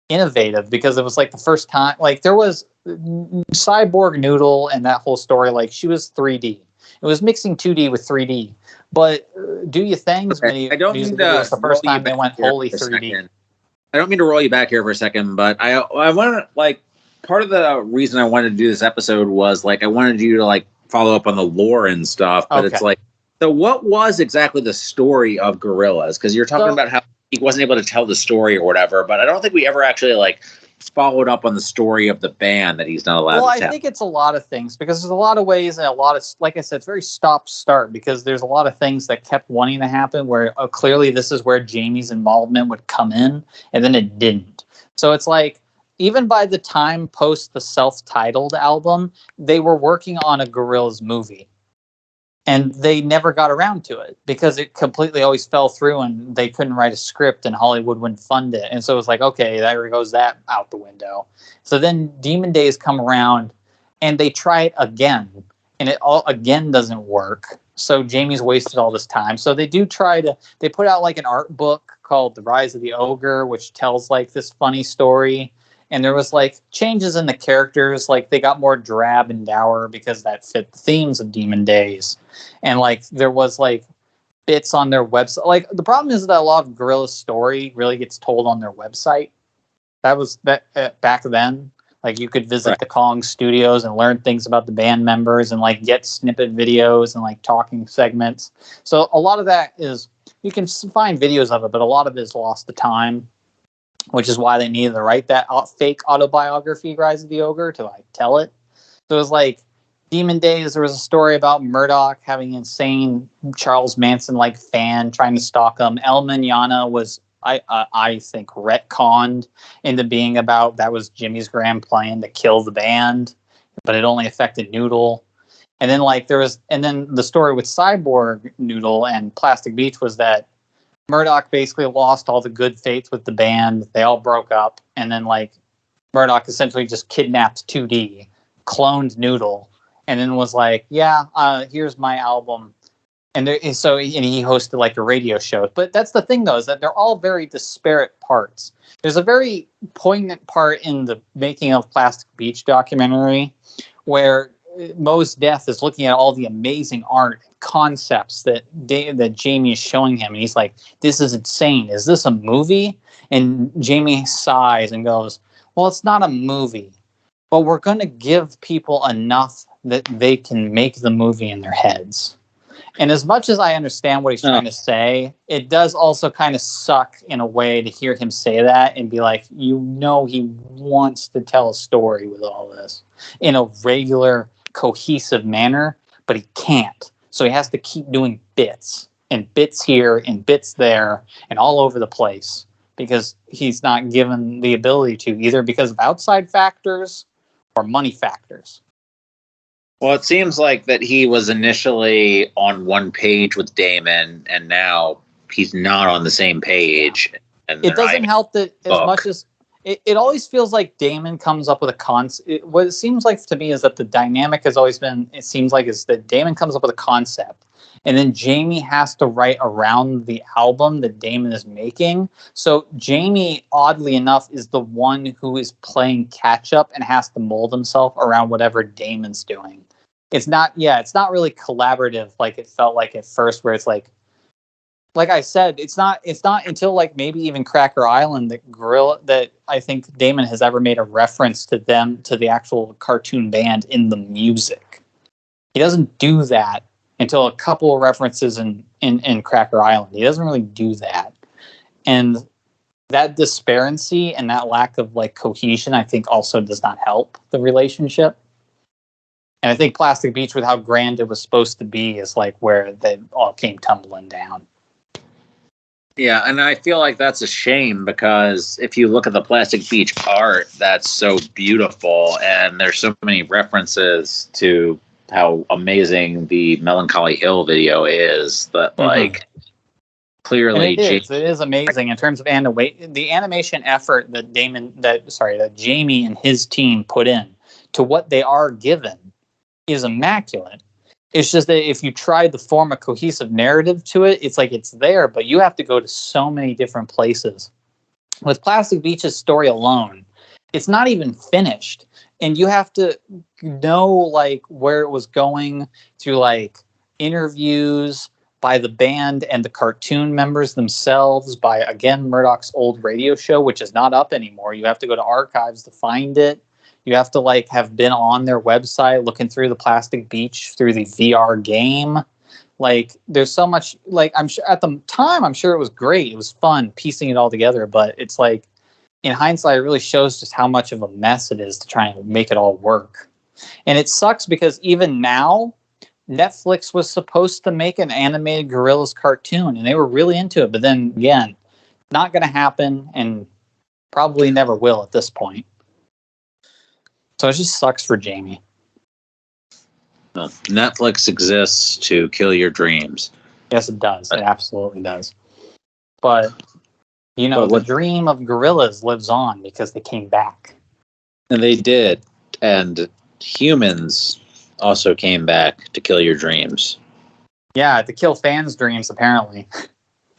C: innovative, because it was like the first time, like there was Cyborg Noodle and that whole story, like she was 3D. It was mixing 2D with 3D, but DoYaThing's music video was the first time they went wholly 3D.
B: I don't mean to roll you back here for a second, but I want to, like, part of the reason I wanted to do this episode was like I wanted you to like follow up on the lore and stuff, but it's like, so what was exactly the story of Gorillaz? Because you're talking about how he wasn't able to tell the story or whatever, but I don't think we ever actually like followed up on the story of the band that he's not allowed to tell.
C: Well, I think it's a lot of things, because there's a lot of ways and a lot of, like I said, it's very stop-start, because there's a lot of things that kept wanting to happen where clearly this is where Jamie's involvement would come in, and then it didn't. So it's like, even by the time post the self-titled album, they were working on a Gorillaz movie. And they never got around to it because it completely always fell through, and they couldn't write a script and Hollywood wouldn't fund it. And so it was like, okay, there goes that out the window. So then Demon Days come around and they try it again, and it all again doesn't work. So Jamie's wasted all this time. So they do they put out like an art book called The Rise of the Ogre, which tells like this funny story. And there was like changes in the characters, like they got more drab and dour because that fit the themes of Demon Days. And like there was like bits on their website. Like the problem is that a lot of Gorillaz story really gets told on their website. That was back then. Like you could visit the Kong studios and learn things about the band members and like get snippet videos and like talking segments. So a lot of that is, you can find videos of it, but a lot of it is lost to time. Which is why they needed to write that fake autobiography, Rise of the Ogre, to like tell it. So it was like Demon Days. There was a story about Murdoch having an insane Charles Manson like fan trying to stalk him. El Manana was, I think, retconned into being about that was Jimmy's grand plan to kill the band, but it only affected Noodle. And then like then the story with Cyborg, Noodle, and Plastic Beach was that Murdoch basically lost all the good faith with the band. They all broke up. And then, like, Murdoch essentially just kidnapped 2D, cloned Noodle, and then was like, yeah, here's my album. And he hosted, like, a radio show. But that's the thing, though, is that they're all very disparate parts. There's a very poignant part in the making of Plastic Beach documentary where Mos Def is looking at all the amazing art and concepts that Jamie is showing him, and he's like, "This is insane. Is this a movie?" And Jamie sighs and goes, "Well, it's not a movie, but we're going to give people enough that they can make the movie in their heads." And as much as I understand what he's trying to say, it does also kind of suck in a way to hear him say that and be like, he wants to tell a story with all this in a regular, cohesive manner, but he can't. So he has to keep doing bits and bits here and bits there and all over the place because he's not given the ability to, either because of outside factors or money factors.
B: Well, it seems like that he was initially on one page with Damon, and now he's not on the same page. And
C: it doesn't help that as much as it always feels like Damon comes up with a concept. What it seems like to me is that the dynamic has always been, it seems like, is that Damon comes up with a concept, and then Jamie has to write around the album that Damon is making. So Jamie, oddly enough, is the one who is playing catch up and has to mold himself around whatever Damon's doing. It's not really collaborative like it felt like at first, where it's like I said, it's not until like maybe even Cracker Island that I think Damon has ever made a reference to the actual cartoon band in the music. He doesn't do that until a couple of references in Cracker Island. He doesn't really do that. And that disparity and that lack of like cohesion, I think, also does not help the relationship. And I think Plastic Beach, with how grand it was supposed to be, is like where they all came tumbling down.
B: Yeah, and I feel like that's a shame, because if you look at the Plastic Beach art, that's so beautiful, and there's so many references to how amazing the Melancholy Hill video is that, like, clearly
C: it is amazing in terms of the animation effort that Jamie and his team put in to what they are given is immaculate. It's just that if you try to form a cohesive narrative to it, it's like it's there, but you have to go to so many different places. With Plastic Beach's story alone, it's not even finished, and you have to know like where it was going through like interviews by the band and the cartoon members themselves, by again Murdoch's old radio show, which is not up anymore. You have to go to archives to find it. You have to like have been on their website looking through the Plastic Beach through the VR game. Like there's so much, like I'm sure at the time, I'm sure it was great. It was fun piecing it all together, but it's like in hindsight, it really shows just how much of a mess it is to try and make it all work. And it sucks because even now, Netflix was supposed to make an animated Gorillaz cartoon and they were really into it. But then again, not going to happen and probably never will at this point. So it just sucks for Jamie.
B: Well, Netflix exists to kill your dreams.
C: Yes, it does. It absolutely does. But, you know,
B: But
C: the dream of Gorillaz lives on because they came back.
B: And they did. And Humanz also came back to kill your dreams.
C: Yeah, to kill fans' dreams, apparently.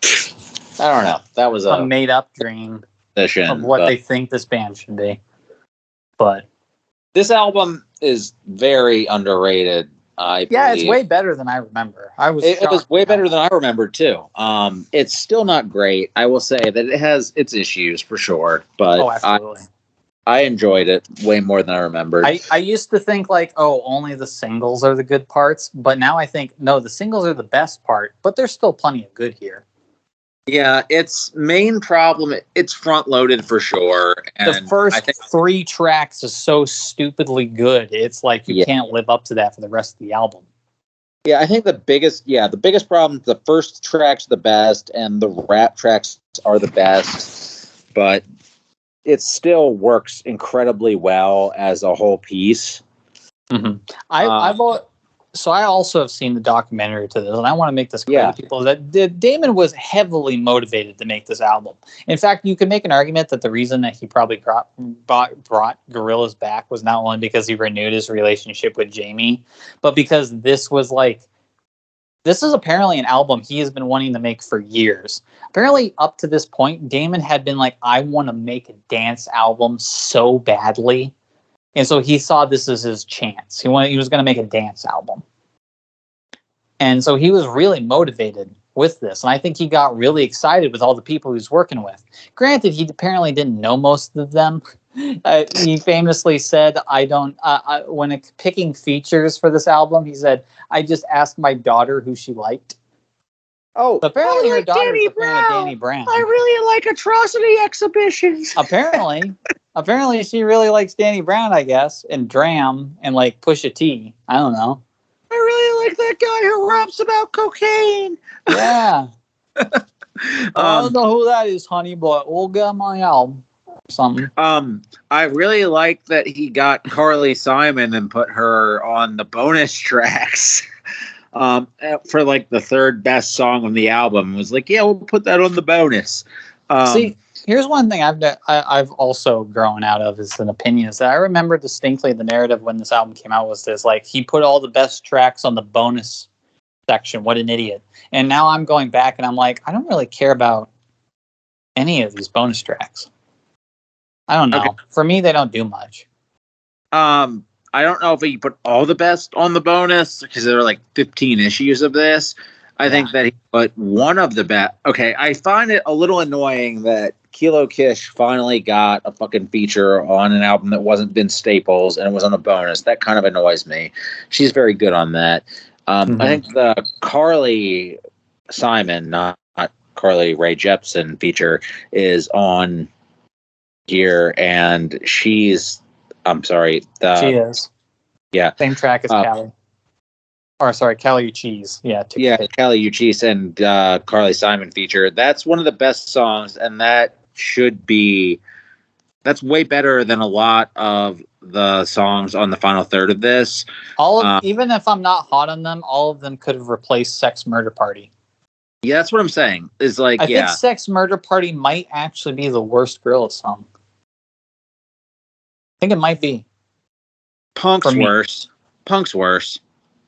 B: I don't know. That was
C: a made-up dream
B: session,
C: of what they think this band should be. But
B: this album is very underrated.
C: Yeah, it's way better than I remember. It
B: was way better than I remember too. It's still not great. I will say that it has its issues for sure, but
C: absolutely.
B: I enjoyed it way more than I remembered.
C: I used to think like, oh, only the singles are the good parts, but now I think no, the singles are the best part, but there's still plenty of good here.
B: Yeah, its main problem, it's front loaded for sure. And
C: the first 3 tracks is so stupidly good. It's like you can't live up to that for the rest of the album.
B: Yeah, I think the biggest problem, the first track's the best and the rap tracks are the best, but it still works incredibly well as a whole piece.
C: Mm-hmm. I also have seen the documentary to this, and I want to make this clear to people that Damon was heavily motivated to make this album. In fact, you could make an argument that the reason that he probably brought Gorillaz back was not only because he renewed his relationship with Jamie, but because this is apparently an album he has been wanting to make for years. Apparently, up to this point, Damon had been like, I want to make a dance album so badly. And so he saw this as his chance. He was going to make a dance album. And so he was really motivated with this. And I think he got really excited with all the people he was working with. Granted, he apparently didn't know most of them. He famously said, when picking features for this album, he said, I just asked my daughter who she liked.
B: Oh,
C: so apparently her daughter is a fan of Danny Brown.
B: I really like Atrocity Exhibitions.
C: Apparently she really likes Danny Brown, I guess, and Dram and like Pusha T. I don't know.
B: I really like that guy who raps about cocaine.
C: Yeah. I don't know who that is, honey, but we'll get my album or something.
B: I really like that he got Carly Simon and put her on the bonus tracks. For like the third best song on the album. It was like, yeah, we'll put that on the bonus.
C: See, here's one thing I've also grown out of as an opinion is that I remember distinctly the narrative when this album came out was this, like, he put all the best tracks on the bonus section. What an idiot. And now I'm going back and I'm like, I don't really care about any of these bonus tracks. I don't know. Okay. For me, they don't do much.
B: I don't know if he put all the best on the bonus because there were like 15 issues of this. I think that he put one of the best. Okay, I find it a little annoying that Kilo Kish finally got a fucking feature on an album that wasn't Vince Staples and it was on a bonus. That kind of annoys me. She's very good on that. I think the Carly Simon, not Carly Rae Jepsen feature is on here, and she's. I'm sorry.
C: She is.
B: Yeah.
C: Same track as Callie. Or sorry, Callie Uchis. Yeah.
B: Callie Uchis and Carly Simon feature. That's one of the best songs, and that's way better than a lot of the songs on the final third of this.
C: Even if I'm not hot on them, all of them could have replaced Sex Murder Party.
B: Yeah, that's what I'm saying. Is like,
C: I think Sex Murder Party might actually be the worst Gorillaz song. I think it might be.
B: Punk's worse.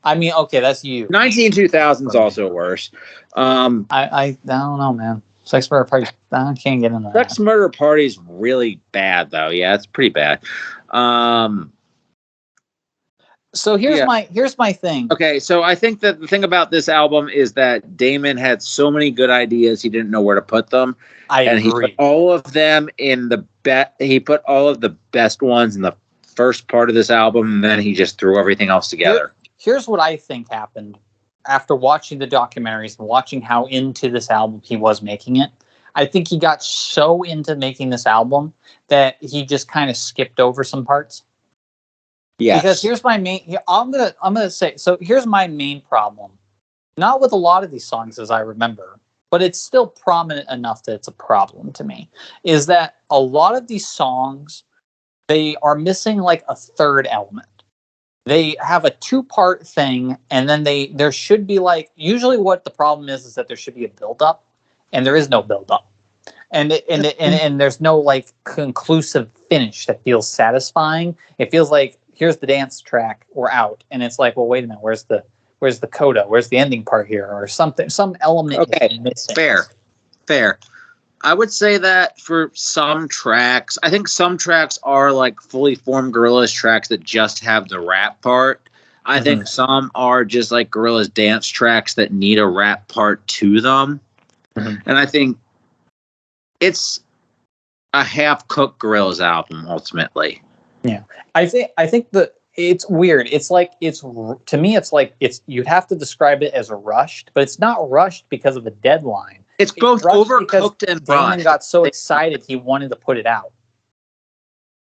C: I mean, okay, that's you.
B: 192000's also worse.
C: I don't know, man. Sex Murder Party, I can't get into that.
B: Sex Murder Party's really bad, though. Yeah, it's pretty bad.
C: So here's my thing.
B: Okay, so I think that the thing about this album is that Damon had so many good ideas, he didn't know where to put them.
C: I agree.
B: He put all of them in he put all of the best ones in the first part of this album, and then he just threw everything else together.
C: Here's what I think happened after watching the documentaries and watching how into this album he was making it. I think he got so into making this album that he just kind of skipped over some parts.
B: Yes.
C: Because here's my main. I'm gonna say. So here's my main problem. Not with a lot of these songs, as I remember, but it's still prominent enough that it's a problem to me. Is that a lot of these songs, they are missing like a third element. They have a 2-part thing, and then there should be like, usually what the problem is that there should be a build-up, and there is no build-up. And there's no like conclusive finish that feels satisfying. It feels like, here's the dance track, we're out. And it's like, well, wait a minute, where's the coda? Where's the ending part here? Or something, some element is missing.
B: Fair. I would say that for some tracks, I think some tracks are like fully formed Gorillaz tracks that just have the rap part. I think some are just like Gorillaz dance tracks that need a rap part to them. And I think it's a half-cooked Gorillaz album ultimately. Yeah.
C: I think that it's weird. It's like, to me, it's like, you'd have to describe it as rushed, but it's not rushed because of a deadline.
B: It's both overcooked and rushed.
C: Damon got so excited he wanted to put it out.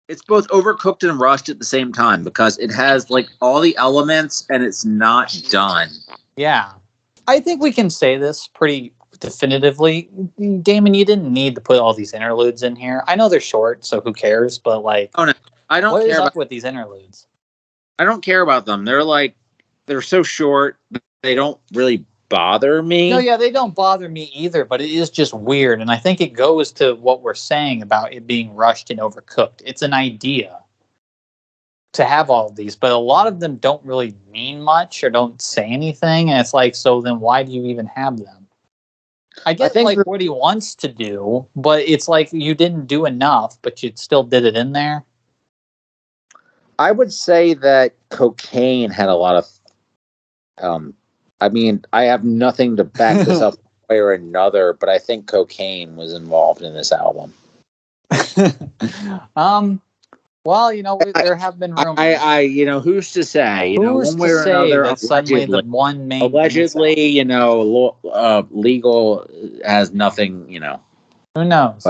B: It's both overcooked and rushed at the same time because it has like all the elements and it's not done.
C: Yeah. I think we can say this pretty definitively. Damon, you didn't need to put all these interludes in here. I know they're short, so who cares? But like,
B: oh no, I don't
C: what
B: care
C: is
B: about
C: up with these interludes.
B: I don't care about them. They're so short. They don't really bother me.
C: No, yeah, they don't bother me either, but it is just weird. And I think it goes to what we're saying about it being rushed and overcooked. It's an idea to have all of these, but a lot of them don't really mean much or don't say anything. And it's like, so then why do you even have them? I get like what he wants to do, but it's like you didn't do enough, but you still did it in there.
B: I would say that Cocaine had a lot of I mean, I have nothing to back this up one way or another, but I think Cocaine was involved in this album.
C: Well, there have been rumors.
B: Who's to say?
C: Who's
B: one way
C: to
B: or
C: say
B: another,
C: that suddenly the one main
B: allegedly, legal has nothing.
C: Who knows?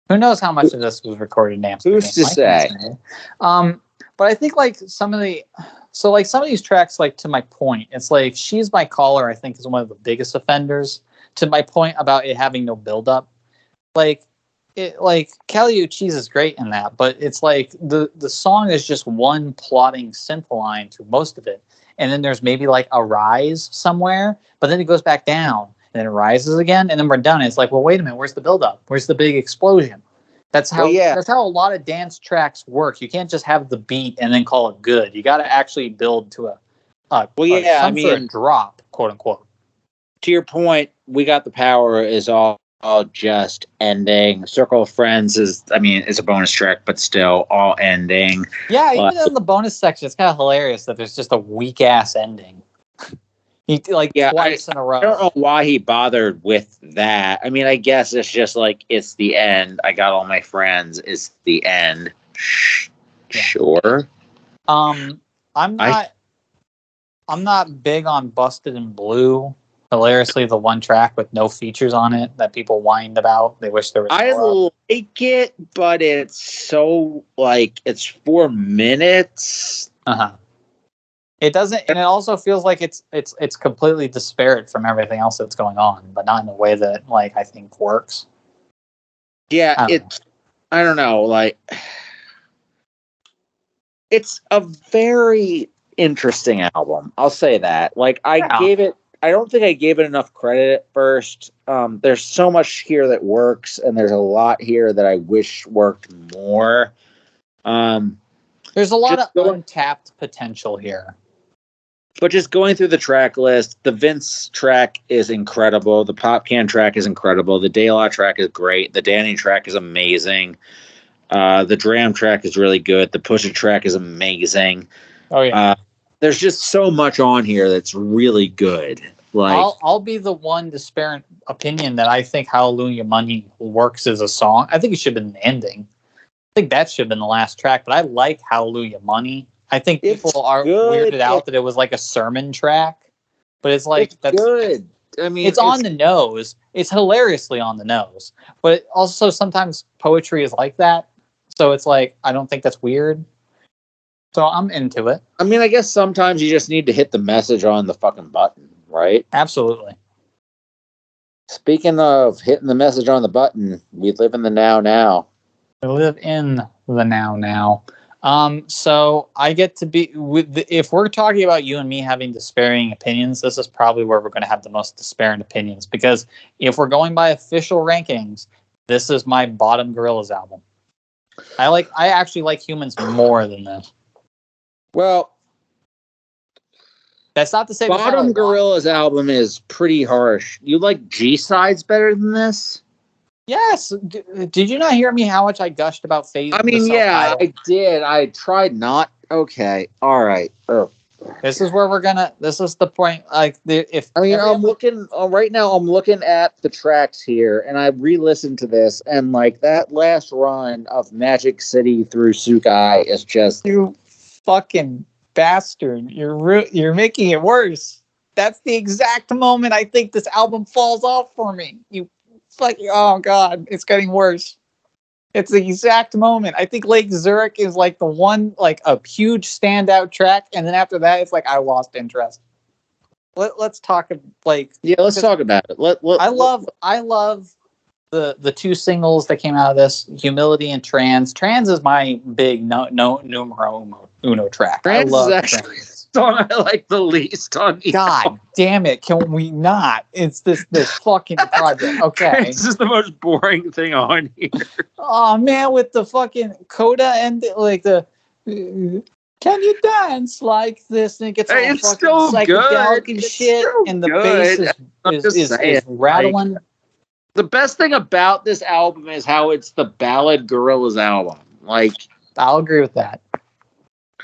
C: Who knows how much of this was recorded in Amsterdam?
B: Who's to say?
C: But I think like some of these tracks, like to my point, it's like She's My Caller, I think is one of the biggest offenders. To my point about it having no build-up. Cali Cheese is great in that, but it's like the song is just one plotting synth line through most of it. And then there's maybe like a rise somewhere, but then it goes back down and then it rises again and then we're done. And it's like, well, wait a minute, where's the build-up? Where's the big explosion? That's how a lot of dance tracks work. You can't just have the beat and then call it good. You got to actually build to some sort of drop, quote unquote.
B: To your point, We Got the Power is all just ending. Circle of Friends is a bonus track, but still all ending.
C: Yeah, even in the bonus section, it's kind of hilarious that there's just a weak ass ending. Twice in a row.
B: I don't know why he bothered with that. I mean, I guess it's just like, it's the end. I got all my friends. It's the end. Sure.
C: I'm not big on Busted in Blue. Hilariously, the one track with no features on it that people whined about. They wish there was more.
B: I like it, but it's so it's 4 minutes.
C: It doesn't, and it also feels like it's completely disparate from everything else that's going on, but not in a way that I think works.
B: Yeah, I don't know. It's a very interesting album. I'll say that. I don't think I gave it enough credit at first. There's so much here that works, and there's a lot here that I wish worked more.
C: There's a lot of untapped potential here.
B: But just going through the track list, the Vince track is incredible. The Pop Can track is incredible. The De La track is great. The Danny track is amazing. The Dram track is really good. The Pusha track is amazing.
C: Oh, yeah.
B: There's just so much on here that's really good.
C: I'll be the one disparate opinion that I think Hallelujah Money works as a song. I think it should have been an ending. think that should have been the last track, but I like Hallelujah Money. I think people are weirded out that it was like a sermon track, but it's like
B: that's good. I mean,
C: it's on the nose. It's hilariously on the nose, but also sometimes poetry is like that. So it's like I don't think that's weird. So I'm into it.
B: I mean, I guess sometimes you just need to hit the message on the fucking button, right?
C: Absolutely.
B: Speaking of hitting the message on the button, we live in the now.
C: We live in the now. So I get to be if we're talking about you and me having despairing opinions, this is probably where we're going to have the most despairing opinions, because if we're going by official rankings, this is my bottom Gorillaz album. I actually like Humanz more than this.
B: Well,
C: that's not to say
B: bottom Gorillaz album is pretty harsh. You like G-Sides better than this?
C: Yes. Did you not hear me how much I gushed about Phase?
B: I mean, yeah, I did. I tried not. Okay. All right. Oh.
C: This is where we're gonna. This is the point. Like,
B: I'm looking right now. I'm looking at the tracks here, and I re-listened to this, and like that last run of Magic City through Sukai is just
C: you fucking bastard. You're making it worse. That's the exact moment I think this album falls off for me. Oh god, it's getting worse. It's the exact moment. I think Lake Zurich is like the one, like a huge standout track, and then after that, it's like I lost interest. Let's talk
B: let's talk about it.
C: I love the two singles that came out of this, Humility and Trans. Trans is my big numero uno track.
B: Trans
C: I love
B: is actually
C: Trans.
B: The song I like the least on the
C: God damn it! Can we not? It's this fucking project. Okay,
B: this is the most boring thing on here.
C: Oh man, with the fucking coda and like the can you dance like this? And it gets all
B: it's
C: fucking
B: still
C: psychedelic
B: good.
C: and shit, and the bass is rattling.
B: The best thing about this album is how it's the ballad Gorillaz album. Like,
C: I'll agree with that.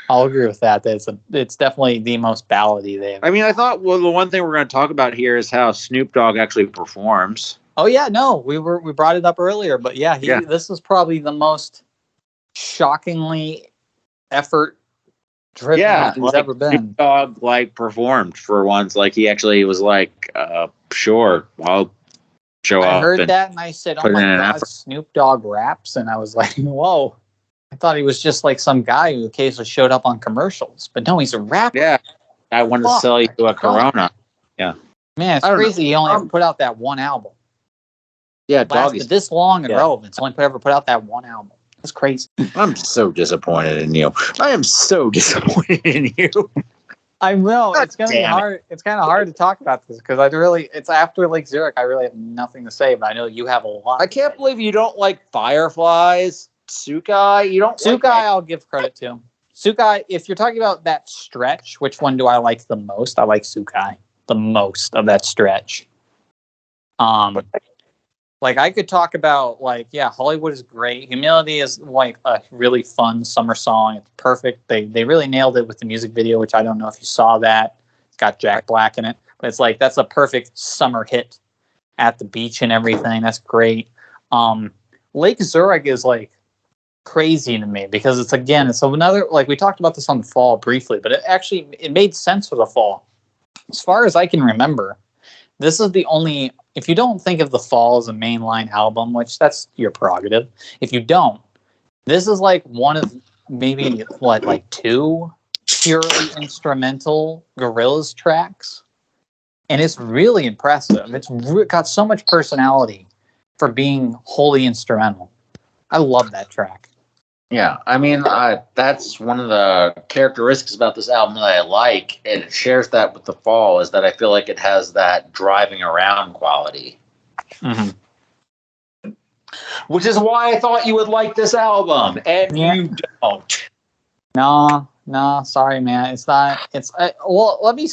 C: It's definitely the most ballady they have.
B: I mean, I thought the one thing we're going to talk about here is how Snoop Dogg actually performs.
C: Oh yeah, no, we brought it up earlier, but yeah, this is probably the most shockingly effort driven he's ever been.
B: Snoop Dogg performed for once. Like he actually was like, sure, I'll show up.
C: I heard that and I said, oh my god, Snoop Dogg raps, and I was like, whoa. I thought he was just like some guy who occasionally showed up on commercials, but no, he's a rapper.
B: Yeah, I wanted to sell you a Corona. Yeah,
C: man, it's crazy. He only ever put out that one album.
B: Yeah,
C: lasted this long in relevance. Only ever put out that one album. That's crazy.
B: I'm so disappointed in you. I am so disappointed in you.
C: I know it's gonna be hard. It's kind of hard to talk about this because it's after Lake Zurich. I really have nothing to say, but I know you have a lot.
B: I can't believe you don't like Fireflies. Sukai, you don't.
C: Sukai, I'll give credit to. Sukai, if you're talking about that stretch, which one do I like the most? I like Sukai the most of that stretch. Like I could talk about Hollywood is great. Humility is like a really fun summer song. It's perfect. They really nailed it with the music video, which I don't know if you saw that. It's got Jack Black in it, but it's like that's a perfect summer hit at the beach and everything. That's great. Lake Zurich is like crazy to me because it's another, like we talked about this on the fall briefly, but it made sense for the fall. As far as I can remember, this is the only, if you don't think of the fall as a mainline album, which that's your prerogative, if you don't, this is like one of maybe two purely instrumental Gorillaz tracks, and it's really impressive. It's got so much personality for being wholly instrumental. I love that track.
B: Yeah, I mean, that's one of the characteristics about this album that I like, and it shares that with The Fall, is that I feel like it has that driving around quality.
C: Mm-hmm.
B: Which is why I thought you would like this album, and you don't.
C: No, sorry, man. It's not. Let me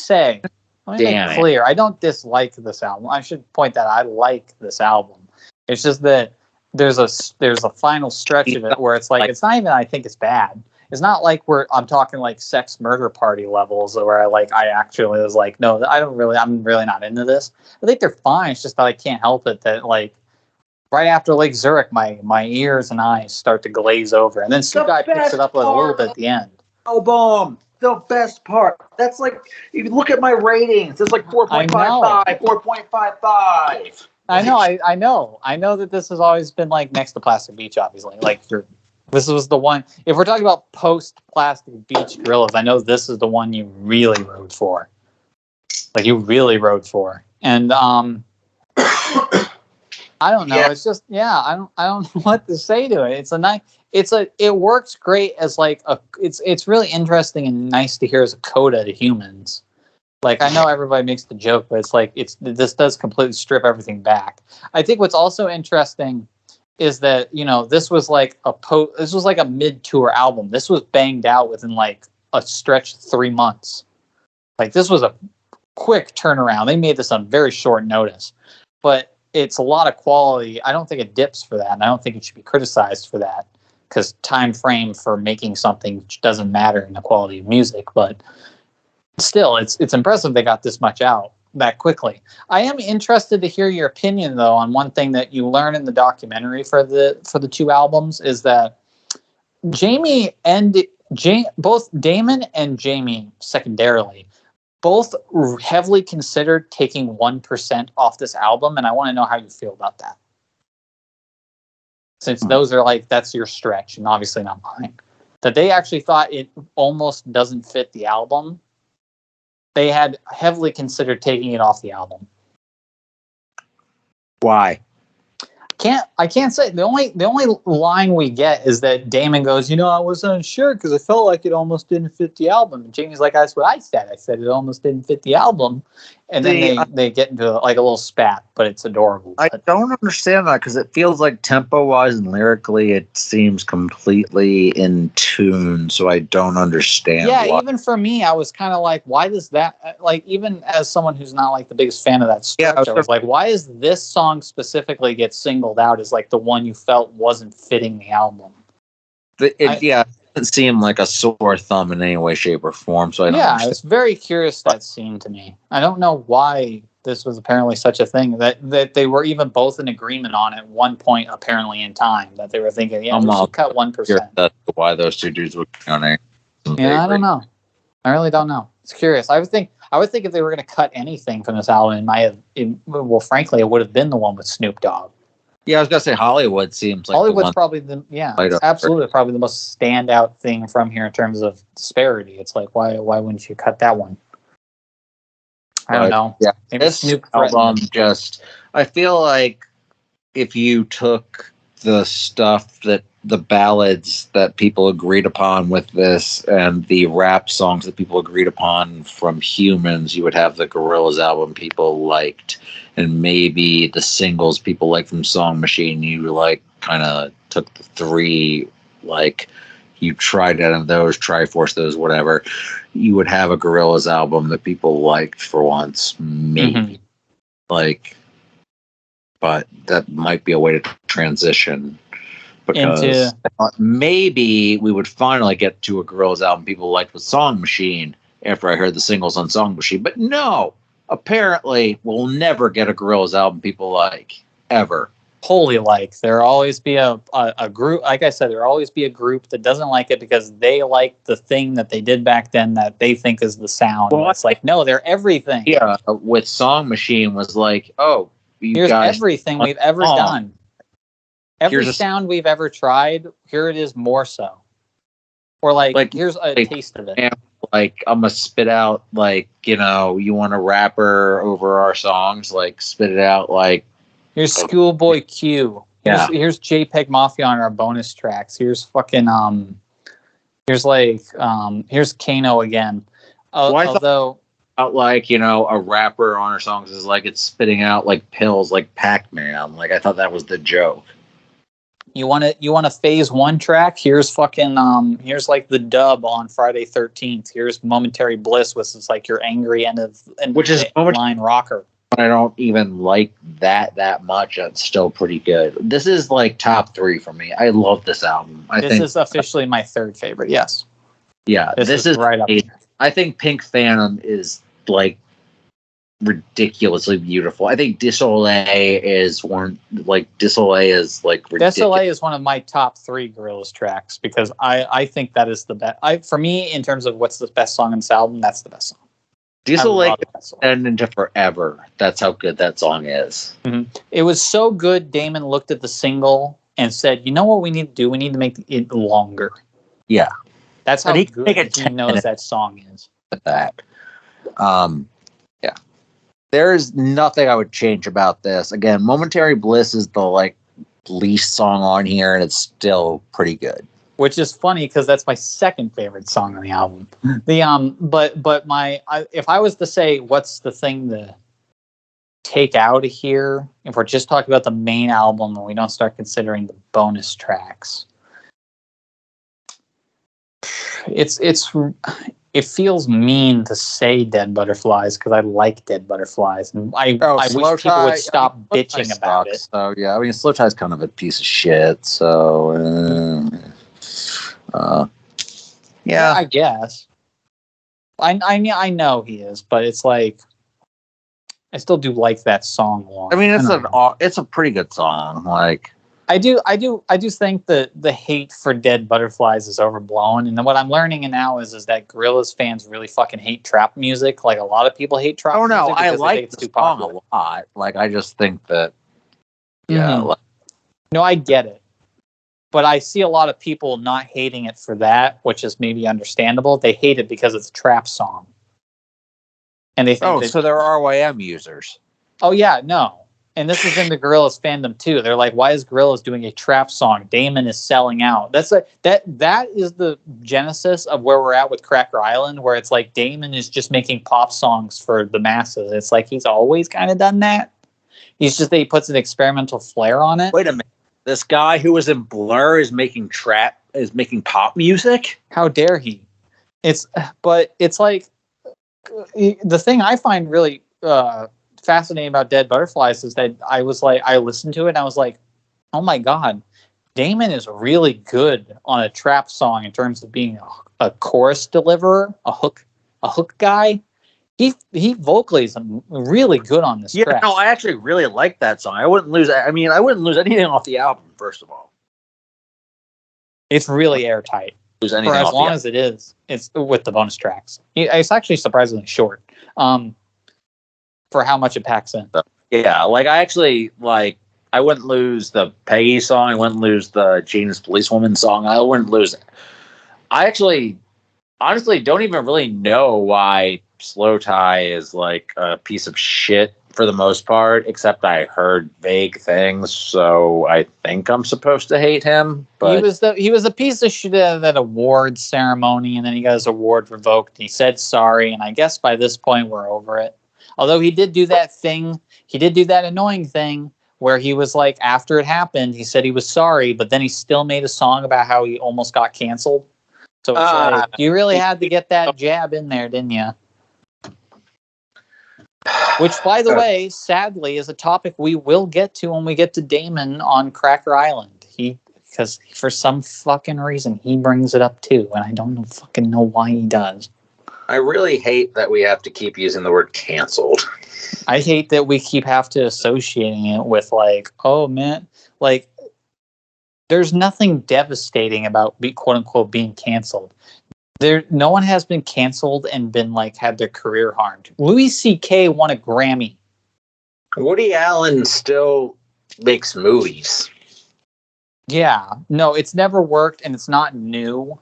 C: make clear. I don't dislike this album. I should point that I like this album. It's just that there's a final stretch of it where it's like it's not even I think it's bad. It's not like I'm talking like Sex Murder Party levels where I actually was like, no, I'm really not into this. I think they're fine. It's just that I can't help it that like right after Lake Zurich, my ears and eyes start to glaze over, and then Snoop Dogg picks it up a little bit at the end.
B: Album, the best part. That's like, if you look at my ratings, it's like 4.55, 4.55.
C: I know that this has always been like next to Plastic Beach, obviously. Like this was the one. If we're talking about post Plastic Beach Gorillaz, I know this is the one you really rode for. Like you really rode for, and I don't know. Yeah. It's just I don't know what to say to it. It works great as like it's really interesting and nice to hear as a coda to Humanz. Like I know everybody makes the joke, but it's like this does completely strip everything back. I think what's also interesting is that this was like a mid-tour album. This was banged out within like a stretch of 3 months. Like this was a quick turnaround. They made this on very short notice, but it's a lot of quality. I don't think it dips for that, and I don't think it should be criticized for that because time frame for making something doesn't matter in the quality of music. But still, it's impressive they got this much out that quickly. I am interested to hear your opinion though on one thing that you learn in the documentary for the two albums is that both Damon and Jamie secondarily both heavily considered taking 1% off this album, and I want to know how you feel about that. Since those are like, that's your stretch, and obviously not mine. That they actually thought it almost doesn't fit the album. They had heavily considered taking it off the album.
B: Why?
C: I can't say. The only line we get is that Damon goes, I was unsure because I felt like it almost didn't fit the album. And Jamie's like, that's what I said. I said it almost didn't fit the album. And then they get into like a little spat, but it's adorable.
B: I don't understand that because it feels like tempo-wise and lyrically it seems completely in tune, so I don't understand why. Even
C: for me, I was kind of like, why does that, like, even as someone who's not like the biggest fan of that stretch, I was like, why is this song specifically get singled out as like the one you felt wasn't fitting the album?
B: It doesn't seem like a sore thumb in any way, shape, or form. So I
C: was very curious that scene to me. I don't know why this was apparently such a thing that they were even both in agreement on at one point apparently in time that they were thinking, we should cut 1%. That's
B: why those two dudes were counting.
C: Yeah, I don't know. I really don't know. It's curious. I would think if they were going to cut anything from this album, frankly, it would have been the one with Snoop Dogg.
B: Yeah, I was gonna say Hollywood seems like
C: Hollywood's probably absolutely probably the most standout thing from here in terms of disparity. It's like why wouldn't you cut that one? I don't know.
B: Yeah, this Snoop album I feel like if you took the stuff that the ballads that people agreed upon with this and the rap songs that people agreed upon from Humanz, you would have the Gorillaz album people liked. And maybe the singles people like from Song Machine, you like kind of took the three, like you tried out of those, Triforce those, whatever. You would have a Gorillaz album that people liked for once, maybe. But that might be a way to transition. Because I thought maybe we would finally get to a Gorillaz album people liked with Song Machine after I heard the singles on Song Machine. But no, apparently we'll never get a Gorillaz album people like, ever.
C: Wholly like. There'll always be a group, like I said, there'll always be a group that doesn't like it because they like the thing that they did back then that they think is the sound. Well, it's like, no, they're everything.
B: Yeah, with Song Machine was like,
C: here's everything we've ever done. Every sound we've ever tried, here it is more so. Or here's a taste of it.
B: Like, I'm going to spit out, you want a rapper over our songs? Like, spit it out like...
C: Here's Schoolboy Q. Here's JPEG Mafia on our bonus tracks. Here's fucking, here's Kano again. Although...
B: Out a rapper on our songs is like it's spitting out like pills like Pac-Man. Like I thought that was the joke.
C: You want a phase 1 track? Here's fucking here's like the dub on Friday 13th. Here's Momentary Bliss, which is like your angry which is line rocker.
B: I don't even like that much. It's still pretty good. This is like top 3 for me. I love this album.
C: This is officially my 3rd favorite. Yes.
B: Yeah, this is
C: right up here.
B: I think Pink Phantom is like ridiculously beautiful. I think Désolé is like ridiculous.
C: Désolé is one of my top 3 Gorillaz tracks because I think that is the best. For me, in terms of what's the best song in this album, that's the best song.
B: Désolé could extend into forever. That's how good that song is.
C: Mm-hmm. It was so good. Damon looked at the single and said, "You know what we need to do? We need to make it longer."
B: Yeah,
C: that's how good he knows that song is.
B: That, yeah. There's nothing I would change about this. Again, Momentary Bliss is the least song on here, and it's still pretty good.
C: Which is funny because that's my second favorite song on the album. If I was to say what's the thing to take out of here, if we're just talking about the main album and we don't start considering the bonus tracks, it feels mean to say Dead Butterflies because I like Dead Butterflies, and I wish people would stop bitching about it.
B: So yeah, I mean, Slow Tie's kind of a piece of shit. So yeah,
C: I guess. I know he is, but it's like I still do like that song a lot.
B: I mean, it's a pretty good song. Like
C: I do think that the hate for Dead Butterflies is overblown, and then what I'm learning now is that Gorillaz fans really fucking hate trap music. Like a lot of people hate trap.
B: Oh no,
C: music
B: I like the song a lot. Like I just think that
C: no, I get it. But I see a lot of people not hating it for that, which is maybe understandable. They hate it because it's a trap song. And they think
B: so they're RYM users.
C: Oh, yeah, no. And this is in the Gorillaz fandom, too. They're like, why is Gorillaz doing a trap song? Damon is selling out. That is the genesis of where we're at with Cracker Island, where it's like Damon is just making pop songs for the masses. It's like he's always kind of done that. He's just that he puts an experimental flair on it.
B: Wait a minute. This guy who was in Blur is making pop music?
C: How dare he? It's like the thing I find really fascinating about Dead Butterflies is that I listened to it and I was like, oh my God, Damon is really good on a trap song in terms of being a chorus deliverer, a hook guy. He vocally is really good on this track.
B: No, I actually really like that song. I wouldn't lose anything off the album, first of all.
C: It's really airtight. For as long as it is, it's with the bonus tracks. It's actually surprisingly short for how much it packs in.
B: Yeah, I wouldn't lose the Peggy song. I wouldn't lose the Genius Policewoman song. I wouldn't lose it. I actually, honestly, don't even really know why Slow Tie is like a piece of shit for the most part, except I heard vague things, so I think I'm supposed to hate him. But
C: he was a piece of shit at that awards ceremony, and then he got his award revoked. He said sorry, and I guess by this point we're over it. Although he did do that annoying thing where he was like, after it happened, he said he was sorry, but then he still made a song about how he almost got canceled. So it's like, you really had to get that jab in there, didn't you? Which, by the way, sadly, is a topic we will get to when we get to Damon on Cracker Island. Because for some fucking reason, he brings it up too, and I don't know why he does.
B: I really hate that we have to keep using the word canceled.
C: I hate that we have to associating it with oh man, there's nothing devastating about quote unquote being canceled. No one has been canceled and been had their career harmed. Louis C.K. won a Grammy.
B: Woody Allen still makes movies.
C: Yeah, no, it's never worked and it's not new.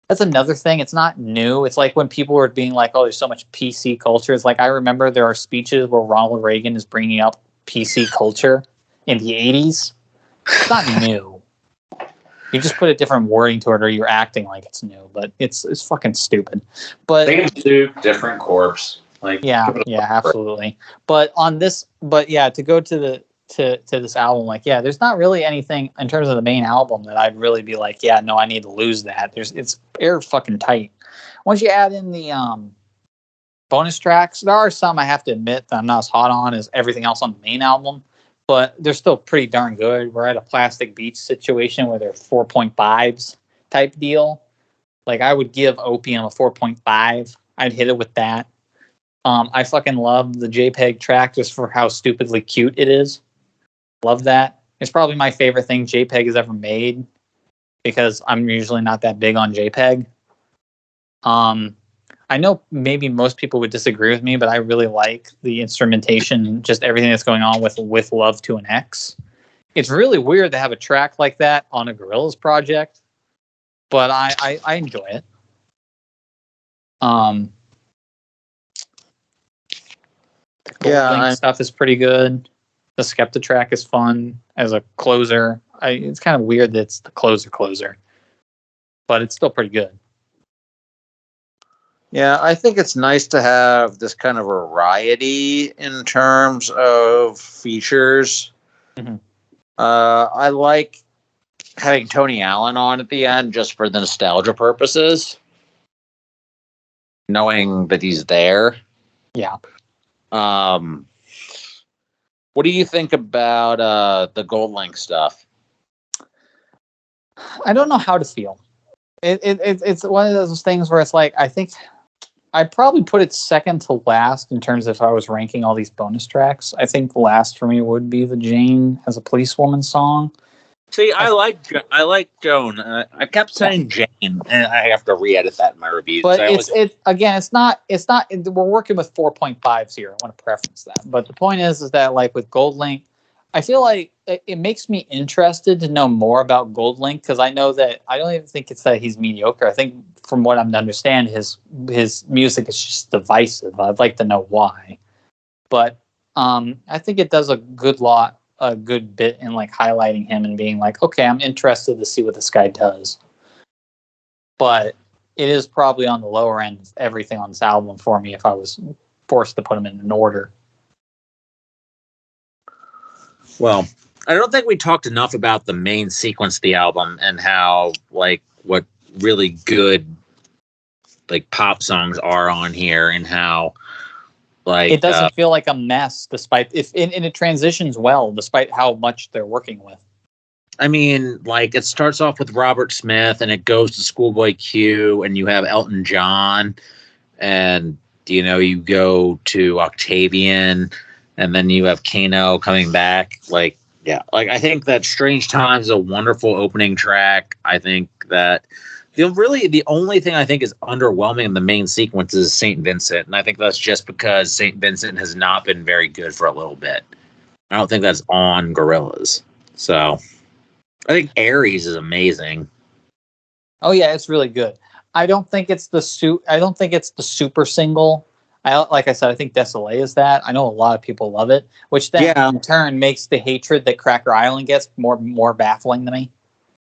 C: That's another thing. It's not new. It's like when people were being like, oh, there's so much PC culture. It's like I remember there are speeches where Ronald Reagan is bringing up PC culture in the 80s. It's not new. You just put a different wording to it, or you're acting like it's new, but it's fucking stupid. But
B: they can do different corpse.
C: Yeah, absolutely. But to go to this album, there's not really anything in terms of the main album that I'd really be like, yeah, no, I need to lose that. It's air fucking tight. Once you add in the bonus tracks, there are some I have to admit that I'm not as hot on as everything else on the main album. But they're still pretty darn good. We're at a Plastic Beach situation where they're 4.5s type deal. I would give Opium a 4.5. I'd hit it with that. I fucking love the JPEG track just for how stupidly cute it is. Love that. It's probably my favorite thing JPEG has ever made because I'm usually not that big on JPEG. I know maybe most people would disagree with me, but I really like the instrumentation, just everything that's going on with Love to an X. It's really weird to have a track like that on a Gorillaz project, but I enjoy it. Stuff is pretty good. The Skepta track is fun as a closer. It's kind of weird that it's the closer, but it's still pretty good.
B: Yeah, I think it's nice to have this kind of variety in terms of features.
C: Mm-hmm.
B: I like having Tony Allen on at the end just for the nostalgia purposes, knowing that he's there.
C: Yeah.
B: What do you think about the GoldLink stuff?
C: I don't know how to feel. It's one of those things where it's like, I think I'd probably put it second to last in terms of if I was ranking all these bonus tracks. I think last for me would be the Jane as a policewoman song.
B: See, I like Joan. I kept saying Jane, and I have to re-edit that in my reviews.
C: But it's not. We're working with 4.5s here. I want to preference that. But the point is that like with GoldLink, I feel like it makes me interested to know more about GoldLink because I know that I don't even think it's that he's mediocre. I think from what I'm to understand, his music is just divisive. I'd like to know why. But I think it does a good bit in like highlighting him and being like, okay, I'm interested to see what this guy does. But it is probably on the lower end of everything on this album for me if I was forced to put them in an order.
B: Well, I don't think we talked enough about the main sequence of the album and how like what really good like pop songs are on here and how like
C: it doesn't feel like a mess despite and it transitions well despite how much they're working with.
B: I mean, like it starts off with Robert Smith and it goes to Schoolboy Q and you have Elton John and you go to Octavian and then you have Kano coming back. Like I think that Strange Times is a wonderful opening track. I think that the only thing I think is underwhelming in the main sequence is St. Vincent. And I think that's just because St. Vincent has not been very good for a little bit. I don't think that's on Gorillaz. So I think Aries is amazing.
C: Oh yeah, it's really good. I don't think it's the super single. Like I said, I think Désolé is that. I know a lot of people love it, which then in turn makes the hatred that Cracker Island gets more baffling to me.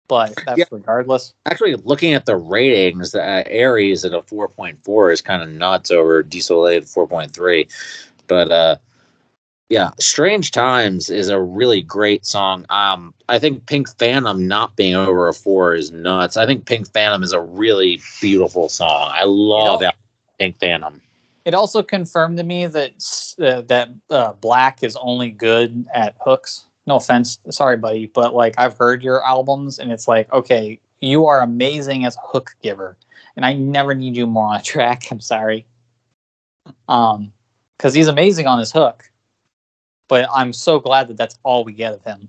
C: But that's regardless. Actually,
B: looking at the ratings, Aries at a 4.4 is kind of nuts over Désolé at 4.3. But Strange Times is a really great song. I think Pink Phantom not being over a 4 is nuts. I think Pink Phantom is a really beautiful song. I love that Pink Phantom.
C: It also confirmed to me that Black is only good at hooks. No offense, sorry, buddy, but like I've heard your albums, and it's like, okay, you are amazing as a hook giver, and I never need you more on a track. I'm sorry, because he's amazing on his hook, but I'm so glad that that's all we get of him,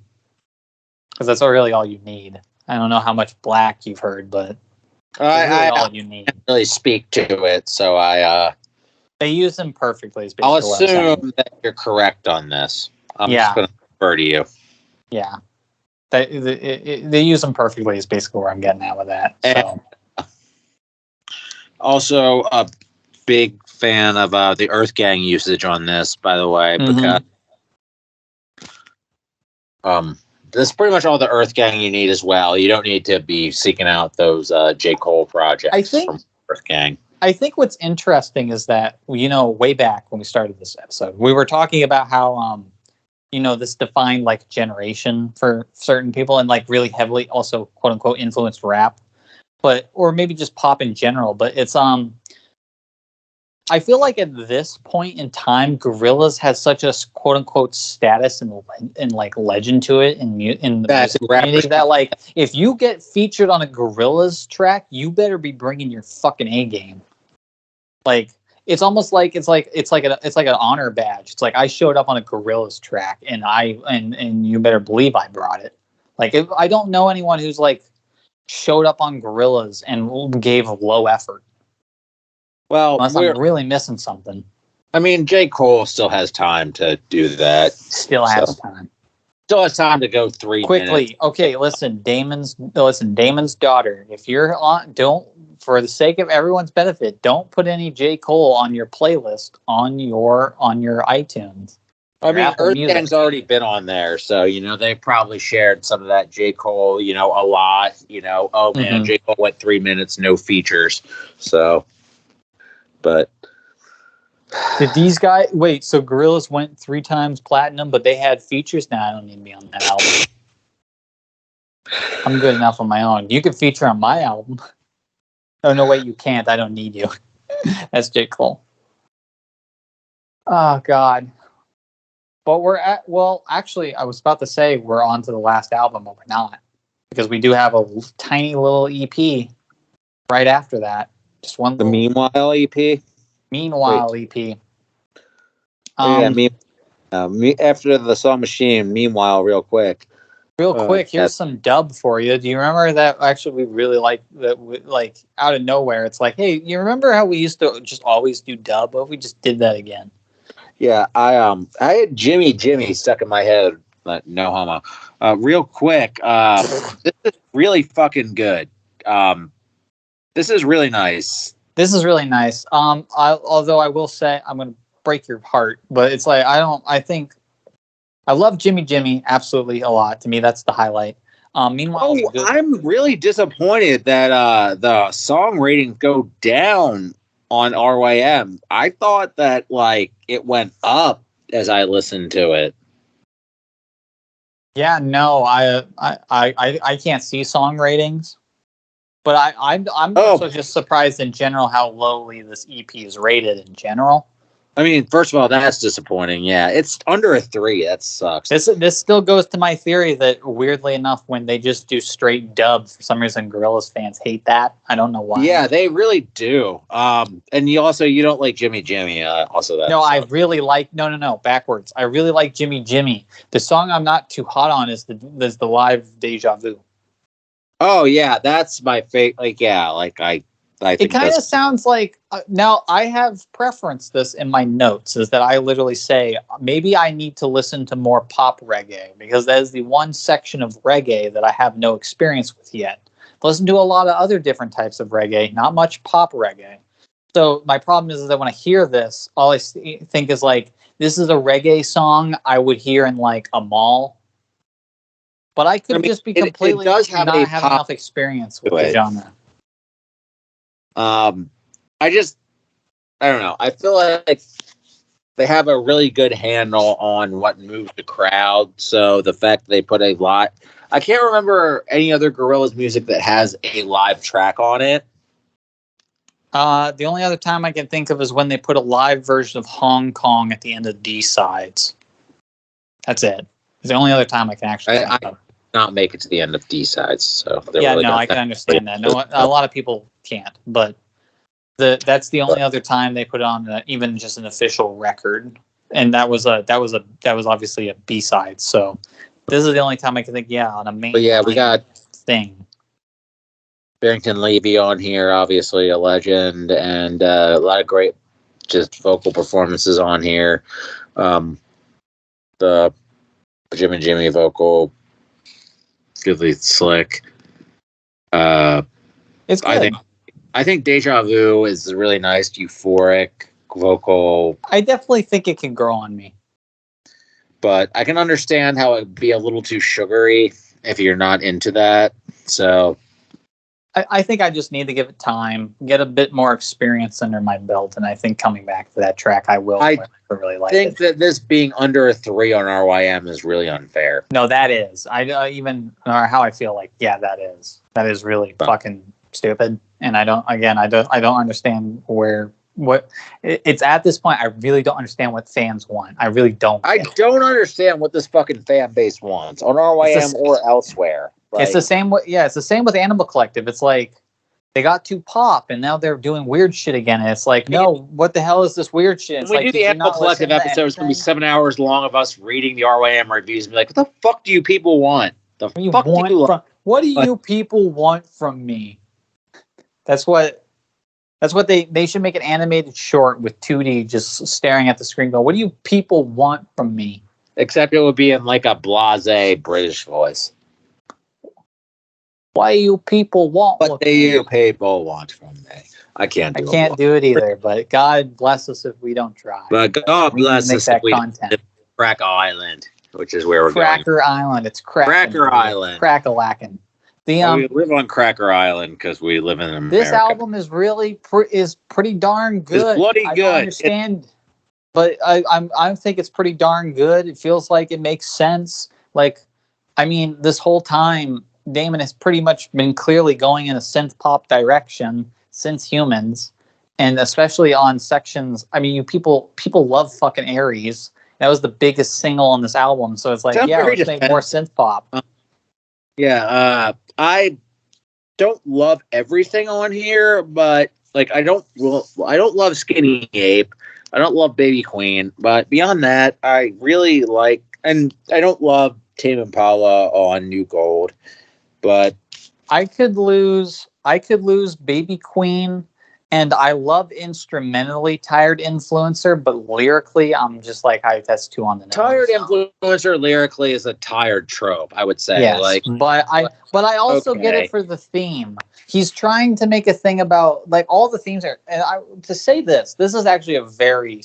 C: because that's really all you need. I don't know how much Black you've heard, but really all you need. I can't
B: really speak to it, so
C: they use him perfectly.
B: I'll assume that you're correct on this. I'm just going to refer to you.
C: Yeah. They use them perfectly is basically where I'm getting at with that. So.
B: Also, a big fan of the Earth Gang usage on this, by the way, because this is pretty much all the Earth Gang you need as well. You don't need to be seeking out those J. Cole projects from Earth Gang.
C: I think what's interesting is that, way back when we started this episode, we were talking about how, this defined like generation for certain people and like really heavily also quote unquote influenced rap, or maybe just pop in general. But it's, I feel like at this point in time, Gorillaz has such a quote unquote status and like legend to it in the music community that like if you get featured on a Gorillaz track, you better be bringing your fucking A game. Like It's almost like it's like an honor badge. It's like I showed up on a Gorillaz track, and and you better believe I brought it. Like I don't know anyone who's like showed up on Gorillaz and gave low effort.
B: Well,
C: unless I'm really missing something.
B: I mean, J. Cole still has time to do that.
C: Still has time.
B: Still has time to go 3
C: quickly.
B: minutes.
C: Okay, listen, Damon's daughter. If you're on, don't, for the sake of everyone's benefit, don't put any J. Cole on your playlist on your iTunes.
B: I mean, Earthgang's already been on there, so they probably shared some of that J. Cole, a lot. Oh man, J. Cole went 3 minutes, no features. So, but
C: did these guys wait? So Gorillaz went 3 times platinum, but they had features. Now I don't need to be on that album. I'm good enough on my own. You can feature on my album. Oh no, wait, you can't. I don't need you. That's J. Cole. Oh God. But actually, I was about to say we're on to the last album, but we're not, because we do have a tiny little EP right after that. Just one.
B: The Meanwhile EP.
C: Meanwhile EP.
B: After the song Machine, Meanwhile, real quick.
C: Here's some dub for you. Do you remember that? Actually, we really like that. Like out of nowhere, it's like, hey, you remember how we used to just always do dub? What if we just did that again?
B: Yeah, I had Jimmy stuck in my head, but no homo. Real quick, this is really fucking good. This is really nice. Although I will say, I'm gonna break your heart, but it's like I love Jimmy absolutely a lot. To me, that's the highlight. Meanwhile, I'm really disappointed that the song ratings go down on RYM. I thought that it went up as I listened to it.
C: Yeah, no, I can't see song ratings, but I'm also just surprised in general how lowly this EP is rated in general.
B: I mean, first of all, that's disappointing. Yeah, it's under a 3. That sucks.
C: This still goes to my theory that, weirdly enough, when they just do straight dub, for some reason Gorillaz fans hate that. I don't know why.
B: Yeah, they really do. And you don't like Jimmy. Also, that.
C: No, I really like. No, backwards. I really like Jimmy. The song I'm not too hot on is the live Deja Vu.
B: Oh yeah, that's my favorite. I think
C: it kind of sounds like now I have preferenced this in my notes, is that I literally say maybe I need to listen to more pop reggae, because that is the one section of reggae that I have no experience with yet. Listen to a lot of other different types of reggae, not much pop reggae. So my problem is that when I hear this, all I think is like, this is a reggae song I would hear in like a mall. But I could just be completely not have enough experience with the genre.
B: I don't know. I feel like they have a really good handle on what moves the crowd. So the fact that they put a lot, I can't remember any other Gorillaz music that has a live track on it.
C: The only other time I can think of is when they put a live version of Hong Kong at the end of D-Sides. That's it. It's the only other time I can actually think of.
B: Not make it to the end of D-Sides. So
C: I can understand that. No, a lot of people can't, but that's the only other time they put on even just an official record, and that was obviously a B-side. So this is the only time I can think. Yeah, on a main. But
B: yeah, we got
C: thing.
B: Barrington Levy on here, obviously a legend, and a lot of great just vocal performances on here. The Jimmy vocal, really slick.
C: It's good.
B: I think Deja Vu is a really nice, euphoric vocal.
C: I definitely think it can grow on me.
B: But I can understand how it'd be a little too sugary if you're not into that. So
C: I think I just need to give it time, get a bit more experience under my belt, and I think coming back to that track, I will really like it. I think
B: that this being under a 3 on RYM is really unfair.
C: No, that is. How I feel like, yeah, that is really fucking stupid. And I don't understand it's at this point. I really don't understand what fans want. I really don't.
B: I don't understand what this fucking fan base wants on RYM or elsewhere.
C: It's the same. It's the same with Animal Collective. It's like they got too pop, and now they're doing weird shit again. And it's like, no, what the hell is this weird shit? It's
B: When we
C: like,
B: do
C: did
B: the
C: you
B: Animal
C: not
B: Collective
C: listen to
B: episode, it's going to be
C: anything?
B: 7 hours long of us reading the RYM reviews and be like, what the fuck do you people want? The
C: What do you
B: fuck do
C: want
B: you
C: from? What do you people want from me? That's what they should make an animated short with 2D just staring at the screen going, what do you people want from me?
B: Except it would be in like a blasé British voice.
C: What do you people want?
B: What do you people want from me? I can't
C: do it either, but God bless us if we don't try.
B: But God
C: We need to
B: bless
C: make
B: us
C: that
B: if we
C: content.
B: live in Crack Island, which is where we're
C: Cracker Island. It's
B: Cracker Island.
C: Crack-a-lackin'.
B: We live on Cracker Island because we live in America.
C: This album is really is pretty darn good.
B: It's bloody good.
C: I don't understand, but I think it's pretty darn good. It feels like it makes sense. Like, I mean, this whole time, Damon has pretty much been clearly going in a synth pop direction since Humanz, and especially on sections. I mean, you people love fucking Aries. That was the biggest single on this album, so it's like, yeah, let's make more synth pop.
B: I don't love everything on here, but like I don't love Skinny Ape. I don't love Baby Queen, but beyond that, I really like, and I don't love Tame Impala on New Gold, but
C: I could lose Baby Queen, and I love instrumentally Tired Influencer, but lyrically I'm just like, that's too on the nose.
B: Tired Influencer lyrically is a tired trope, I would say.
C: Yes,
B: like,
C: but I also get it for the theme. He's trying to make a thing about, like, all the themes are, and to say this is actually a very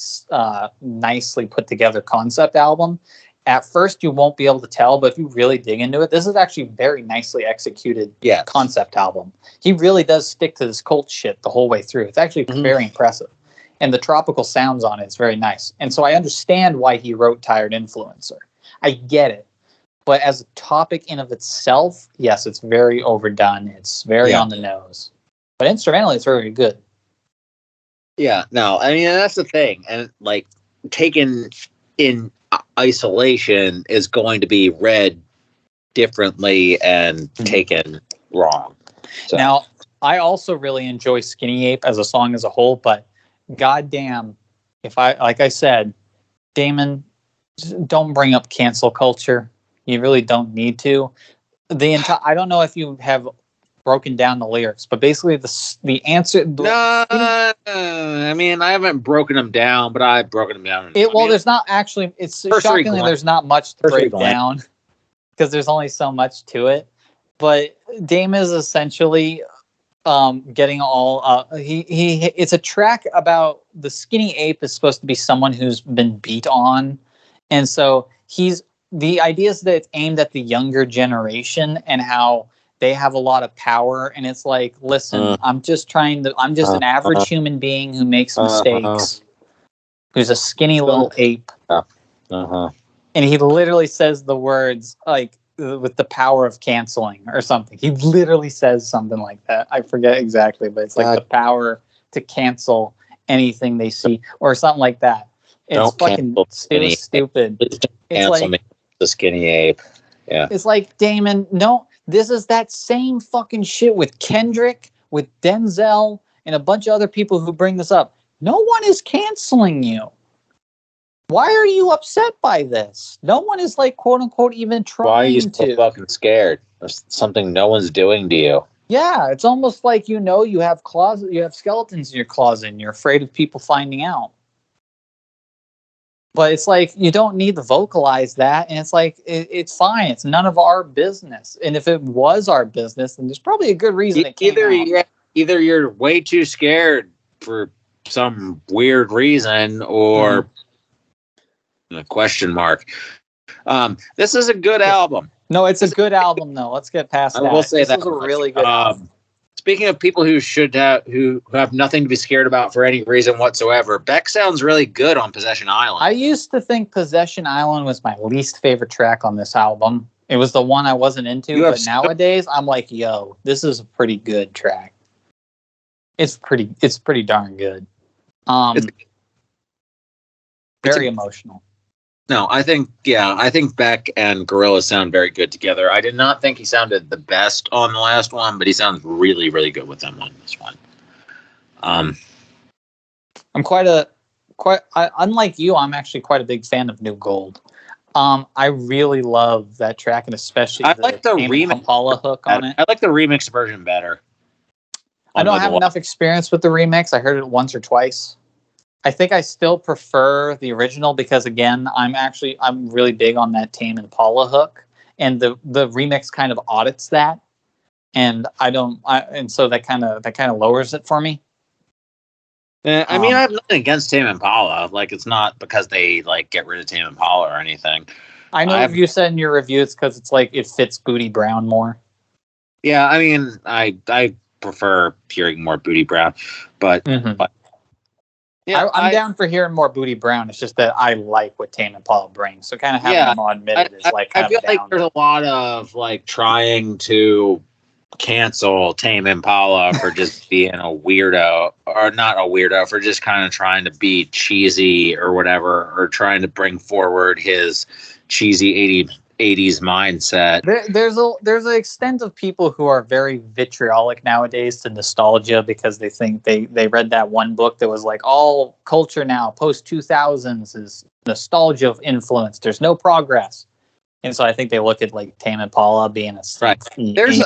C: nicely put together concept album. At first, you won't be able to tell, but if you really dig into it, this is actually a very nicely executed concept album. He really does stick to this cult shit the whole way through. It's actually very impressive. And the tropical sounds on it is very nice. And so I understand why he wrote Tired Influencer. I get it. But as a topic in of itself, yes, it's very overdone. It's very on the nose. But instrumentally, it's very good.
B: Yeah, no, I mean, that's the thing. And, like, taken in isolation is going to be read differently and taken wrong. So.
C: Now, I also really enjoy Skinny Ape as a song as a whole, but goddamn, like I said, Damon, don't bring up cancel culture. You really don't need to. I don't know if you have broken down the lyrics, but basically the answer.
B: No, I mean, I haven't broken them down, but I've broken them down.
C: There's not actually. It's shockingly there's not much to break down because there's only so much to it. But Damon is essentially getting all. It's a track about the Skinny Ape is supposed to be someone who's been beat on, and so the idea is that it's aimed at the younger generation and how they have a lot of power, and it's like, listen, I'm just an average human being who makes mistakes, who's a skinny little ape. And he literally says the words, like, with the power of canceling or something. He literally says something like that. I forget exactly, but it's like the power to cancel anything they see or something like that. It's fucking stupid.
B: Cancel me, the Skinny Ape. Yeah.
C: It's like, Damon, no. This is that same fucking shit with Kendrick, with Denzel, and a bunch of other people who bring this up. No one is canceling you. Why are you upset by this? No one is, like, quote unquote even trying to.
B: Why are you so fucking scared? There's something no one's doing to you.
C: Yeah, it's almost like, you have skeletons in your closet and you're afraid of people finding out. But it's like, you don't need to vocalize that. And it's like, it's fine. It's none of our business. And if it was our business, then there's probably a good reason it came out.
B: Either you're way too scared for some weird reason or a question mark. This is a good album.
C: No, it's a good album, though. Let's get past that.
B: I will say
C: this is a really good album.
B: Speaking of people who have nothing to be scared about for any reason whatsoever, Beck sounds really good on Possession Island.
C: I used to think Possession Island was my least favorite track on this album. It was the one I wasn't into, but nowadays I'm like, yo, this is a pretty good track. It's pretty darn good. Very emotional.
B: No, I think Beck and Gorillaz sound very good together. I did not think he sounded the best on the last one, but he sounds really, really good with them on this one. I'm
C: unlike you, I'm actually quite a big fan of New Gold. I really love that track, and especially
B: I like the
C: Tame
B: remix
C: Impala hook on it.
B: I like the remix version better.
C: I don't have enough experience with the remix. I heard it once or twice. I think I still prefer the original because, again, I'm really big on that Tame Impala hook, and the remix kind of audits that, and so that kind of lowers it for me.
B: I mean, I have nothing against Tame Impala. Like, it's not because they like get rid of Tame Impala or anything.
C: I know you said in your review it's because it's like it fits Booty Brown more.
B: Yeah, I mean, I prefer hearing more Booty Brown, but yeah,
C: I'm down for hearing more Booty Brown. It's just that I like what Tame Impala brings, so kind of having them all admitted is like kind
B: I feel
C: of
B: like there's a lot of like trying to cancel Tame Impala for just being a weirdo, or not a weirdo, for just kind of trying to be cheesy or whatever, or trying to bring forward his cheesy 80s mindset.
C: There's an extent of people who are very vitriolic nowadays to nostalgia because they think they read that one book that was like all culture now post 2000s is nostalgia of influence. There's no progress. And so I think they look at like Tame Impala being a
B: right. There's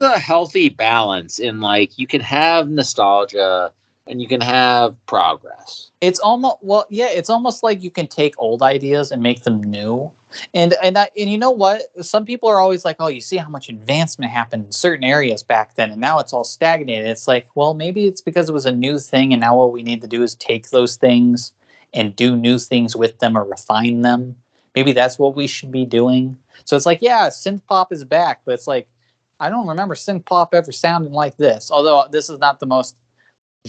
B: a healthy balance in like you can have nostalgia and you can have progress.
C: It's almost like you can take old ideas and make them new. And you know what? Some people are always like, "Oh, you see how much advancement happened in certain areas back then, and now it's all stagnated." It's like, well, maybe it's because it was a new thing, and now what we need to do is take those things and do new things with them or refine them. Maybe that's what we should be doing. So it's like, yeah, synth pop is back, but it's like I don't remember synth pop ever sounding like this. Although this is not the most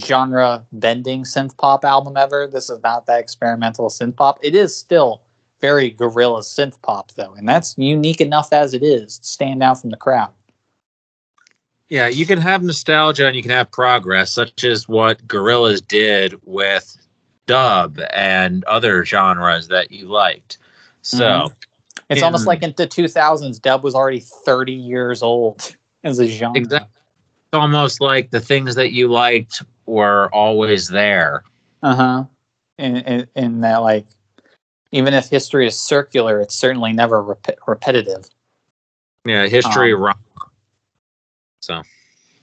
C: genre bending synth pop album ever. This is not that experimental synth pop. It is still very Gorillaz synth pop though, and that's unique enough as it is to stand out from the crowd.
B: Yeah, you can have nostalgia and you can have progress, such as what Gorillaz did with dub and other genres that you liked. So
C: it's almost like in the 2000s, dub was already 30 years old as a genre.
B: Exactly. It's almost like the things that you liked were always there.
C: And that, like, even if history is circular, it's certainly never repetitive.
B: Yeah, history rock. So,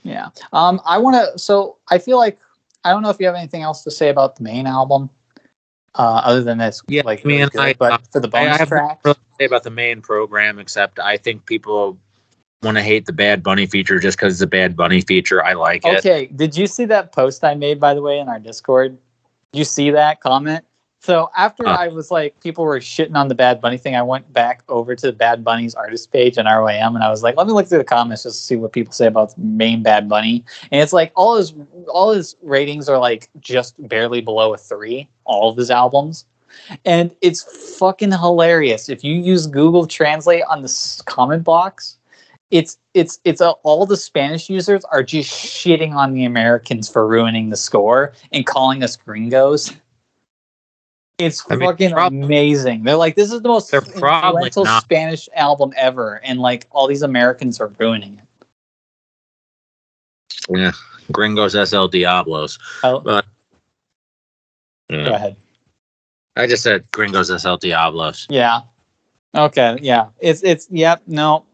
C: yeah. I feel like I don't know if you have anything else to say about the main album, other than this.
B: Yeah,
C: like, really good, but for the bonus track,
B: really say about the main program, except I think people want to hate the Bad Bunny feature just because it's a Bad Bunny feature. I like it.
C: Okay, did you see that post I made, by the way, in our Discord? Did you see that comment? So after I was like, people were shitting on the Bad Bunny thing, I went back over to Bad Bunny's artist page on ROAM, and I was like, let me look through the comments just to see what people say about the main Bad Bunny. And it's like all his ratings are like just barely below a 3, all of his albums. And it's fucking hilarious. If you use Google Translate on the comment box, all the Spanish users are just shitting on the Americans for ruining the score and calling us gringos. It's fucking amazing. They're like, this is the most influential Spanish album ever, and like all these Americans are ruining it.
B: Yeah, gringos es el diablos. But
C: go ahead.
B: I just said gringos es el diablos.
C: Yeah. Okay. Yeah. It's no.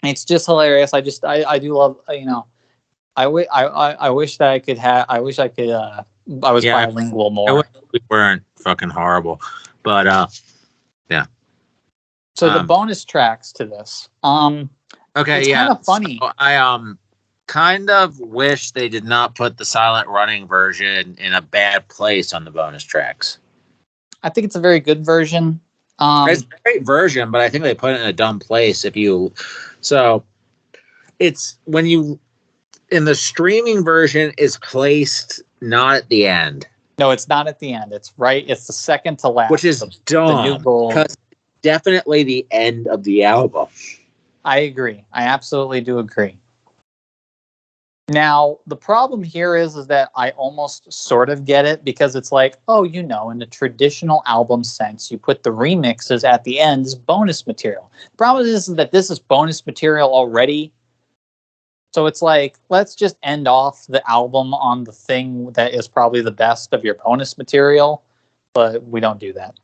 C: It's just hilarious. I do love, I wish that I could have, I wish I could, I was bilingual more.
B: I wish we weren't fucking horrible, but, yeah.
C: So the bonus tracks to this,
B: okay.
C: It's kind of funny.
B: So I, kind of wish they did not put the silent running version in a bad place on the bonus tracks.
C: I think it's a very good version.
B: It's a great version, but I think they put it in a dumb place. So it's in the streaming version is placed not at the end.
C: No, it's not at the end. It's right. It's the second to last,
B: which is dumb.
C: The New Gold.
B: Because definitely the end of the album.
C: I agree. I absolutely do agree. Now, the problem here is that I almost sort of get it, because it's like, oh, in the traditional album sense, you put the remixes at the end as bonus material. The problem is that this is bonus material already. So it's like, let's just end off the album on the thing that is probably the best of your bonus material, but we don't do that.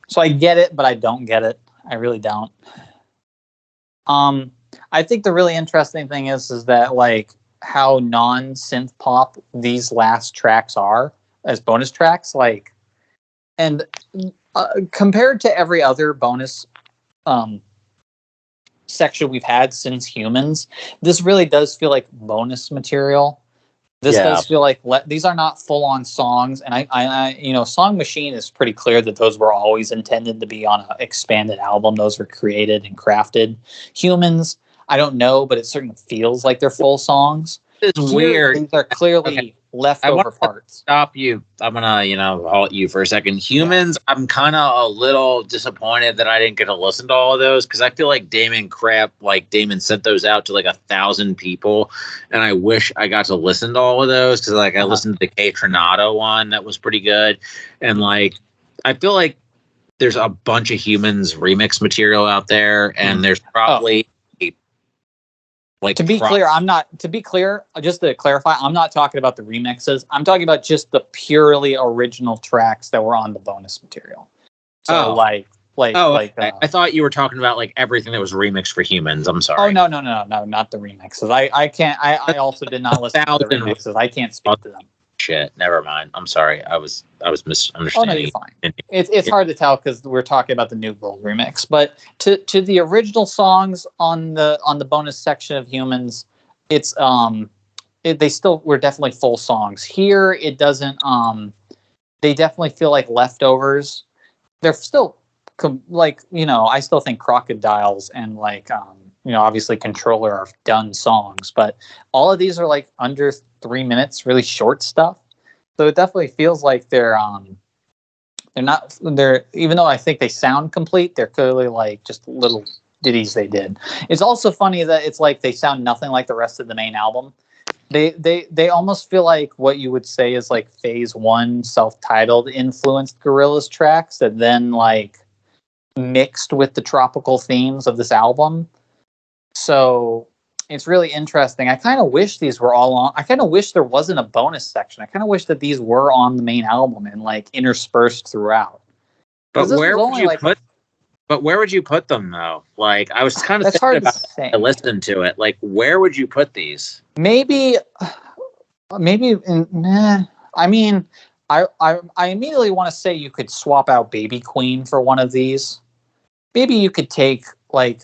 C: So I get it, but I don't get it. I really don't. I think the really interesting thing is that, like, how non-synth pop these last tracks are as bonus tracks, like, and compared to every other bonus section we've had since Humanz, this really does feel like bonus material. This does feel like these are not full-on songs, and I Song Machine is pretty clear that those were always intended to be on an expanded album. Those were created and crafted. Humanz, I don't know, but it certainly feels like they're full songs.
B: It's weird.
C: These are clearly leftover parts.
B: Stop you. I'm gonna halt you for a second. Humanz, I'm kind of a little disappointed that I didn't get to listen to all of those, because I feel like Damon sent those out to like 1,000 people, and I wish I got to listen to all of those, because I listened to the K Tronado one that was pretty good, and like I feel like there's a bunch of Humanz remix material out there, and there's probably.
C: To be clear, just to clarify, I'm not talking about the remixes. I'm talking about just the purely original tracks that were on the bonus material. So I
B: thought you were talking about like everything that was remixed for Humanz. I'm sorry.
C: Oh no, not the remixes. I can't. I also did not listen to the remixes. I can't speak to them.
B: Shit, never mind. I'm sorry. I was misunderstanding.
C: Oh no, you're fine. It's hard to tell because we're talking about the New Gold remix. But to the original songs on the bonus section of Humanz, it's they still were definitely full songs. Here it doesn't. They definitely feel like leftovers. They're still I still think Crocodiles and obviously Controller are done songs, but all of these are like under 3 minutes, really short stuff. So it definitely feels like they're even though I think they sound complete, they're clearly like just little ditties they did. It's also funny that it's like they sound nothing like the rest of the main album. They almost feel like what you would say is like phase 1 self-titled influenced Gorillaz tracks that then like mixed with the tropical themes of this album. So it's really interesting. I kind of wish these were all on. I kind of wish there wasn't a bonus section. I kind of wish that these were on the main album and like interspersed throughout.
B: But where would you put them though? Like I was kind of thinking about I listened to it. Like where would you put these?
C: Maybe. I mean, I immediately want to say you could swap out Baby Queen for one of these. Maybe you could take like.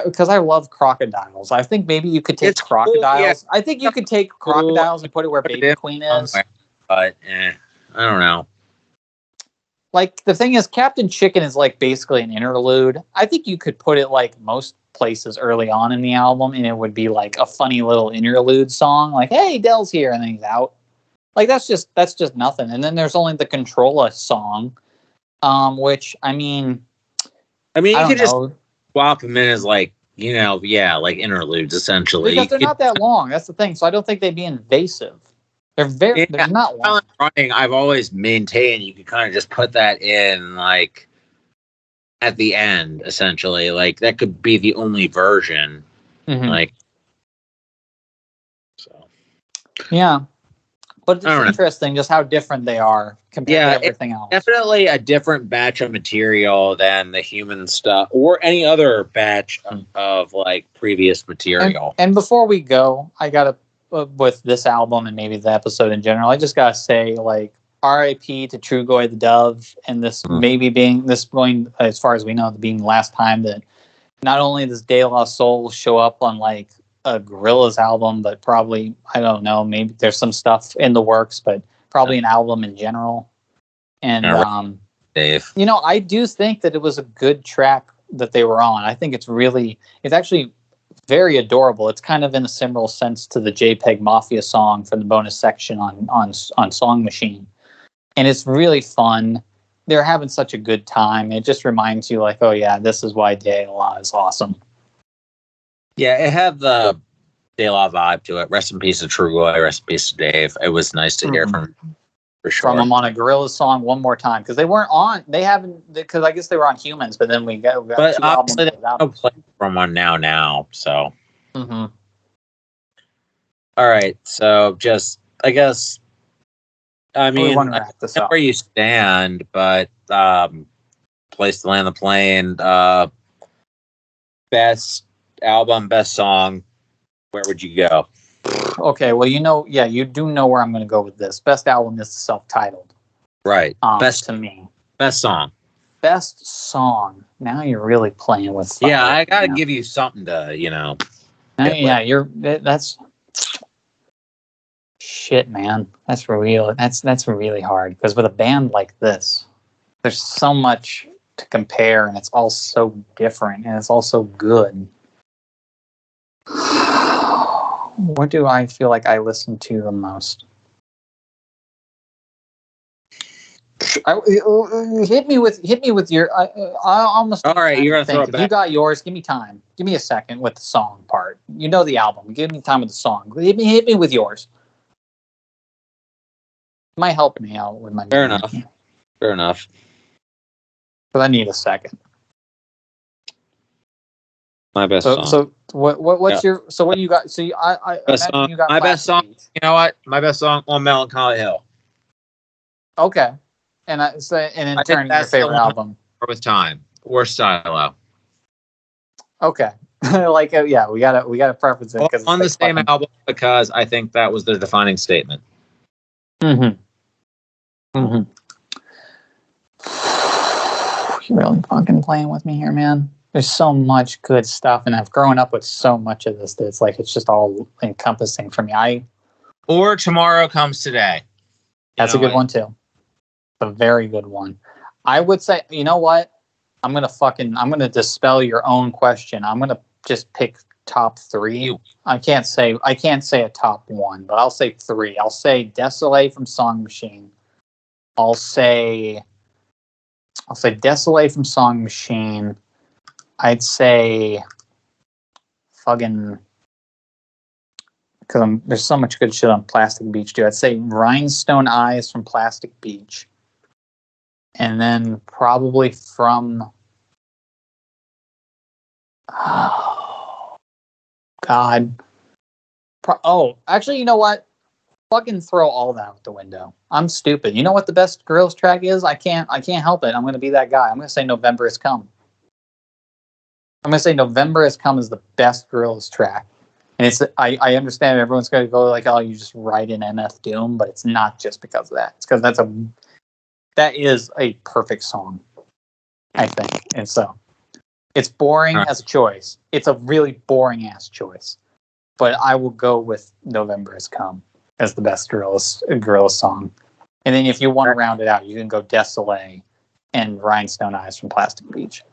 C: Because I love Crocodiles. I think maybe you could take Crocodiles. Cool, yeah. I think you could take Crocodiles and put it where Baby Queen is.
B: But I don't know.
C: Like the thing is, Captain Chicken is like basically an interlude. I think you could put it like most places early on in the album, and it would be like a funny little interlude song, like "Hey, Dell's here," and then he's out. Like that's just nothing. And then there's only the Controlla song, which I mean, you could just
B: swap them in as like like interludes essentially.
C: Because they're not that long. That's the thing. So I don't think they'd be invasive. They're not long.
B: Running, I've always maintained you could kind of just put that in like at the end essentially. Like that could be the only version. Mm-hmm. Like so.
C: Yeah. But it's interesting just how different they are compared to everything else.
B: Definitely a different batch of material than the Humanz stuff or any other batch of like previous material.
C: And before we go, I gotta with this album and maybe the episode in general, I just gotta say like R.I.P. to Trugoy the Dove, and this going as far as we know being the last time that not only does De La Soul show up on like a Gorillaz album, but probably I don't know, maybe there's some stuff in the works, but probably an album in general. And
B: Dave,
C: I do think that it was a good track that they were on. I think it's actually very adorable. It's kind of in a similar sense to the JPEG Mafia song from the bonus section on Song Machine, and it's really fun. They're having such a good time. It just reminds you like, oh yeah, this is why De La is awesome.
B: Yeah, it had the De La vibe to it. Rest in peace to Trugoy. Rest in peace to Dave. It was nice to hear from for sure.
C: From them on a Gorillaz song one more time because they weren't on. They haven't because I guess they were on Humanz, but then we got
B: but
C: two albums
B: obviously they
C: without
B: don't play from one now. So
C: Mm-hmm.
B: all right. So just I guess I mean I know where you stand, but Place to Land the Plane, best album, best song. Where would you go?
C: Okay, well, you do know where I'm going to go with this. Best album is self-titled.
B: Right. Best
C: to me.
B: Best song.
C: Best song. Now you're really playing with fire.
B: Yeah, I got to give you something to,
C: that's shit, man. That's really hard because with a band like this, there's so much to compare and it's all so different and it's all so good. What do I feel like I listen to the most? Hit me with your. I almost.
B: All right, you're gonna throw it back.
C: You got yours. Give me time. Give me a second with the song part. You know the album. Give me time with the song. Hit me with yours. Might help me out with my.
B: Fair enough.
C: But I need a second.
B: My best song.
C: So what's your? So what do you got? So I
B: best song. You got my best song. Beats. You know what? My best song on Melancholy Hill.
C: Okay, and in turn your favorite album.
B: With Time or Stylo.
C: Okay, yeah, we gotta preference it
B: because on the same album because I think that was the defining statement.
C: Mm-hmm. You're really fucking playing with me here, man. There's so much good stuff, and I've grown up with so much of this that it's just all encompassing for me.
B: Or Tomorrow Comes Today.
C: That's a good one too. A very good one. I would say, you know what? I'm gonna dispel your own question. I'm gonna just pick top three. I can't say a top one, but I'll say three. I'll say Désolé from Song Machine. I'll say Désolé from Song Machine. I'd say fucking because there's so much good shit on Plastic Beach too. I'd say Rhinestone Eyes from Plastic Beach, and then probably from actually, you know what? Fucking throw all that out the window. I'm stupid. You know what the best Gorillaz track is? I can't help it. I'm going to be that guy. I'm going to say November Has Come. I'm going to say November Has Come is the best Gorillaz track. And I understand everyone's going to go like, oh, you just write in MF Doom, but it's not just because of that. It's because that is a perfect song, I think. And so it's boring as a choice. It's a really boring ass choice. But I will go with November Has Come as the best Gorillaz song. And then if you want to round it out, you can go Désolé and Rhinestone Eyes from Plastic Beach.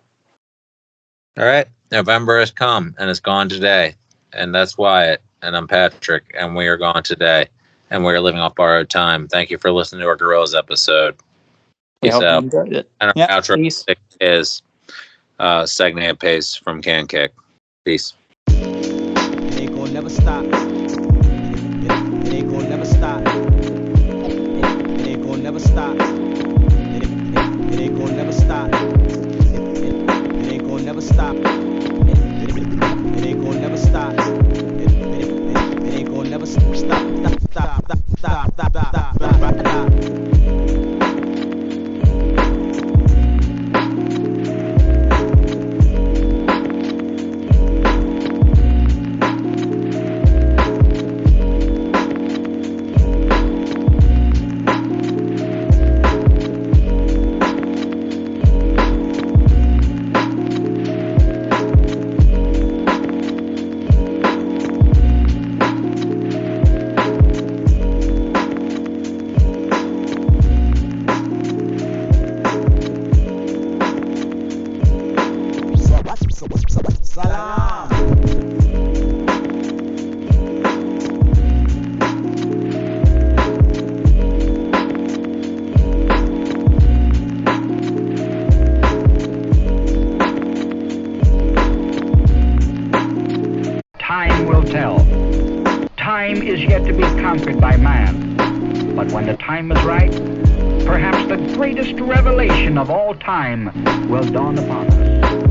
B: All right. November has come and it's gone today. And that's Wyatt. And I'm Patrick. And we are gone today. And we are living off borrowed time. Thank you for listening to our Gorillaz episode. Peace out. You enjoyed it. And our outro is Stagnated Pace from Can Kick. Peace.
A: It ain't gonna never stop. It ain't gonna never stop. It ain't gonna never stop. It ain't gonna never stop. It ain't gonna never stop. It ain't gonna never stop. It ain't gonna never stop.
D: be conquered by man. But when the time is right, perhaps the greatest revelation of all time will dawn upon us.